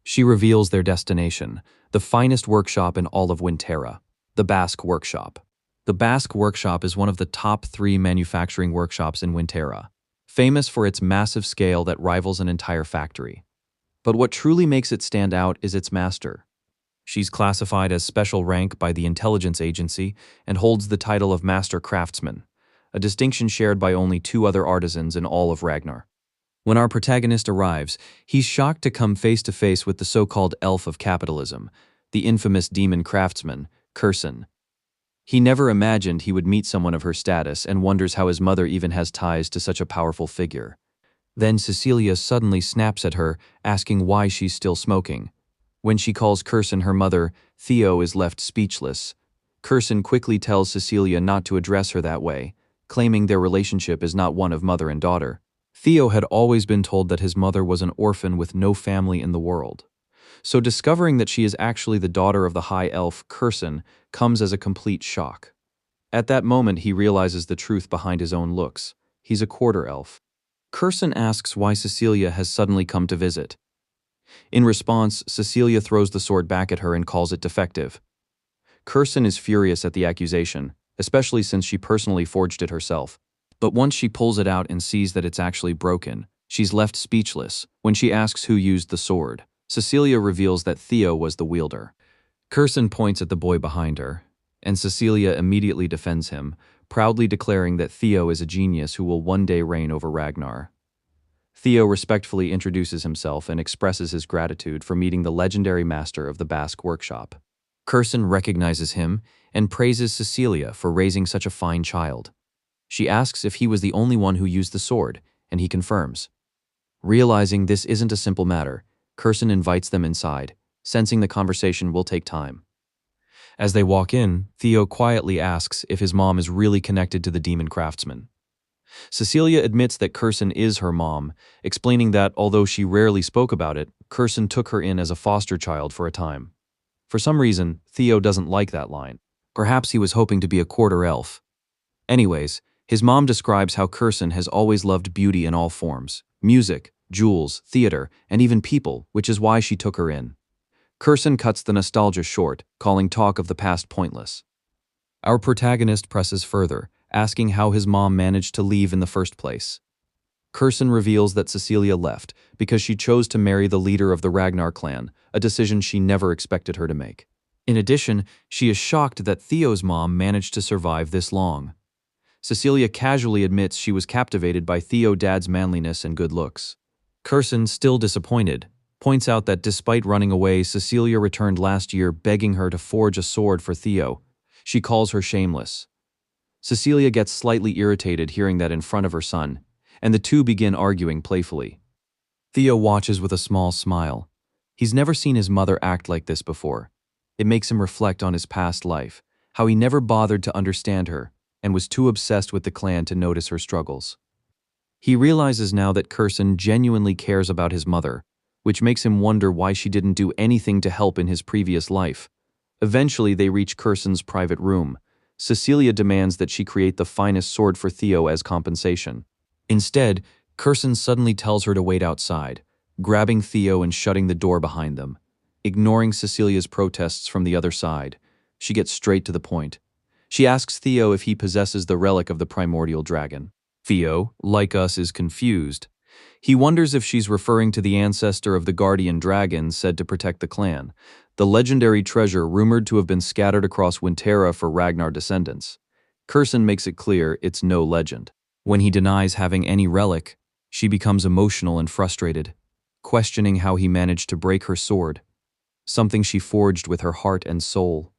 She reveals their destination, the finest workshop in all of Winterra, the Basque Workshop. The Basque Workshop is one of the top 3 manufacturing workshops in Winterra, famous for its massive scale that rivals an entire factory. But what truly makes it stand out is its master. She's classified as special rank by the intelligence agency and holds the title of Master Craftsman, a distinction shared by only 2 other artisans in all of Ragnar. When our protagonist arrives, he's shocked to come face to face with the so-called elf of capitalism, the infamous demon craftsman, Kursen. He never imagined he would meet someone of her status and wonders how his mother even has ties to such a powerful figure. Then Cecilia suddenly snaps at her, asking why she's still smoking. When she calls Kursen her mother, Theo is left speechless. Kursen quickly tells Cecilia not to address her that way, claiming their relationship is not one of mother and daughter. Theo had always been told that his mother was an orphan with no family in the world. So discovering that she is actually the daughter of the high elf Kursen comes as a complete shock. At that moment he realizes the truth behind his own looks. He's a quarter elf. Kursen asks why Cecilia has suddenly come to visit. In response, Cecilia throws the sword back at her and calls it defective. Kursen is furious at the accusation, especially since she personally forged it herself. But once she pulls it out and sees that it's actually broken, she's left speechless. When she asks who used the sword, Cecilia reveals that Theo was the wielder. Kursen points at the boy behind her, and Cecilia immediately defends him, proudly declaring that Theo is a genius who will one day reign over Ragnar. Theo respectfully introduces himself and expresses his gratitude for meeting the legendary master of the Basque Workshop. Kursen recognizes him and praises Cecilia for raising such a fine child. She asks if he was the only one who used the sword, and he confirms. Realizing this isn't a simple matter, Kursen invites them inside, sensing the conversation will take time. As they walk in, Theo quietly asks if his mom is really connected to the demon craftsman. Cecilia admits that Kursen is her mom, explaining that although she rarely spoke about it, Kursen took her in as a foster child for a time. For some reason, Theo doesn't like that line. Perhaps he was hoping to be a quarter elf. Anyways, his mom describes how Kursen has always loved beauty in all forms: music, jewels, theater, and even people, which is why she took her in. Kursen cuts the nostalgia short, calling talk of the past pointless. Our protagonist presses further, asking how his mom managed to leave in the first place. Kursen reveals that Cecilia left because she chose to marry the leader of the Ragnar clan, a decision she never expected her to make. In addition, she is shocked that Theo's mom managed to survive this long. Cecilia casually admits she was captivated by Theo's dad's manliness and good looks. Kursen, still disappointed, points out that despite running away, Cecilia returned last year begging her to forge a sword for Theo. She calls her shameless. Cecilia gets slightly irritated hearing that in front of her son, and the two begin arguing playfully. Theo watches with a small smile. He's never seen his mother act like this before. It makes him reflect on his past life, how he never bothered to understand her, and was too obsessed with the clan to notice her struggles. He realizes now that Curson genuinely cares about his mother, which makes him wonder why she didn't do anything to help in his previous life. Eventually, they reach Curson's private room. Cecilia demands that she create the finest sword for Theo as compensation. Instead, Curson suddenly tells her to wait outside, grabbing Theo and shutting the door behind them. Ignoring Cecilia's protests from the other side, she gets straight to the point. She asks Theo if he possesses the relic of the primordial dragon. Theo, like us, is confused. He wonders if she's referring to the ancestor of the guardian dragon said to protect the clan, the legendary treasure rumored to have been scattered across Winterra for Ragnar descendants. Curson makes it clear it's no legend. When he denies having any relic, she becomes emotional and frustrated, questioning how he managed to break her sword, something she forged with her heart and soul.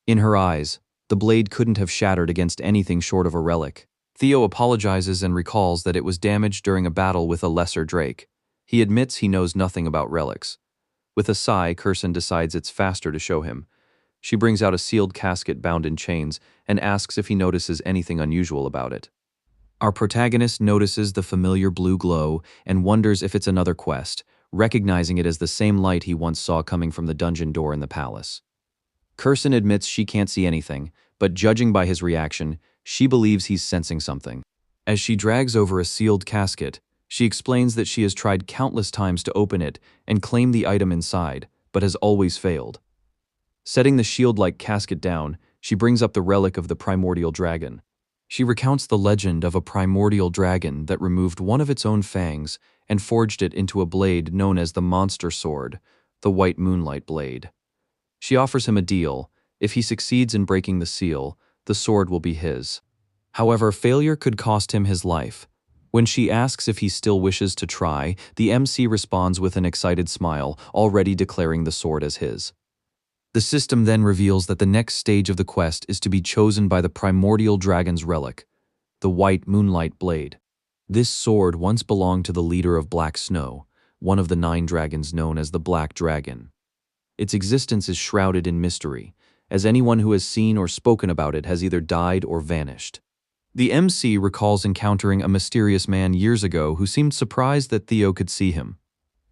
In her eyes, the blade couldn't have shattered against anything short of a relic. Theo apologizes and recalls that it was damaged during a battle with a lesser drake. He admits he knows nothing about relics. With a sigh, Curson decides it's faster to show him. She brings out a sealed casket bound in chains and asks if he notices anything unusual about it. Our protagonist notices the familiar blue glow and wonders if it's another quest, recognizing it as the same light he once saw coming from the dungeon door in the palace. Curson admits she can't see anything, but judging by his reaction, she believes he's sensing something. As she drags over a sealed casket, she explains that she has tried countless times to open it and claim the item inside, but has always failed. Setting the shield-like casket down, she brings up the relic of the primordial dragon. She recounts the legend of a primordial dragon that removed one of its own fangs and forged it into a blade known as the monster sword, the white moonlight blade. She offers him a deal. If he succeeds in breaking the seal, the sword will be his. However, failure could cost him his life. When she asks if he still wishes to try, the MC responds with an excited smile, already declaring the sword as his. The system then reveals that the next stage of the quest is to be chosen by the primordial dragon's relic, the white moonlight blade. This sword once belonged to the leader of Black Snow, one of the 9 dragons known as the Black Dragon. Its existence is shrouded in mystery, as anyone who has seen or spoken about it has either died or vanished. The MC recalls encountering a mysterious man years ago who seemed surprised that Theo could see him.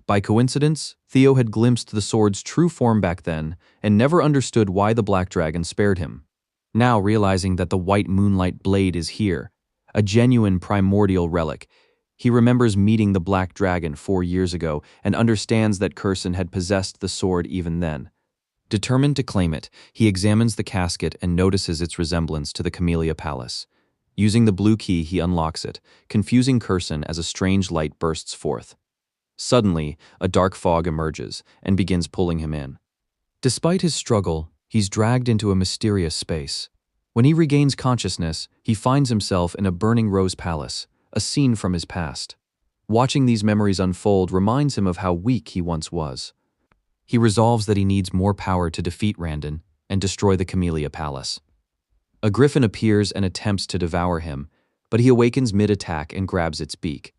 By coincidence, Theo had glimpsed the sword's true form back then and never understood why the Black Dragon spared him. Now realizing that the white moonlight blade is here, a genuine primordial relic, he remembers meeting the Black Dragon 4 years ago and understands that Curson had possessed the sword even then. Determined to claim it, he examines the casket and notices its resemblance to the Camellia Palace. Using the blue key, he unlocks it, confusing Curson as a strange light bursts forth. Suddenly, a dark fog emerges and begins pulling him in. Despite his struggle, he's dragged into a mysterious space. When he regains consciousness, he finds himself in a burning rose palace, a scene from his past. Watching these memories unfold reminds him of how weak he once was. He resolves that he needs more power to defeat Rendone and destroy the Camellia Palace. A griffin appears and attempts to devour him, but he awakens mid-attack and grabs its beak.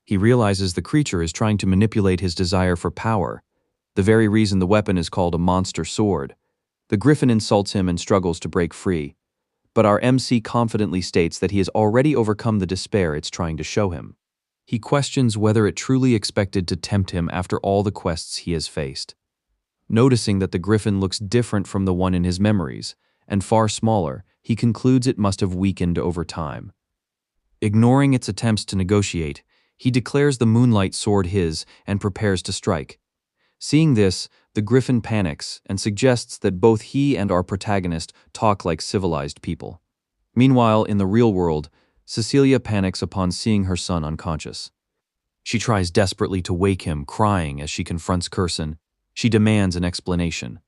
He realizes the creature is trying to manipulate his desire for power, the very reason the weapon is called a monster sword. The griffin insults him and struggles to break free, but our MC confidently states that he has already overcome the despair it's trying to show him. He questions whether it truly expected to tempt him after all the quests he has faced. Noticing that the griffin looks different from the one in his memories, and far smaller, he concludes it must have weakened over time. Ignoring its attempts to negotiate, he declares the moonlight sword his and prepares to strike. Seeing this, the griffin panics and suggests that both he and our protagonist talk like civilized people. Meanwhile, in the real world, Cecilia panics upon seeing her son unconscious. She tries desperately to wake him, crying as she confronts Curson. She demands an explanation.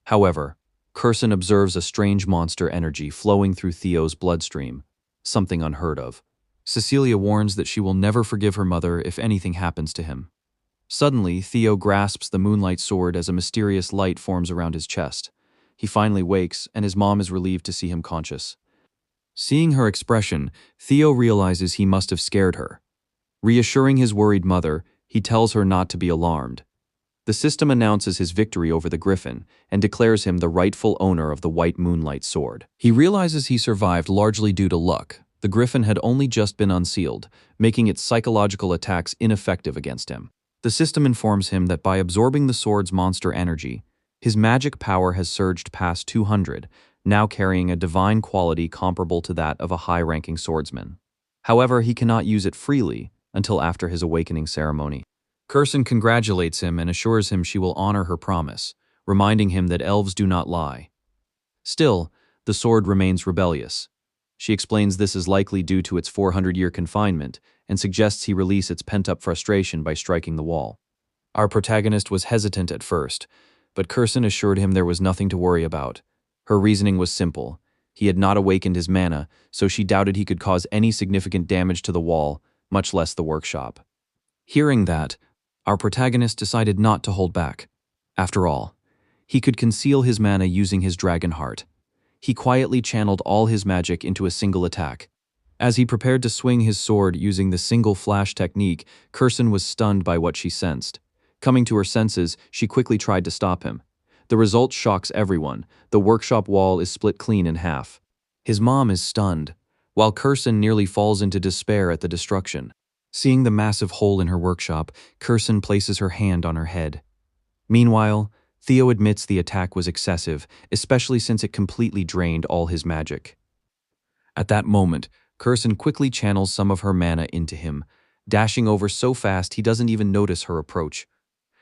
However, Curson observes a strange monster energy flowing through Theo's bloodstream, something unheard of. Cecilia warns that she will never forgive her mother if anything happens to him. Suddenly, Theo grasps the moonlight sword as a mysterious light forms around his chest. He finally wakes, and his mom is relieved to see him conscious. Seeing her expression, Theo realizes he must have scared her. Reassuring his worried mother, he tells her not to be alarmed. The system announces his victory over the griffin and declares him the rightful owner of the white moonlight sword. He realizes he survived largely due to luck, The griffin had only just been unsealed, making its psychological attacks ineffective against him. The system informs him that by absorbing the sword's monster energy, his magic power has surged past 200, now carrying a divine quality comparable to that of a high-ranking swordsman. However, he cannot use it freely until after his awakening ceremony. Kurson congratulates him and assures him she will honor her promise, reminding him that elves do not lie. Still, the sword remains rebellious. She explains this is likely due to its 400-year confinement and suggests he release its pent-up frustration by striking the wall. Our protagonist was hesitant at first, but Kurson assured him there was nothing to worry about. Her reasoning was simple. He had not awakened his mana, so she doubted he could cause any significant damage to the wall, much less the workshop. Hearing that, our protagonist decided not to hold back. After all, he could conceal his mana using his dragon heart. He quietly channeled all his magic into a single attack. As he prepared to swing his sword using the single flash technique, Kurson was stunned by what she sensed. Coming to her senses, she quickly tried to stop him. The result shocks everyone. The workshop wall is split clean in half. His mom is stunned, while Kurson nearly falls into despair at the destruction. Seeing the massive hole in her workshop, Kurson places her hand on her head. Meanwhile, Theo admits the attack was excessive, especially since it completely drained all his magic. At that moment, Kurson quickly channels some of her mana into him, dashing over so fast he doesn't even notice her approach.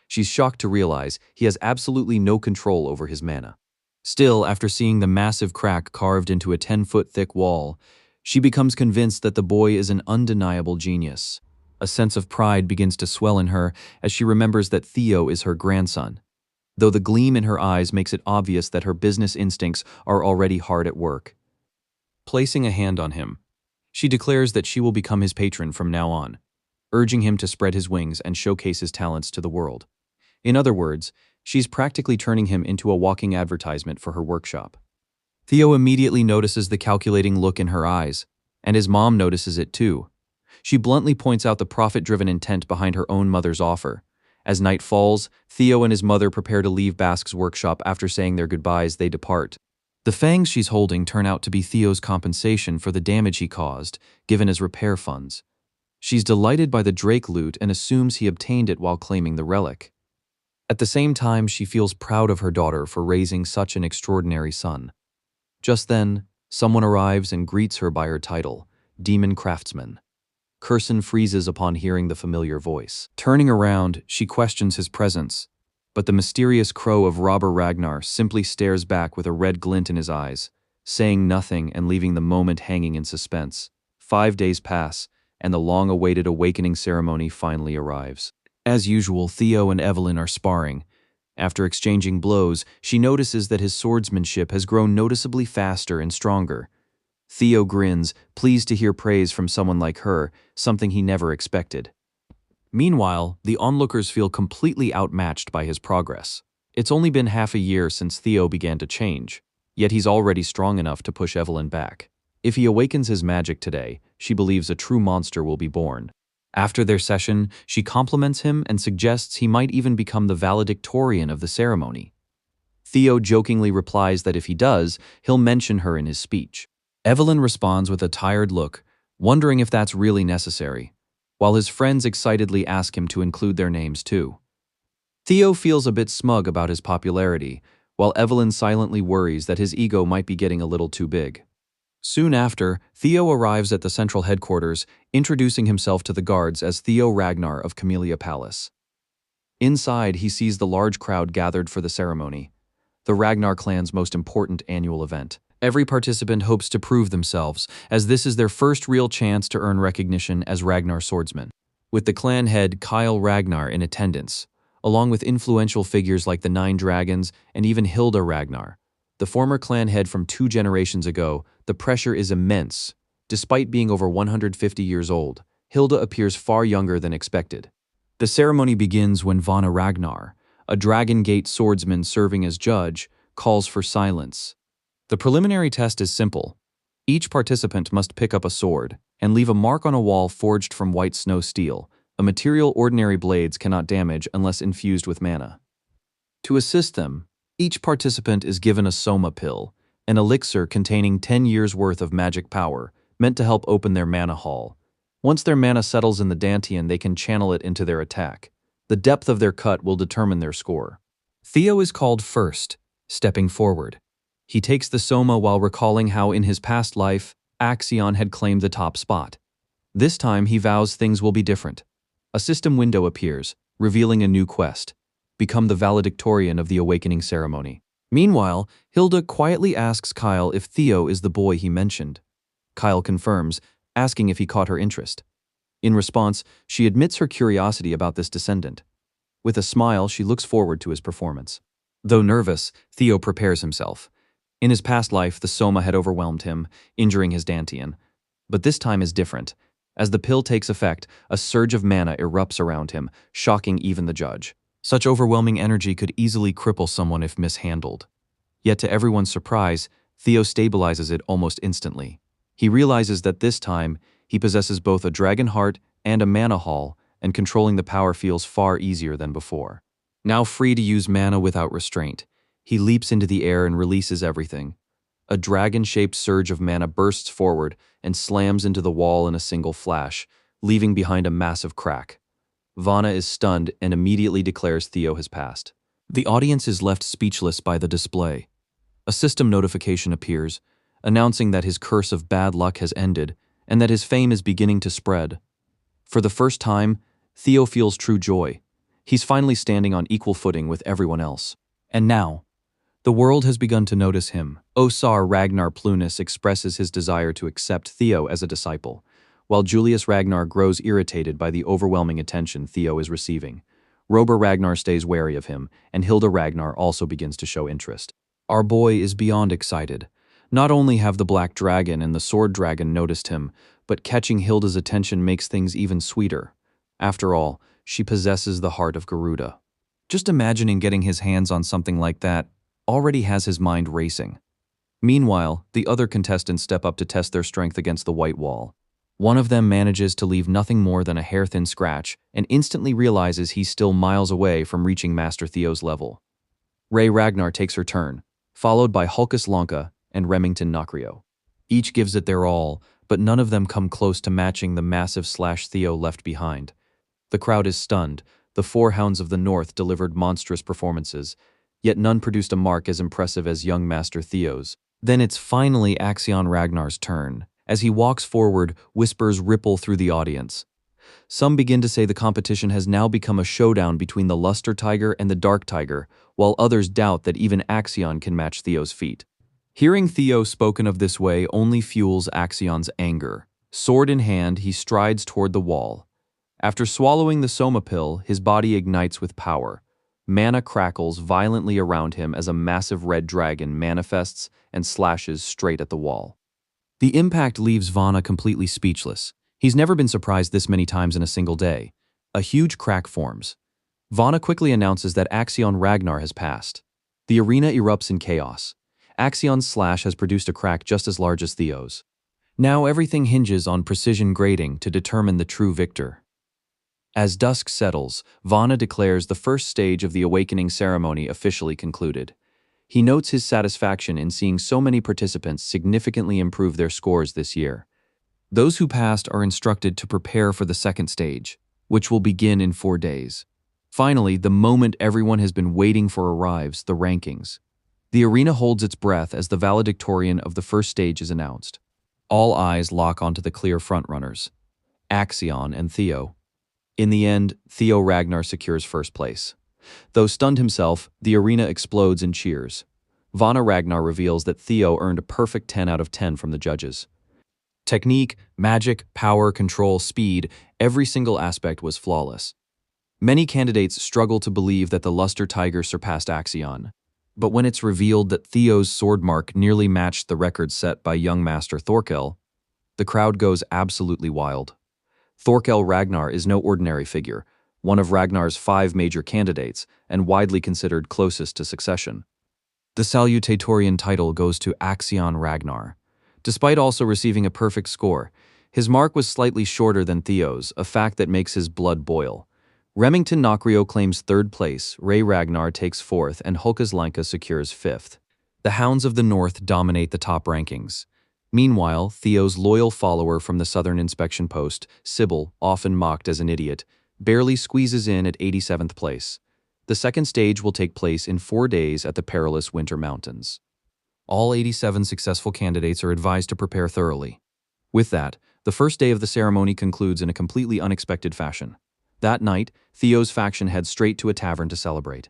She's shocked to realize he has absolutely no control over his mana. Still, after seeing the massive crack carved into a 10-foot thick wall, she becomes convinced that the boy is an undeniable genius. A sense of pride begins to swell in her as she remembers that Theo is her grandson, though the gleam in her eyes makes it obvious that her business instincts are already hard at work. Placing a hand on him, she declares that she will become his patron from now on, urging him to spread his wings and showcase his talents to the world. In other words, she's practically turning him into a walking advertisement for her workshop. Theo immediately notices the calculating look in her eyes, and his mom notices it too. She bluntly points out the profit-driven intent behind her own mother's offer. As night falls, Theo and his mother prepare to leave Basque's workshop. After saying their goodbyes, they depart. The fangs she's holding turn out to be Theo's compensation for the damage he caused, given as repair funds. She's delighted by the Drake loot and assumes he obtained it while claiming the relic. At the same time, she feels proud of her daughter for raising such an extraordinary son. Just then, someone arrives and greets her by her title, Demon Craftsman. Kurson freezes upon hearing the familiar voice. Turning around, she questions his presence, but the mysterious crow of Robber Ragnar simply stares back with a red glint in his eyes, saying nothing and leaving the moment hanging in suspense. 5 days pass, and the long-awaited awakening ceremony finally arrives. As usual, Theo and Evelyn are sparring. After exchanging blows, she notices that his swordsmanship has grown noticeably faster and stronger. Theo grins, pleased to hear praise from someone like her, something he never expected. Meanwhile, the onlookers feel completely outmatched by his progress. It's only been half a year since Theo began to change, yet he's already strong enough to push Evelyn back. If he awakens his magic today, she believes a true monster will be born. After their session, she compliments him and suggests he might even become the valedictorian of the ceremony. Theo jokingly replies that if he does, he'll mention her in his speech. Evelyn responds with a tired look, wondering if that's really necessary, while his friends excitedly ask him to include their names too. Theo feels a bit smug about his popularity, while Evelyn silently worries that his ego might be getting a little too big. Soon after, Theo arrives at the central headquarters, introducing himself to the guards as Theo Ragnar of Camellia Palace. Inside, he sees the large crowd gathered for the ceremony, the Ragnar clan's most important annual event. Every participant hopes to prove themselves, as this is their first real chance to earn recognition as Ragnar swordsmen. With the clan head Kyle Ragnar in attendance, along with influential figures like the 9 Dragons and even Hilda Ragnar, the former clan head from 2 generations ago, the pressure is immense. Despite being over 150 years old, Hilda appears far younger than expected. The ceremony begins when Vana Ragnar, a Dragon Gate swordsman serving as judge, calls for silence. The preliminary test is simple. Each participant must pick up a sword and leave a mark on a wall forged from white snow steel, a material ordinary blades cannot damage unless infused with mana. To assist them, each participant is given a soma pill, an elixir containing 10 years' worth of magic power, meant to help open their mana hall. Once their mana settles in the Dantian, they can channel it into their attack. The depth of their cut will determine their score. Theo is called first, stepping forward. He takes the Soma while recalling how in his past life, Axion had claimed the top spot. This time he vows things will be different. A system window appears, revealing a new quest: become the valedictorian of the awakening ceremony. Meanwhile, Hilda quietly asks Kyle if Theo is the boy he mentioned. Kyle confirms, asking if he caught her interest. In response, she admits her curiosity about this descendant. With a smile, she looks forward to his performance. Though nervous, Theo prepares himself. In his past life, the Soma had overwhelmed him, injuring his Dantian. But this time is different. As the pill takes effect, a surge of mana erupts around him, shocking even the judge. Such overwhelming energy could easily cripple someone if mishandled. Yet to everyone's surprise, Theo stabilizes it almost instantly. He realizes that this time, he possesses both a dragon heart and a mana hall, and controlling the power feels far easier than before. Now free to use mana without restraint, he leaps into the air and releases everything. A dragon-shaped surge of mana bursts forward and slams into the wall in a single flash, leaving behind a massive crack. Vana is stunned and immediately declares Theo has passed. The audience is left speechless by the display. A system notification appears, announcing that his curse of bad luck has ended and that his fame is beginning to spread. For the first time, Theo feels true joy. He's finally standing on equal footing with everyone else. And now, the world has begun to notice him. Osar Ragnar Plunis expresses his desire to accept Theo as a disciple, while Julius Ragnar grows irritated by the overwhelming attention Theo is receiving. Rober Ragnar stays wary of him, and Hilda Ragnar also begins to show interest. Our boy is beyond excited. Not only have the Black Dragon and the Sword Dragon noticed him, but catching Hilda's attention makes things even sweeter. After all, she possesses the heart of Garuda. Just imagining getting his hands on something like that already has his mind racing. Meanwhile, the other contestants step up to test their strength against the white wall. One of them manages to leave nothing more than a hair-thin scratch and instantly realizes he's still miles away from reaching Master Theo's level. Ray Ragnar takes her turn, followed by Hulkus Lanka and Remington Nacrio. Each gives it their all, but none of them come close to matching the massive slash Theo left behind. The crowd is stunned. The four Hounds of the North delivered monstrous performances, yet none produced a mark as impressive as young Master Theo's. Then it's finally Axion Ragnar's turn. As he walks forward, whispers ripple through the audience. Some begin to say the competition has now become a showdown between the Luster Tiger and the Dark Tiger, while others doubt that even Axion can match Theo's feat. Hearing Theo spoken of this way only fuels Axion's anger. Sword in hand, he strides toward the wall. After swallowing the Soma pill, his body ignites with power. Mana crackles violently around him as a massive red dragon manifests and slashes straight at the wall. The impact leaves Vana completely speechless. He's never been surprised this many times in a single day. A huge crack forms. Vana quickly announces that Axion Ragnar has passed. The arena erupts in chaos. Axion's slash has produced a crack just as large as Theo's. Now everything hinges on precision grading to determine the true victor. As dusk settles, Vana declares the first stage of the awakening ceremony officially concluded. He notes his satisfaction in seeing so many participants significantly improve their scores this year. Those who passed are instructed to prepare for the second stage, which will begin in 4 days. Finally, the moment everyone has been waiting for arrives, the rankings. The arena holds its breath as the valedictorian of the first stage is announced. All eyes lock onto the clear frontrunners, Axion and Theo. In the end, Theo Ragnar secures first place. Though stunned himself, the arena explodes in cheers. Vana Ragnar reveals that Theo earned a perfect 10 out of 10 from the judges. Technique, magic, power, control, speed, every single aspect was flawless. Many candidates struggle to believe that the Luster Tiger surpassed Axion. But when it's revealed that Theo's sword mark nearly matched the record set by young Master Thorkel, the crowd goes absolutely wild. Thorkel Ragnar is no ordinary figure, one of Ragnar's 5 major candidates and widely considered closest to succession. The salutatorian title goes to Axion Ragnar. Despite also receiving a perfect score, his mark was slightly shorter than Theo's, a fact that makes his blood boil. Remington Nacrio claims 3rd place, Ray Ragnar takes 4th, and Hulkus Lanka secures 5th. The Hounds of the North dominate the top rankings. Meanwhile, Theo's loyal follower from the southern inspection post, Sybil, often mocked as an idiot, barely squeezes in at 87th place. The second stage will take place in 4 days at the perilous Winter Mountains. All 87 successful candidates are advised to prepare thoroughly. With that, the first day of the ceremony concludes in a completely unexpected fashion. That night, Theo's faction heads straight to a tavern to celebrate.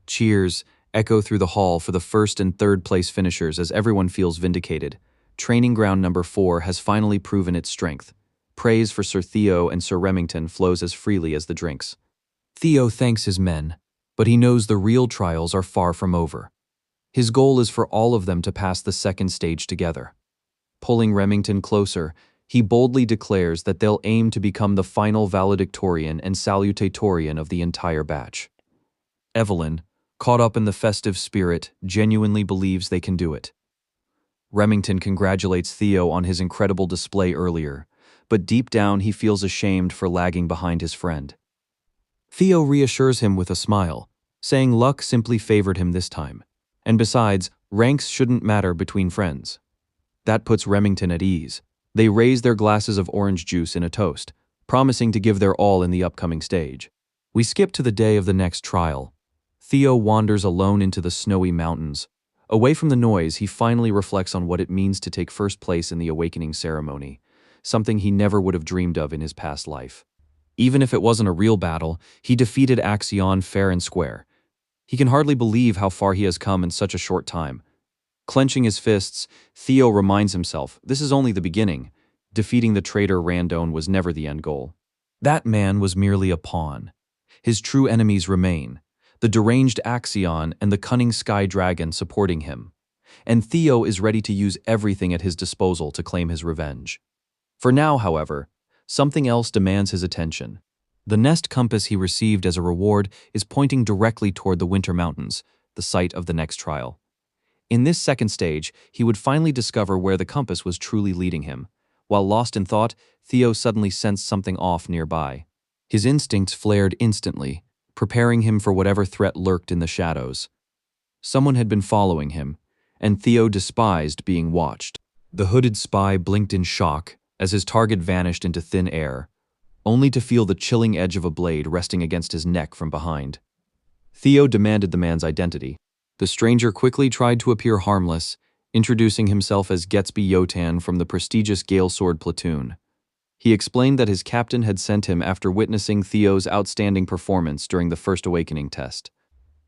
Cheers echo through the hall for the first and third place finishers as everyone feels vindicated. Training ground number 4 has finally proven its strength. Praise for Sir Theo and Sir Remington flows as freely as the drinks. Theo thanks his men, but he knows the real trials are far from over. His goal is for all of them to pass the second stage together. Pulling Remington closer, he boldly declares that they'll aim to become the final valedictorian and salutatorian of the entire batch. Evelyn, caught up in the festive spirit, genuinely believes they can do it. Remington congratulates Theo on his incredible display earlier, but deep down he feels ashamed for lagging behind his friend. Theo reassures him with a smile, saying luck simply favored him this time, and besides, ranks shouldn't matter between friends. That puts Remington at ease. They raise their glasses of orange juice in a toast, promising to give their all in the upcoming stage. We skip to the day of the next trial. Theo wanders alone into the snowy mountains. Away from the noise, he finally reflects on what it means to take first place in the awakening ceremony, something he never would have dreamed of in his past life. Even if it wasn't a real battle, he defeated Axion fair and square. He can hardly believe how far he has come in such a short time. Clenching his fists, Theo reminds himself this is only the beginning. Defeating the traitor Rendone was never the end goal. That man was merely a pawn. His true enemies remain, the deranged Axion and the cunning Sky Dragon supporting him. And Theo is ready to use everything at his disposal to claim his revenge. For now, however, something else demands his attention. The nest compass he received as a reward is pointing directly toward the Winter Mountains, the site of the next trial. In this second stage, he would finally discover where the compass was truly leading him. While lost in thought, Theo suddenly sensed something off nearby. His instincts flared instantly, preparing him for whatever threat lurked in the shadows. Someone had been following him, and Theo despised being watched. The hooded spy blinked in shock as his target vanished into thin air, only to feel the chilling edge of a blade resting against his neck from behind. Theo demanded the man's identity. The stranger quickly tried to appear harmless, introducing himself as Gatsby Yotan from the prestigious Gale Sword platoon. He explained that his captain had sent him after witnessing Theo's outstanding performance during the First Awakening test.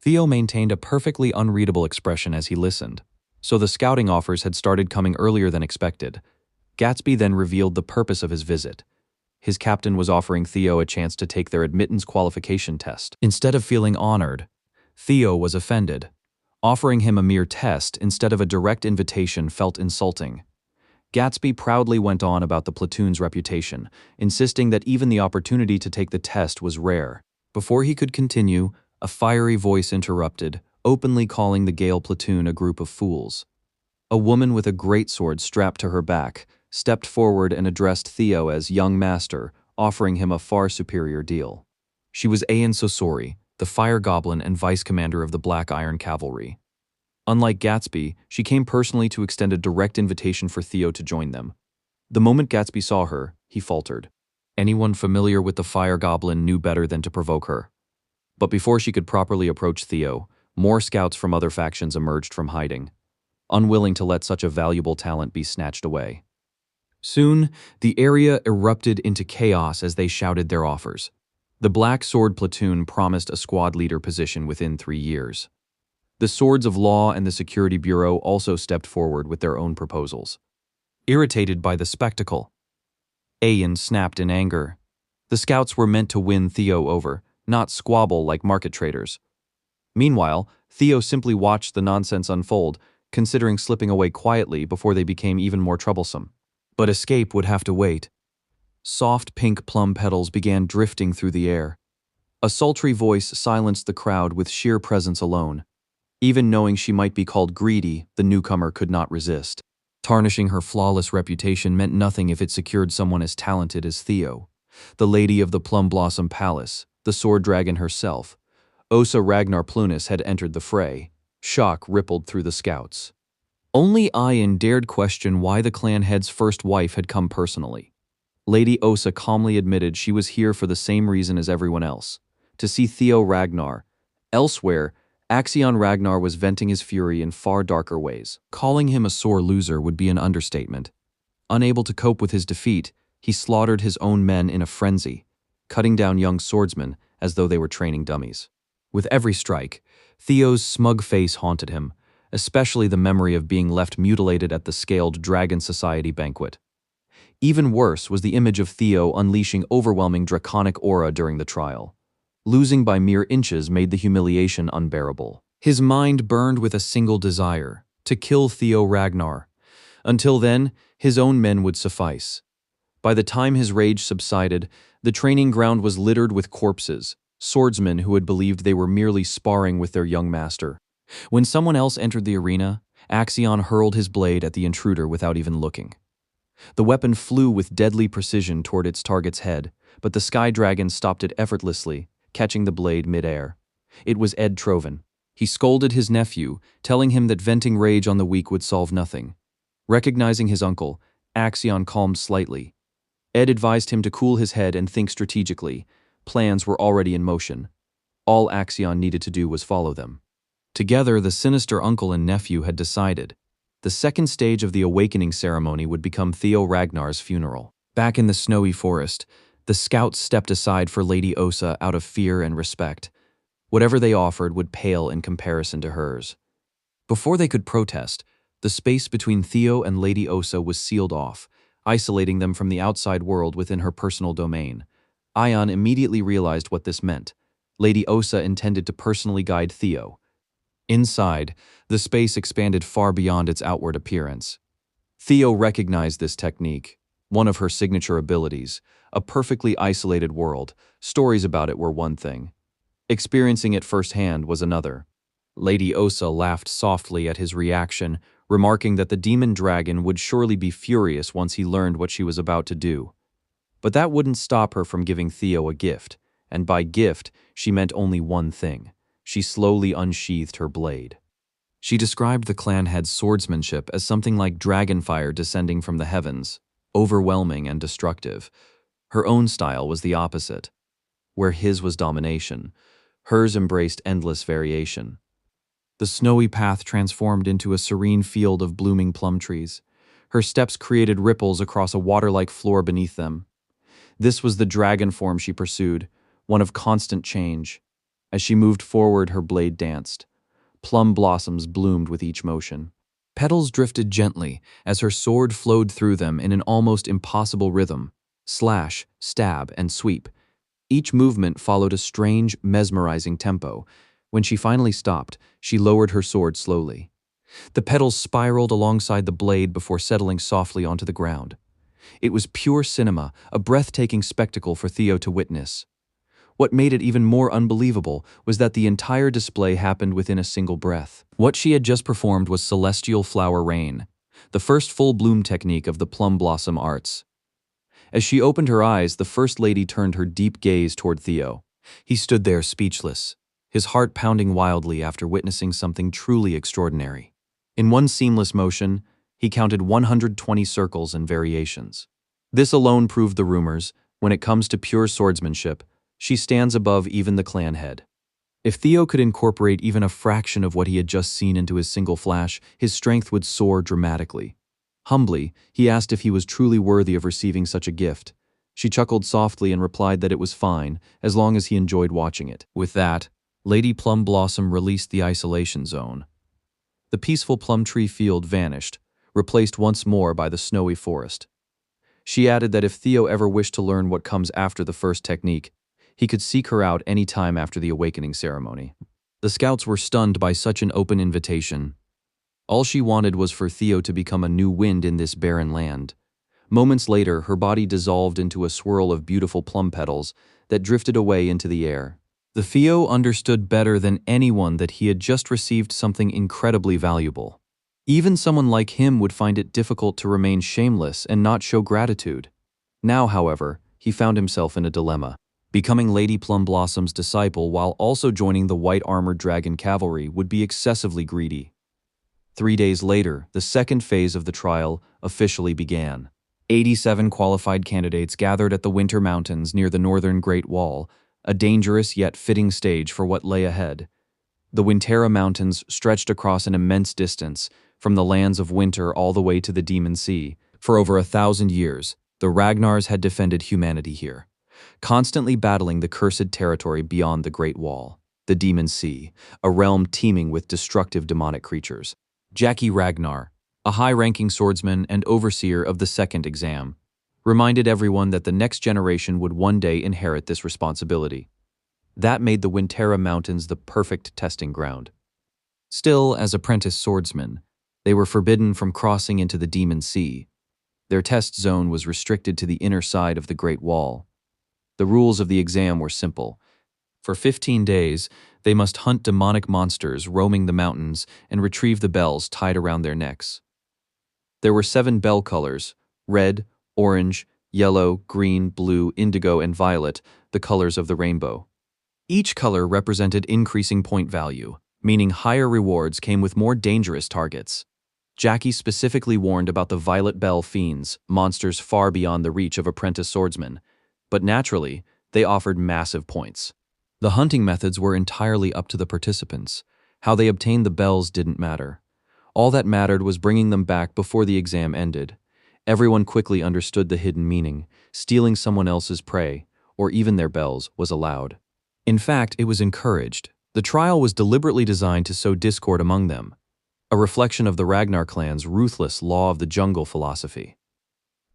Theo maintained a perfectly unreadable expression as he listened, so the scouting offers had started coming earlier than expected. Gatsby then revealed the purpose of his visit. His captain was offering Theo a chance to take their admittance qualification test. Instead of feeling honored, Theo was offended. Offering him a mere test instead of a direct invitation felt insulting. Gatsby proudly went on about the platoon's reputation, insisting that even the opportunity to take the test was rare. Before he could continue, a fiery voice interrupted, openly calling the Gale platoon a group of fools. A woman with a greatsword strapped to her back stepped forward and addressed Theo as young master, offering him a far superior deal. She was Ayan Sosori, the fire goblin and vice commander of the Black Iron Cavalry. Unlike Gatsby, she came personally to extend a direct invitation for Theo to join them. The moment Gatsby saw her, he faltered. Anyone familiar with the fire goblin knew better than to provoke her. But before she could properly approach Theo, more scouts from other factions emerged from hiding, unwilling to let such a valuable talent be snatched away. Soon, the area erupted into chaos as they shouted their offers. The Black Sword platoon promised a squad leader position within 3 years. The Swords of Law and the Security Bureau also stepped forward with their own proposals. Irritated by the spectacle, Ayan snapped in anger. The scouts were meant to win Theo over, not squabble like market traders. Meanwhile, Theo simply watched the nonsense unfold, considering slipping away quietly before they became even more troublesome. But escape would have to wait. Soft pink plum petals began drifting through the air. A sultry voice silenced the crowd with sheer presence alone. Even knowing she might be called greedy, the newcomer could not resist. Tarnishing her flawless reputation meant nothing if it secured someone as talented as Theo. The lady of the Plum Blossom Palace, the sword dragon herself, Osa Ragnar Plunis had entered the fray. Shock rippled through the scouts. Only Ian dared question why the clan head's first wife had come personally. Lady Osa calmly admitted she was here for the same reason as everyone else, to see Theo Ragnar. Elsewhere, Axion Ragnar was venting his fury in far darker ways. Calling him a sore loser would be an understatement. Unable to cope with his defeat, he slaughtered his own men in a frenzy, cutting down young swordsmen as though they were training dummies. With every strike, Theo's smug face haunted him, especially the memory of being left mutilated at the scaled Dragon Society banquet. Even worse was the image of Theo unleashing overwhelming draconic aura during the trial. Losing by mere inches made the humiliation unbearable. His mind burned with a single desire, to kill Theo Ragnar. Until then, his own men would suffice. By the time his rage subsided, the training ground was littered with corpses, swordsmen who had believed they were merely sparring with their young master. When someone else entered the arena, Axion hurled his blade at the intruder without even looking. The weapon flew with deadly precision toward its target's head, but the Sky Dragon stopped it effortlessly, catching the blade mid-air. It was Ed Troven. He scolded his nephew, telling him that venting rage on the weak would solve nothing. Recognizing his uncle, Axion calmed slightly. Ed advised him to cool his head and think strategically. Plans were already in motion. All Axion needed to do was follow them. Together, the sinister uncle and nephew had decided. The second stage of the awakening ceremony would become Theo Ragnar's funeral. Back in the snowy forest, the scouts stepped aside for Lady Osa out of fear and respect. Whatever they offered would pale in comparison to hers. Before they could protest, the space between Theo and Lady Osa was sealed off, isolating them from the outside world within her personal domain. Ion immediately realized what this meant. Lady Osa intended to personally guide Theo. Inside, the space expanded far beyond its outward appearance. Theo recognized this technique, one of her signature abilities, a perfectly isolated world. Stories about it were one thing. Experiencing it firsthand was another. Lady Osa laughed softly at his reaction, remarking that the demon dragon would surely be furious once he learned what she was about to do. But that wouldn't stop her from giving Theo a gift, and by gift, she meant only one thing. She slowly unsheathed her blade. She described the clan head's swordsmanship as something like dragonfire descending from the heavens, overwhelming and destructive. Her own style was the opposite. Where his was domination, hers embraced endless variation. The snowy path transformed into a serene field of blooming plum trees. Her steps created ripples across a water-like floor beneath them. This was the dragon form she pursued, one of constant change. As she moved forward, her blade danced. Plum blossoms bloomed with each motion. Petals drifted gently as her sword flowed through them in an almost impossible rhythm. Slash, stab, and sweep. Each movement followed a strange, mesmerizing tempo. When she finally stopped, she lowered her sword slowly. The petals spiraled alongside the blade before settling softly onto the ground. It was pure cinema, a breathtaking spectacle for Theo to witness. What made it even more unbelievable was that the entire display happened within a single breath. What she had just performed was celestial flower rain, the first full bloom technique of the plum blossom arts. As she opened her eyes, the First Lady turned her deep gaze toward Theo. He stood there speechless, his heart pounding wildly after witnessing something truly extraordinary. In one seamless motion, he counted 120 circles and variations. This alone proved the rumors. When it comes to pure swordsmanship, she stands above even the clan head. If Theo could incorporate even a fraction of what he had just seen into his single flash, his strength would soar dramatically. Humbly, he asked if he was truly worthy of receiving such a gift. She chuckled softly and replied that it was fine, as long as he enjoyed watching it. With that, Lady Plum Blossom released the isolation zone. The peaceful plum tree field vanished, replaced once more by the snowy forest. She added that if Theo ever wished to learn what comes after the first technique, he could seek her out any time after the awakening ceremony. The scouts were stunned by such an open invitation. All she wanted was for Theo to become a new wind in this barren land. Moments later, her body dissolved into a swirl of beautiful plum petals that drifted away into the air. The Theo understood better than anyone that he had just received something incredibly valuable. Even someone like him would find it difficult to remain shameless and not show gratitude. Now, however, he found himself in a dilemma. Becoming Lady Plum Blossom's disciple while also joining the white-armored dragon cavalry would be excessively greedy. 3 days later, the second phase of the trial officially began. 87 qualified candidates gathered at the Winter Mountains near the northern Great Wall, a dangerous yet fitting stage for what lay ahead. The Winterra Mountains stretched across an immense distance, from the lands of winter all the way to the Demon Sea. For over 1,000 years, the Ragnars had defended humanity here, constantly battling the cursed territory beyond the Great Wall, the Demon Sea, a realm teeming with destructive demonic creatures. Jackie Ragnar, a high-ranking swordsman and overseer of the second exam, reminded everyone that the next generation would one day inherit this responsibility. That made the Winterra Mountains the perfect testing ground. Still, as apprentice swordsmen, they were forbidden from crossing into the Demon Sea. Their test zone was restricted to the inner side of the Great Wall. The rules of the exam were simple. For 15 days, they must hunt demonic monsters roaming the mountains and retrieve the bells tied around their necks. There were 7 bell colors: red, orange, yellow, green, blue, indigo, and violet, the colors of the rainbow. Each color represented increasing point value, meaning higher rewards came with more dangerous targets. Jackie specifically warned about the violet bell fiends, monsters far beyond the reach of apprentice swordsmen, but naturally, they offered massive points. The hunting methods were entirely up to the participants. How they obtained the bells didn't matter. All that mattered was bringing them back before the exam ended. Everyone quickly understood the hidden meaning. Stealing someone else's prey, or even their bells, was allowed. In fact, it was encouraged. The trial was deliberately designed to sow discord among them, a reflection of the Ragnar clan's ruthless law of the jungle philosophy.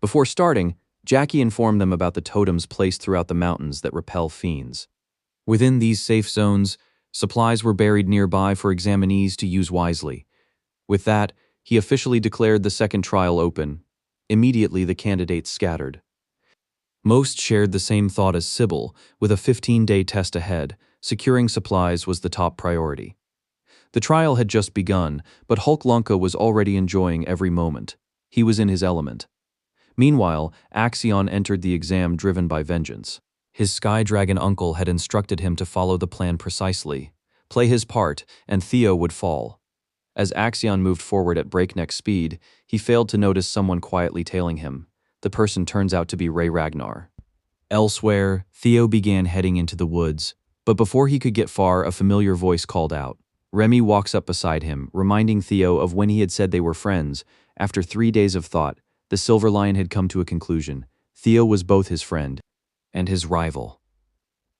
Before starting, Jackie informed them about the totems placed throughout the mountains that repel fiends. Within these safe zones, supplies were buried nearby for examinees to use wisely. With that, he officially declared the second trial open. Immediately, the candidates scattered. Most shared the same thought as Sybil, with a 15-day test ahead. Securing supplies was the top priority. The trial had just begun, but Hulk Lunka was already enjoying every moment. He was in his element. Meanwhile, Axion entered the exam driven by vengeance. His Sky Dragon uncle had instructed him to follow the plan precisely, play his part, and Theo would fall. As Axion moved forward at breakneck speed, he failed to notice someone quietly tailing him. The person turns out to be Ray Ragnar. Elsewhere, Theo began heading into the woods, but before he could get far, a familiar voice called out. Remy walks up beside him, reminding Theo of when he had said they were friends. After 3 days of thought, the Silver Lion had come to a conclusion. Theo was both his friend and his rival.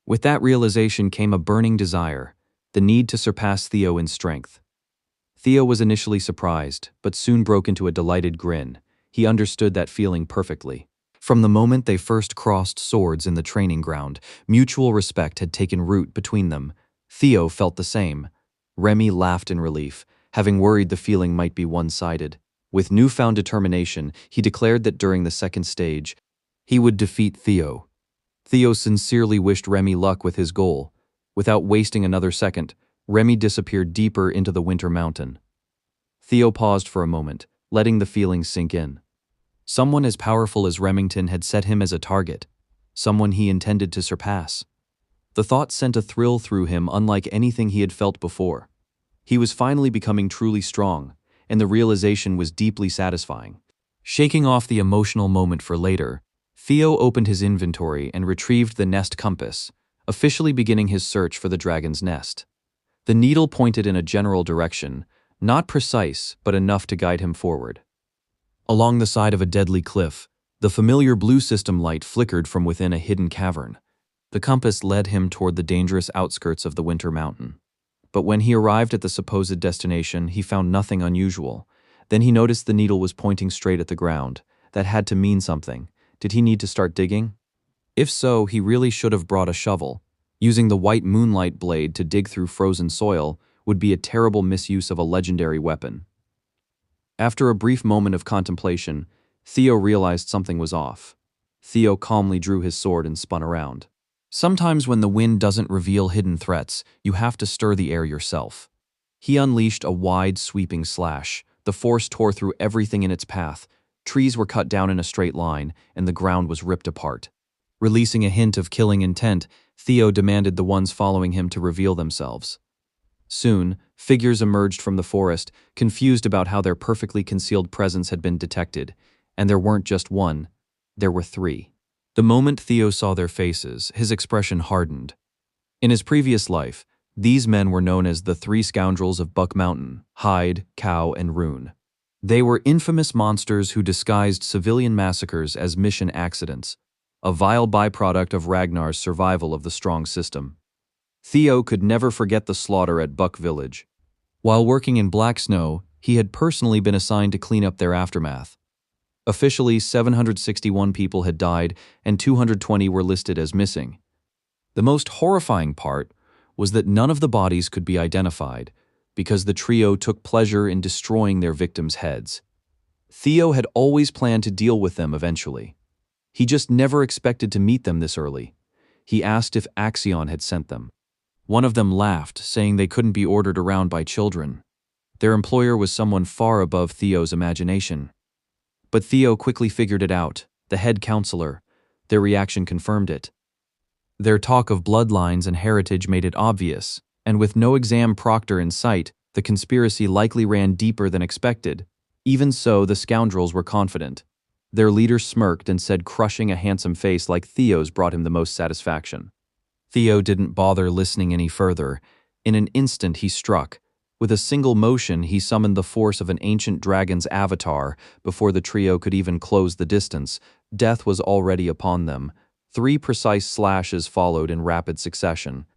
With that realization came a burning desire, the need to surpass Theo in strength. Theo was initially surprised, but soon broke into a delighted grin. He understood that feeling perfectly. From the moment they first crossed swords in the training ground, mutual respect had taken root between them. Theo felt the same. Remy laughed in relief, having worried the feeling might be one-sided. With newfound determination, he declared that during the second stage, he would defeat Theo. Theo sincerely wished Remy luck with his goal. Without wasting another second, Remy disappeared deeper into the Winter Mountain. Theo paused for a moment, letting the feelings sink in. Someone as powerful as Remington had set him as a target, someone he intended to surpass. The thought sent a thrill through him unlike anything he had felt before. He was finally becoming truly strong, and the realization was deeply satisfying. Shaking off the emotional moment for later, Theo opened his inventory and retrieved the nest compass, officially beginning his search for the dragon's nest. The needle pointed in a general direction, not precise, but enough to guide him forward. Along the side of a deadly cliff, the familiar blue system light flickered from within a hidden cavern. The compass led him toward the dangerous outskirts of the Winter Mountain. But when he arrived at the supposed destination, he found nothing unusual. Then he noticed the needle was pointing straight at the ground. That had to mean something. Did he need to start digging? If so, he really should have brought a shovel. Using the white moonlight blade to dig through frozen soil would be a terrible misuse of a legendary weapon. After a brief moment of contemplation, Theo realized something was off. Theo calmly drew his sword and spun around. Sometimes when the wind doesn't reveal hidden threats, you have to stir the air yourself. He unleashed a wide, sweeping slash. The force tore through everything in its path. Trees were cut down in a straight line, and the ground was ripped apart. Releasing a hint of killing intent, Theo demanded the ones following him to reveal themselves. Soon, Figures emerged from the forest, confused about how their perfectly concealed presence had been detected. And there weren't just one, there were three. The moment Theo saw their faces, his expression hardened. In his previous life, these men were known as the Three Scoundrels of Buck Mountain: Hyde, Cow, and Rune. They were infamous monsters who disguised civilian massacres as mission accidents, a vile byproduct of Ragnar's survival of the strong system. Theo could never forget the slaughter at Buck Village. While working in Black Snow, he had personally been assigned to clean up their aftermath. Officially, 761 people had died and 220 were listed as missing. The most horrifying part was that none of the bodies could be identified because the trio took pleasure in destroying their victims' heads. Theo had always planned to deal with them eventually. He just never expected to meet them this early. He asked if Axion had sent them. One of them laughed, saying they couldn't be ordered around by children. Their employer was someone far above Theo's imagination. But Theo quickly figured it out, the head counselor. Their reaction confirmed it. Their talk of bloodlines and heritage made it obvious, and with no exam proctor in sight, the conspiracy likely ran deeper than expected. Even so, the scoundrels were confident. Their leader smirked and said crushing a handsome face like Theo's brought him the most satisfaction. Theo didn't bother listening any further. In an instant he struck. With a single motion, he summoned the force of an ancient dragon's avatar. Before the trio could even close the distance, death was already upon them. 3 precise slashes followed in rapid succession.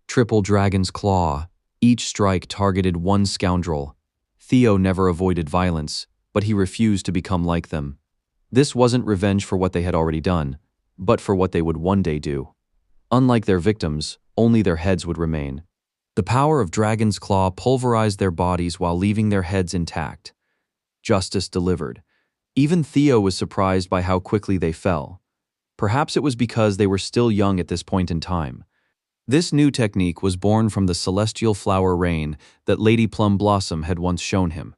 Triple Dragon's Claw. Each strike targeted one scoundrel. Theo never avoided violence, but he refused to become like them. This wasn't revenge for what they had already done, but for what they would one day do. Unlike their victims, only their heads would remain. The power of Dragon's Claw pulverized their bodies while leaving their heads intact. Justice delivered. Even Theo was surprised by how quickly they fell. Perhaps it was because they were still young at this point in time. This new technique was born from the celestial flower rain that Lady Plum Blossom had once shown him.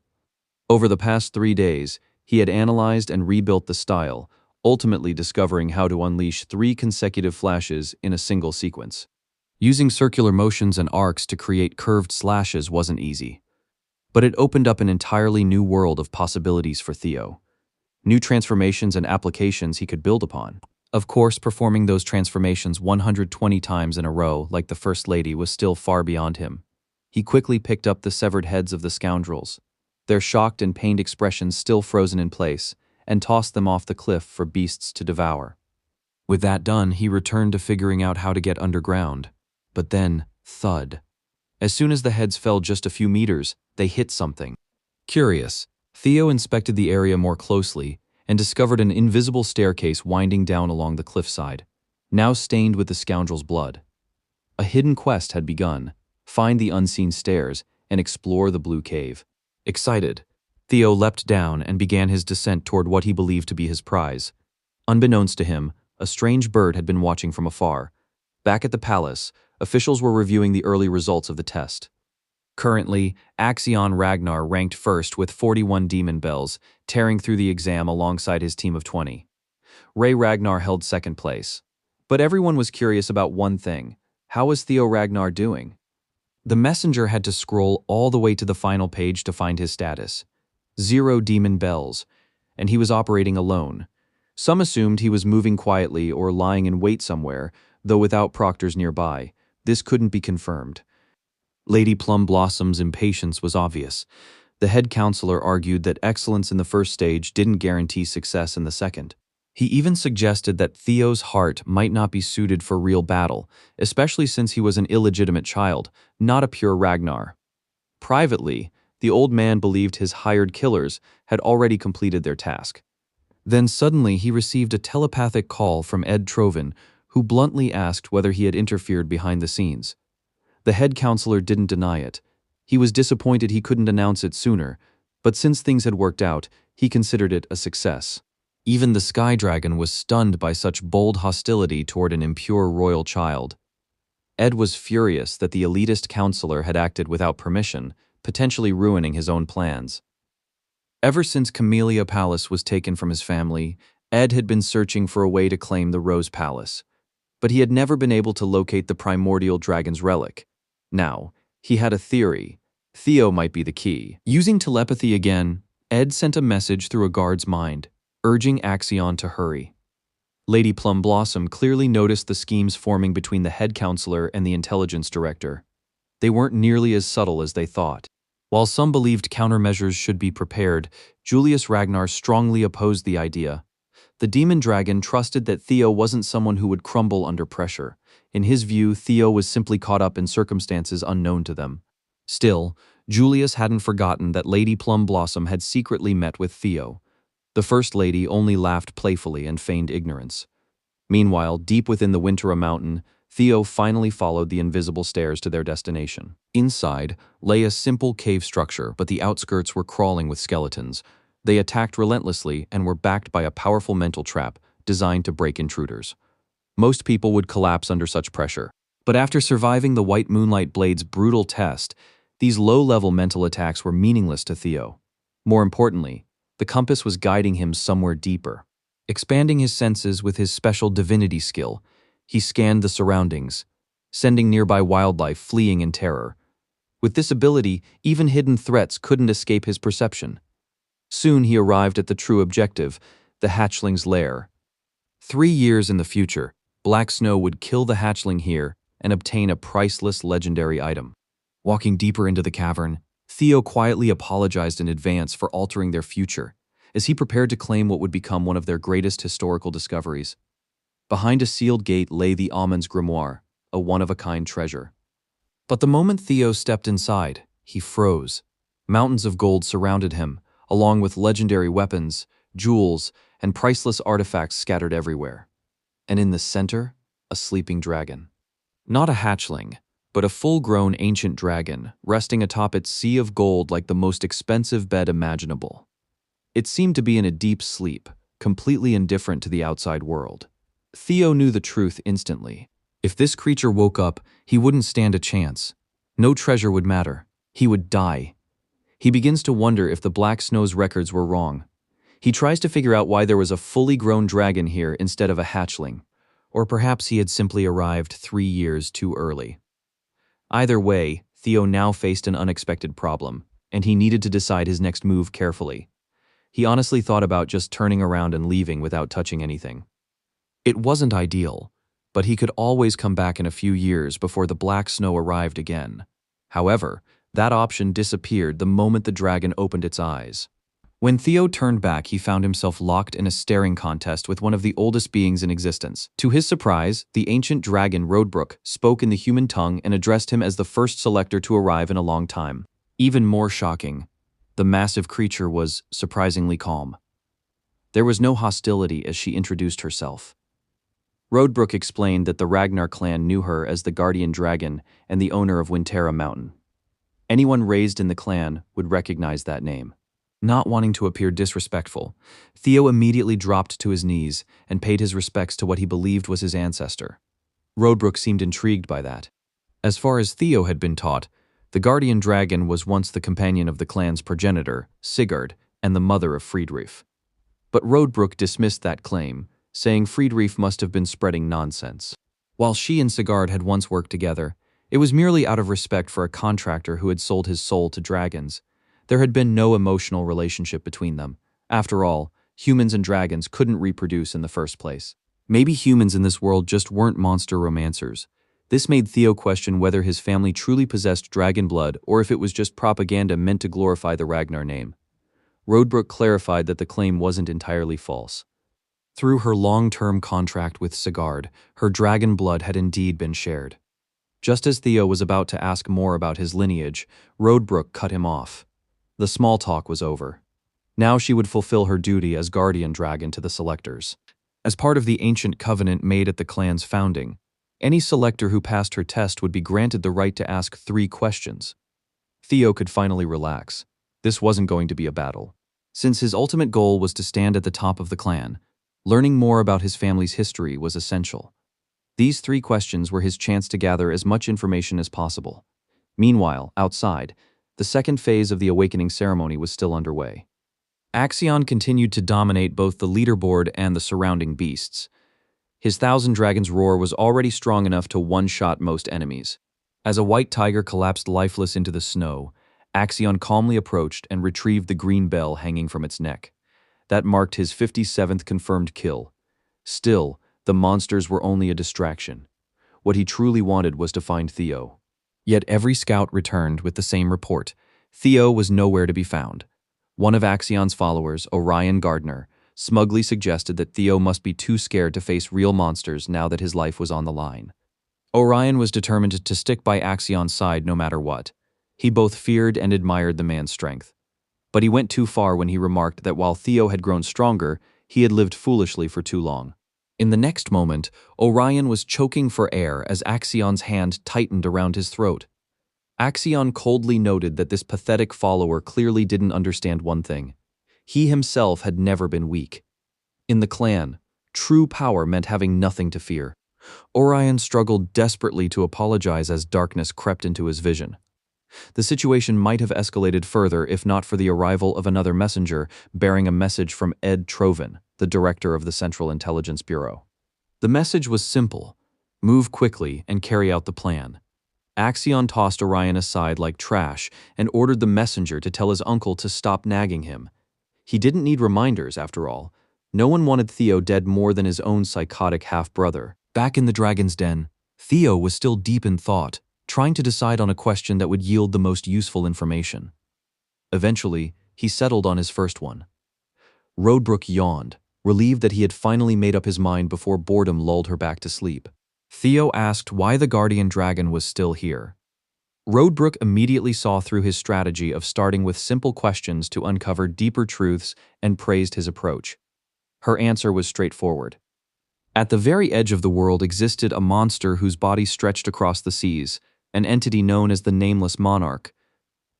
Over the past 3 days, he had analyzed and rebuilt the style, ultimately discovering how to unleash 3 consecutive flashes in a single sequence. Using circular motions and arcs to create curved slashes wasn't easy. But it opened up an entirely new world of possibilities for Theo. New transformations and applications he could build upon. Of course, performing those transformations 120 times in a row like the First Lady was still far beyond him. He quickly picked up the severed heads of the scoundrels, their shocked and pained expressions still frozen in place, and tossed them off the cliff for beasts to devour. With that done, he returned to figuring out how to get underground. But then, thud. As soon as the heads fell just a few meters, they hit something. Curious, Theo inspected the area more closely and discovered an invisible staircase winding down along the cliffside, now stained with the scoundrel's blood. A hidden quest had begun: find the unseen stairs and explore the blue cave. Excited, Theo leapt down and began his descent toward what he believed to be his prize. Unbeknownst to him, a strange bird had been watching from afar. Back at the palace, officials were reviewing the early results of the test. Currently, Axion Ragnar ranked first with 41 demon bells, tearing through the exam alongside his team of 20. Ray Ragnar held second place. But everyone was curious about one thing: how was Theo Ragnar doing? The messenger had to scroll all the way to the final page to find his status. 0 demon bells, and he was operating alone. Some assumed he was moving quietly or lying in wait somewhere, though without proctors nearby. This couldn't be confirmed. Lady Plum Blossom's impatience was obvious. The head counselor argued that excellence in the first stage didn't guarantee success in the second. He even suggested that Theo's heart might not be suited for real battle, especially since he was an illegitimate child, not a pure Ragnar. Privately, the old man believed his hired killers had already completed their task. Then suddenly he received a telepathic call from Ed Troven, who bluntly asked whether he had interfered behind the scenes. The head counselor didn't deny it. He was disappointed he couldn't announce it sooner, but since things had worked out, he considered it a success. Even the Sky Dragon was stunned by such bold hostility toward an impure royal child. Ed was furious that the elitist counselor had acted without permission, potentially ruining his own plans. Ever since Camellia Palace was taken from his family, Ed had been searching for a way to claim the Rose Palace. But he had never been able to locate the primordial dragon's relic. Now, he had a theory. Theo might be the key. Using telepathy again, Ed sent a message through a guard's mind, urging Axion to hurry. Lady Plum Blossom clearly noticed the schemes forming between the head counselor and the intelligence director. They weren't nearly as subtle as they thought. While some believed countermeasures should be prepared, Julius Ragnar strongly opposed the idea. The demon dragon trusted that Theo wasn't someone who would crumble under pressure. In his view, Theo was simply caught up in circumstances unknown to them. Still, Julius hadn't forgotten that Lady Plum Blossom had secretly met with Theo. The First Lady only laughed playfully and feigned ignorance. Meanwhile, deep within the Wintera Mountain, Theo finally followed the invisible stairs to their destination. Inside lay a simple cave structure, but the outskirts were crawling with skeletons. They attacked relentlessly and were backed by a powerful mental trap designed to break intruders. Most people would collapse under such pressure. But after surviving the White Moonlight Blade's brutal test, these low-level mental attacks were meaningless to Theo. More importantly, the compass was guiding him somewhere deeper. Expanding his senses with his special divinity skill, he scanned the surroundings, sending nearby wildlife fleeing in terror. With this ability, even hidden threats couldn't escape his perception. Soon he arrived at the true objective, the hatchling's lair. 3 years in the future, Black Snow would kill the hatchling here and obtain a priceless legendary item. Walking deeper into the cavern, Theo quietly apologized in advance for altering their future, as he prepared to claim what would become one of their greatest historical discoveries. Behind a sealed gate lay the Amon's grimoire, a one-of-a-kind treasure. But the moment Theo stepped inside, he froze. Mountains of gold surrounded him, along with legendary weapons, jewels, and priceless artifacts scattered everywhere. And in the center, a sleeping dragon. Not a hatchling, but a full-grown ancient dragon, resting atop its sea of gold like the most expensive bed imaginable. It seemed to be in a deep sleep, completely indifferent to the outside world. Theo knew the truth instantly. If this creature woke up, he wouldn't stand a chance. No treasure would matter. He would die. He begins to wonder if the Black Snow's records were wrong. He tries to figure out why there was a fully grown dragon here instead of a hatchling. Or perhaps he had simply arrived 3 years too early. Either way, Theo now faced an unexpected problem, and he needed to decide his next move carefully. He honestly thought about just turning around and leaving without touching anything. It wasn't ideal, but he could always come back in a few years before the Black Snow arrived again. However, that option disappeared the moment the dragon opened its eyes. When Theo turned back, he found himself locked in a staring contest with one of the oldest beings in existence. To his surprise, the ancient dragon Rodebrook spoke in the human tongue and addressed him as the first selector to arrive in a long time. Even more shocking, the massive creature was surprisingly calm. There was no hostility as she introduced herself. Rodebrook explained that the Ragnar clan knew her as the guardian dragon and the owner of Wintera Mountain. Anyone raised in the clan would recognize that name. Not wanting to appear disrespectful, Theo immediately dropped to his knees and paid his respects to what he believed was his ancestor. Rodebrook seemed intrigued by that. As far as Theo had been taught, the guardian dragon was once the companion of the clan's progenitor, Sigurd, and the mother of Friedrich. But Rodebrook dismissed that claim, saying Friedrich must have been spreading nonsense. While she and Sigurd had once worked together, it was merely out of respect for a contractor who had sold his soul to dragons. There had been no emotional relationship between them. After all, humans and dragons couldn't reproduce in the first place. Maybe humans in this world just weren't monster romancers. This made Theo question whether his family truly possessed dragon blood or if it was just propaganda meant to glorify the Ragnar name. Rodebrook clarified that the claim wasn't entirely false. Through her long-term contract with Sigurd, her dragon blood had indeed been shared. Just as Theo was about to ask more about his lineage, Rodebrook cut him off. The small talk was over. Now she would fulfill her duty as guardian dragon to the selectors. As part of the ancient covenant made at the clan's founding, any selector who passed her test would be granted the right to ask 3 questions. Theo could finally relax. This wasn't going to be a battle. Since his ultimate goal was to stand at the top of the clan, learning more about his family's history was essential. These 3 questions were his chance to gather as much information as possible. Meanwhile, outside, the second phase of the awakening ceremony was still underway. Axion continued to dominate both the leaderboard and the surrounding beasts. His Thousand Dragons roar was already strong enough to one-shot most enemies. As a white tiger collapsed lifeless into the snow, Axion calmly approached and retrieved the green bell hanging from its neck. That marked his 57th confirmed kill. Still, the monsters were only a distraction. What he truly wanted was to find Theo. Yet every scout returned with the same report. Theo was nowhere to be found. One of Axion's followers, Orion Gardner, smugly suggested that Theo must be too scared to face real monsters now that his life was on the line. Orion was determined to stick by Axion's side no matter what. He both feared and admired the man's strength. But he went too far when he remarked that while Theo had grown stronger, he had lived foolishly for too long. In the next moment, Orion was choking for air as Axion's hand tightened around his throat. Axion coldly noted that this pathetic follower clearly didn't understand one thing. He himself had never been weak. In the clan, true power meant having nothing to fear. Orion struggled desperately to apologize as darkness crept into his vision. The situation might have escalated further if not for the arrival of another messenger bearing a message from Ed Trovan, the director of the Central Intelligence Bureau. The message was simple: move quickly and carry out the plan. Axion tossed Orion aside like trash and ordered the messenger to tell his uncle to stop nagging him. He didn't need reminders, after all. No one wanted Theo dead more than his own psychotic half-brother. Back in the dragon's den, Theo was still deep in thought, trying to decide on a question that would yield the most useful information. Eventually, he settled on his first one. Roadbrook yawned, relieved that he had finally made up his mind before boredom lulled her back to sleep. Theo asked why the guardian dragon was still here. Roadbrook immediately saw through his strategy of starting with simple questions to uncover deeper truths and praised his approach. Her answer was straightforward. At the very edge of the world existed a monster whose body stretched across the seas, an entity known as the Nameless Monarch.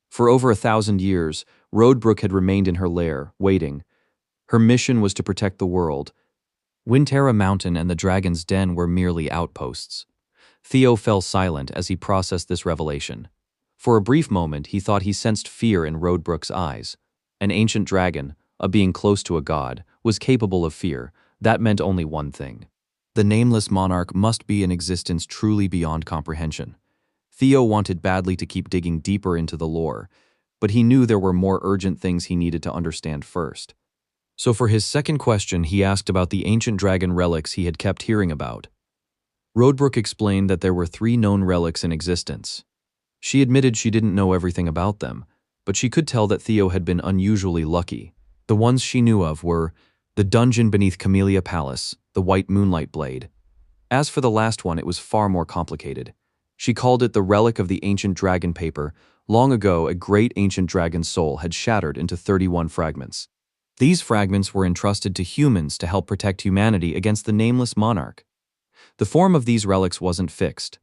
For over 1,000 years, Roadbrook had remained in her lair, waiting. Her mission was to protect the world. Winterra Mountain and the Dragon's Den were merely outposts. Theo fell silent as he processed this revelation. For a brief moment, he thought he sensed fear in Roadbrook's eyes. An ancient dragon, a being close to a god, was capable of fear. That meant only one thing. The Nameless Monarch must be in existence truly beyond comprehension. Theo wanted badly to keep digging deeper into the lore, but he knew there were more urgent things he needed to understand first. So for his second question, he asked about the ancient dragon relics he had kept hearing about. Roadbrook explained that there were 3 known relics in existence. She admitted she didn't know everything about them, but she could tell that Theo had been unusually lucky. The ones she knew of were the dungeon beneath Camellia Palace, the White Moonlight Blade. As for the last one, it was far more complicated. She called it the relic of the ancient dragon paper. Long ago, a great ancient dragon's soul had shattered into 31 fragments. These fragments were entrusted to humans to help protect humanity against the Nameless Monarch. The form of these relics wasn't fixed.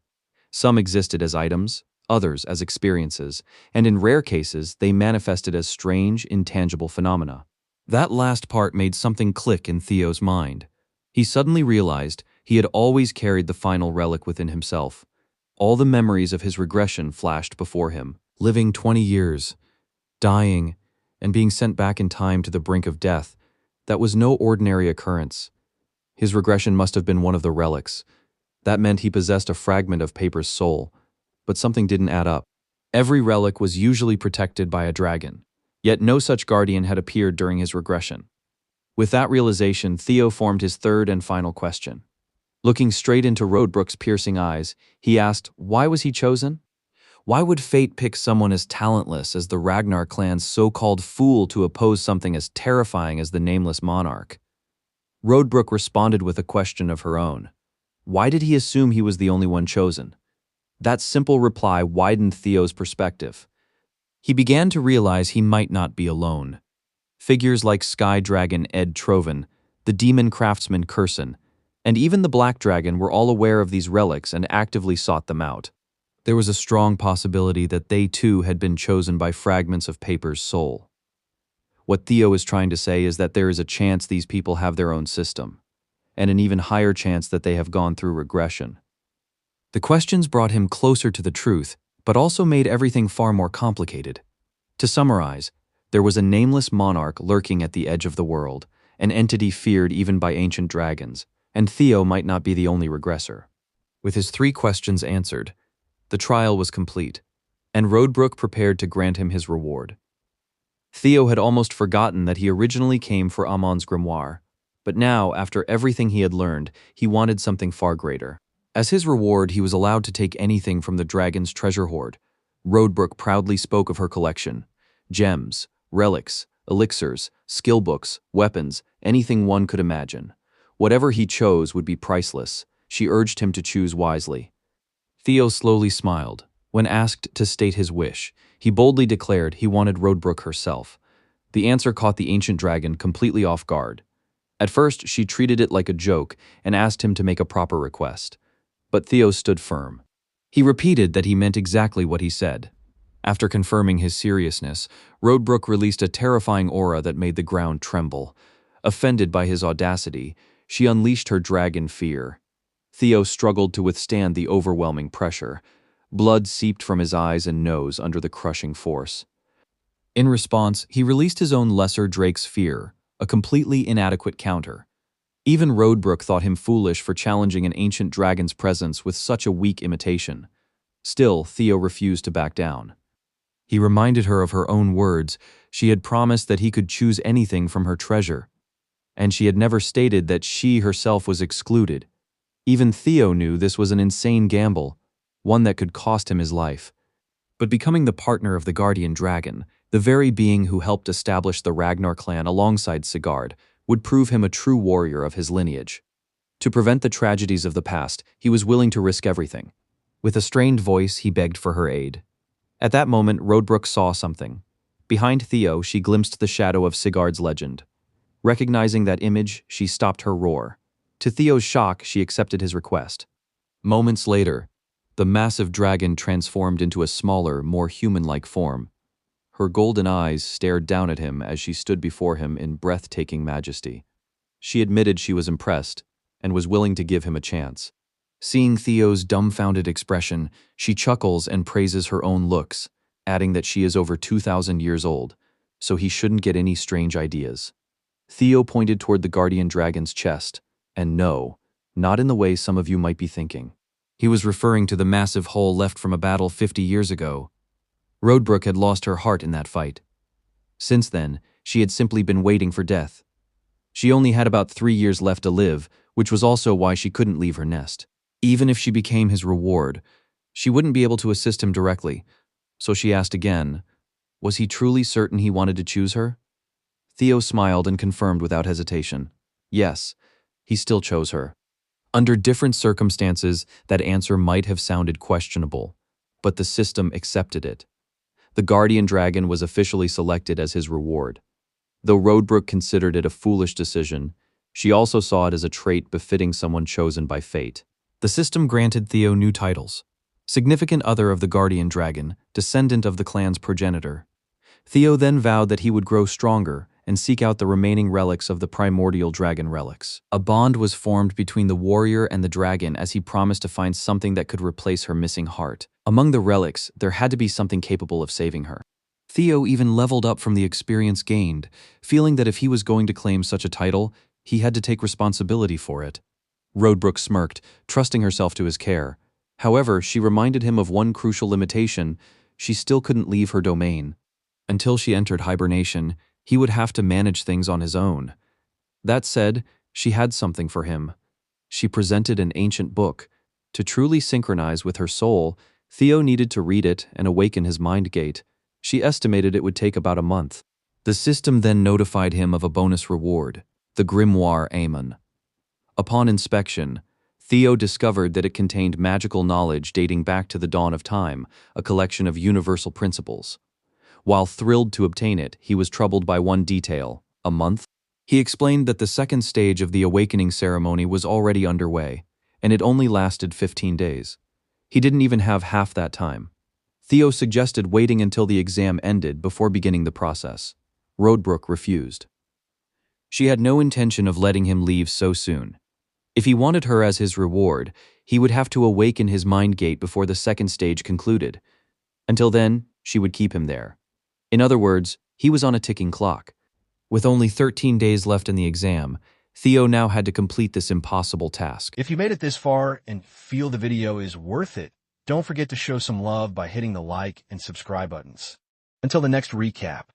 Some existed as items, others as experiences, and in rare cases, they manifested as strange, intangible phenomena. That last part made something click in Theo's mind. He suddenly realized he had always carried the final relic within himself. All the memories of his regression flashed before him. Living 20 years, dying, and being sent back in time to the brink of death. That was no ordinary occurrence. His regression must have been one of the relics. That meant he possessed a fragment of paper's soul, but something didn't add up. Every relic was usually protected by a dragon, yet no such guardian had appeared during his regression. With that realization, Theo formed his third and final question. Looking straight into Roadbrook's piercing eyes, he asked, why was he chosen? Why would fate pick someone as talentless as the Ragnar clan's so-called fool to oppose something as terrifying as the Nameless Monarch? Roadbrook responded with a question of her own. Why did he assume he was the only one chosen? That simple reply widened Theo's perspective. He began to realize he might not be alone. Figures like Sky Dragon Ed Trovan, the demon craftsman Curson, and even the Black Dragon were all aware of these relics and actively sought them out. There was a strong possibility that they too had been chosen by fragments of paper's soul. What Theo is trying to say is that there is a chance these people have their own system, and an even higher chance that they have gone through regression. The questions brought him closer to the truth, but also made everything far more complicated. To summarize, there was a nameless monarch lurking at the edge of the world, an entity feared even by ancient dragons, and Theo might not be the only regressor. With his 3 questions answered, the trial was complete. and Rodebrook prepared to grant him his reward. Theo had almost forgotten that he originally came for Amon's grimoire, but now, after everything he had learned, he wanted something far greater. As his reward, he was allowed to take anything from the dragon's treasure hoard. Rodebrook proudly spoke of her collection: gems, relics, elixirs, skill books, weapons, anything one could imagine. Whatever he chose would be priceless. She urged him to choose wisely. Theo slowly smiled. When asked to state his wish, he boldly declared he wanted Rodebrook herself. The answer caught the ancient dragon completely off guard. At first, she treated it like a joke and asked him to make a proper request. But Theo stood firm. He repeated that he meant exactly what he said. After confirming his seriousness, Rodebrook released a terrifying aura that made the ground tremble. Offended by his audacity, she unleashed her dragon fear. Theo struggled to withstand the overwhelming pressure. Blood seeped from his eyes and nose under the crushing force. In response, he released his own lesser Drake's fear, a completely inadequate counter. Even Rodebrook thought him foolish for challenging an ancient dragon's presence with such a weak imitation. Still, Theo refused to back down. He reminded her of her own words. She had promised that he could choose anything from her treasure, and she had never stated that she herself was excluded. Even Theo knew this was an insane gamble, one that could cost him his life. But becoming the partner of the guardian dragon, the very being who helped establish the Ragnar clan alongside Sigurd, would prove him a true warrior of his lineage. To prevent the tragedies of the past, he was willing to risk everything. With a strained voice, he begged for her aid. At that moment, Rodebrook saw something. Behind Theo, she glimpsed the shadow of Sigurd's legend. Recognizing that image, she stopped her roar. To Theo's shock, she accepted his request. Moments later, the massive dragon transformed into a smaller, more human-like form. Her golden eyes stared down at him as she stood before him in breathtaking majesty. She admitted she was impressed and was willing to give him a chance. Seeing Theo's dumbfounded expression, she chuckles and praises her own looks, adding that she is over 2,000 years old, so he shouldn't get any strange ideas. Theo pointed toward the guardian dragon's chest, and no, not in the way some of you might be thinking. He was referring to the massive hole left from a battle 50 years ago. Rodebrook had lost her heart in that fight. Since then, she had simply been waiting for death. She only had about 3 years left to live, which was also why she couldn't leave her nest. Even if she became his reward, she wouldn't be able to assist him directly, so she asked again, was he truly certain he wanted to choose her? Theo smiled and confirmed without hesitation. Yes, he still chose her. Under different circumstances, that answer might have sounded questionable, but the system accepted it. The guardian dragon was officially selected as his reward. Though Rodebrook considered it a foolish decision, she also saw it as a trait befitting someone chosen by fate. The system granted Theo new titles: significant other of the guardian dragon, descendant of the clan's progenitor. Theo then vowed that he would grow stronger and seek out the remaining relics of the primordial dragon relics. A bond was formed between the warrior and the dragon as he promised to find something that could replace her missing heart. Among the relics, there had to be something capable of saving her. Theo even leveled up from the experience gained, feeling that if he was going to claim such a title, he had to take responsibility for it. Rodebrook smirked, trusting herself to his care. However, she reminded him of one crucial limitation: she still couldn't leave her domain. Until she entered hibernation, he would have to manage things on his own. That said, she had something for him. She presented an ancient book. To truly synchronize with her soul, Theo needed to read it and awaken his mind gate. She estimated it would take about a month. The system then notified him of a bonus reward, the Grimoire Amon. Upon inspection, Theo discovered that it contained magical knowledge dating back to the dawn of time, a collection of universal principles. While thrilled to obtain it, he was troubled by one detail: a month. He explained that the second stage of the awakening ceremony was already underway, and it only lasted 15 days. He didn't even have half that time. Theo suggested waiting until the exam ended before beginning the process. Rodebrook refused. She had no intention of letting him leave so soon. If he wanted her as his reward, he would have to awaken his mind gate before the second stage concluded. Until then, she would keep him there. In other words, he was on a ticking clock. With only 13 days left in the exam, Theo now had to complete this impossible task. If you made it this far and feel the video is worth it, Don't forget to show some love by hitting the like and subscribe buttons. Until the next recap.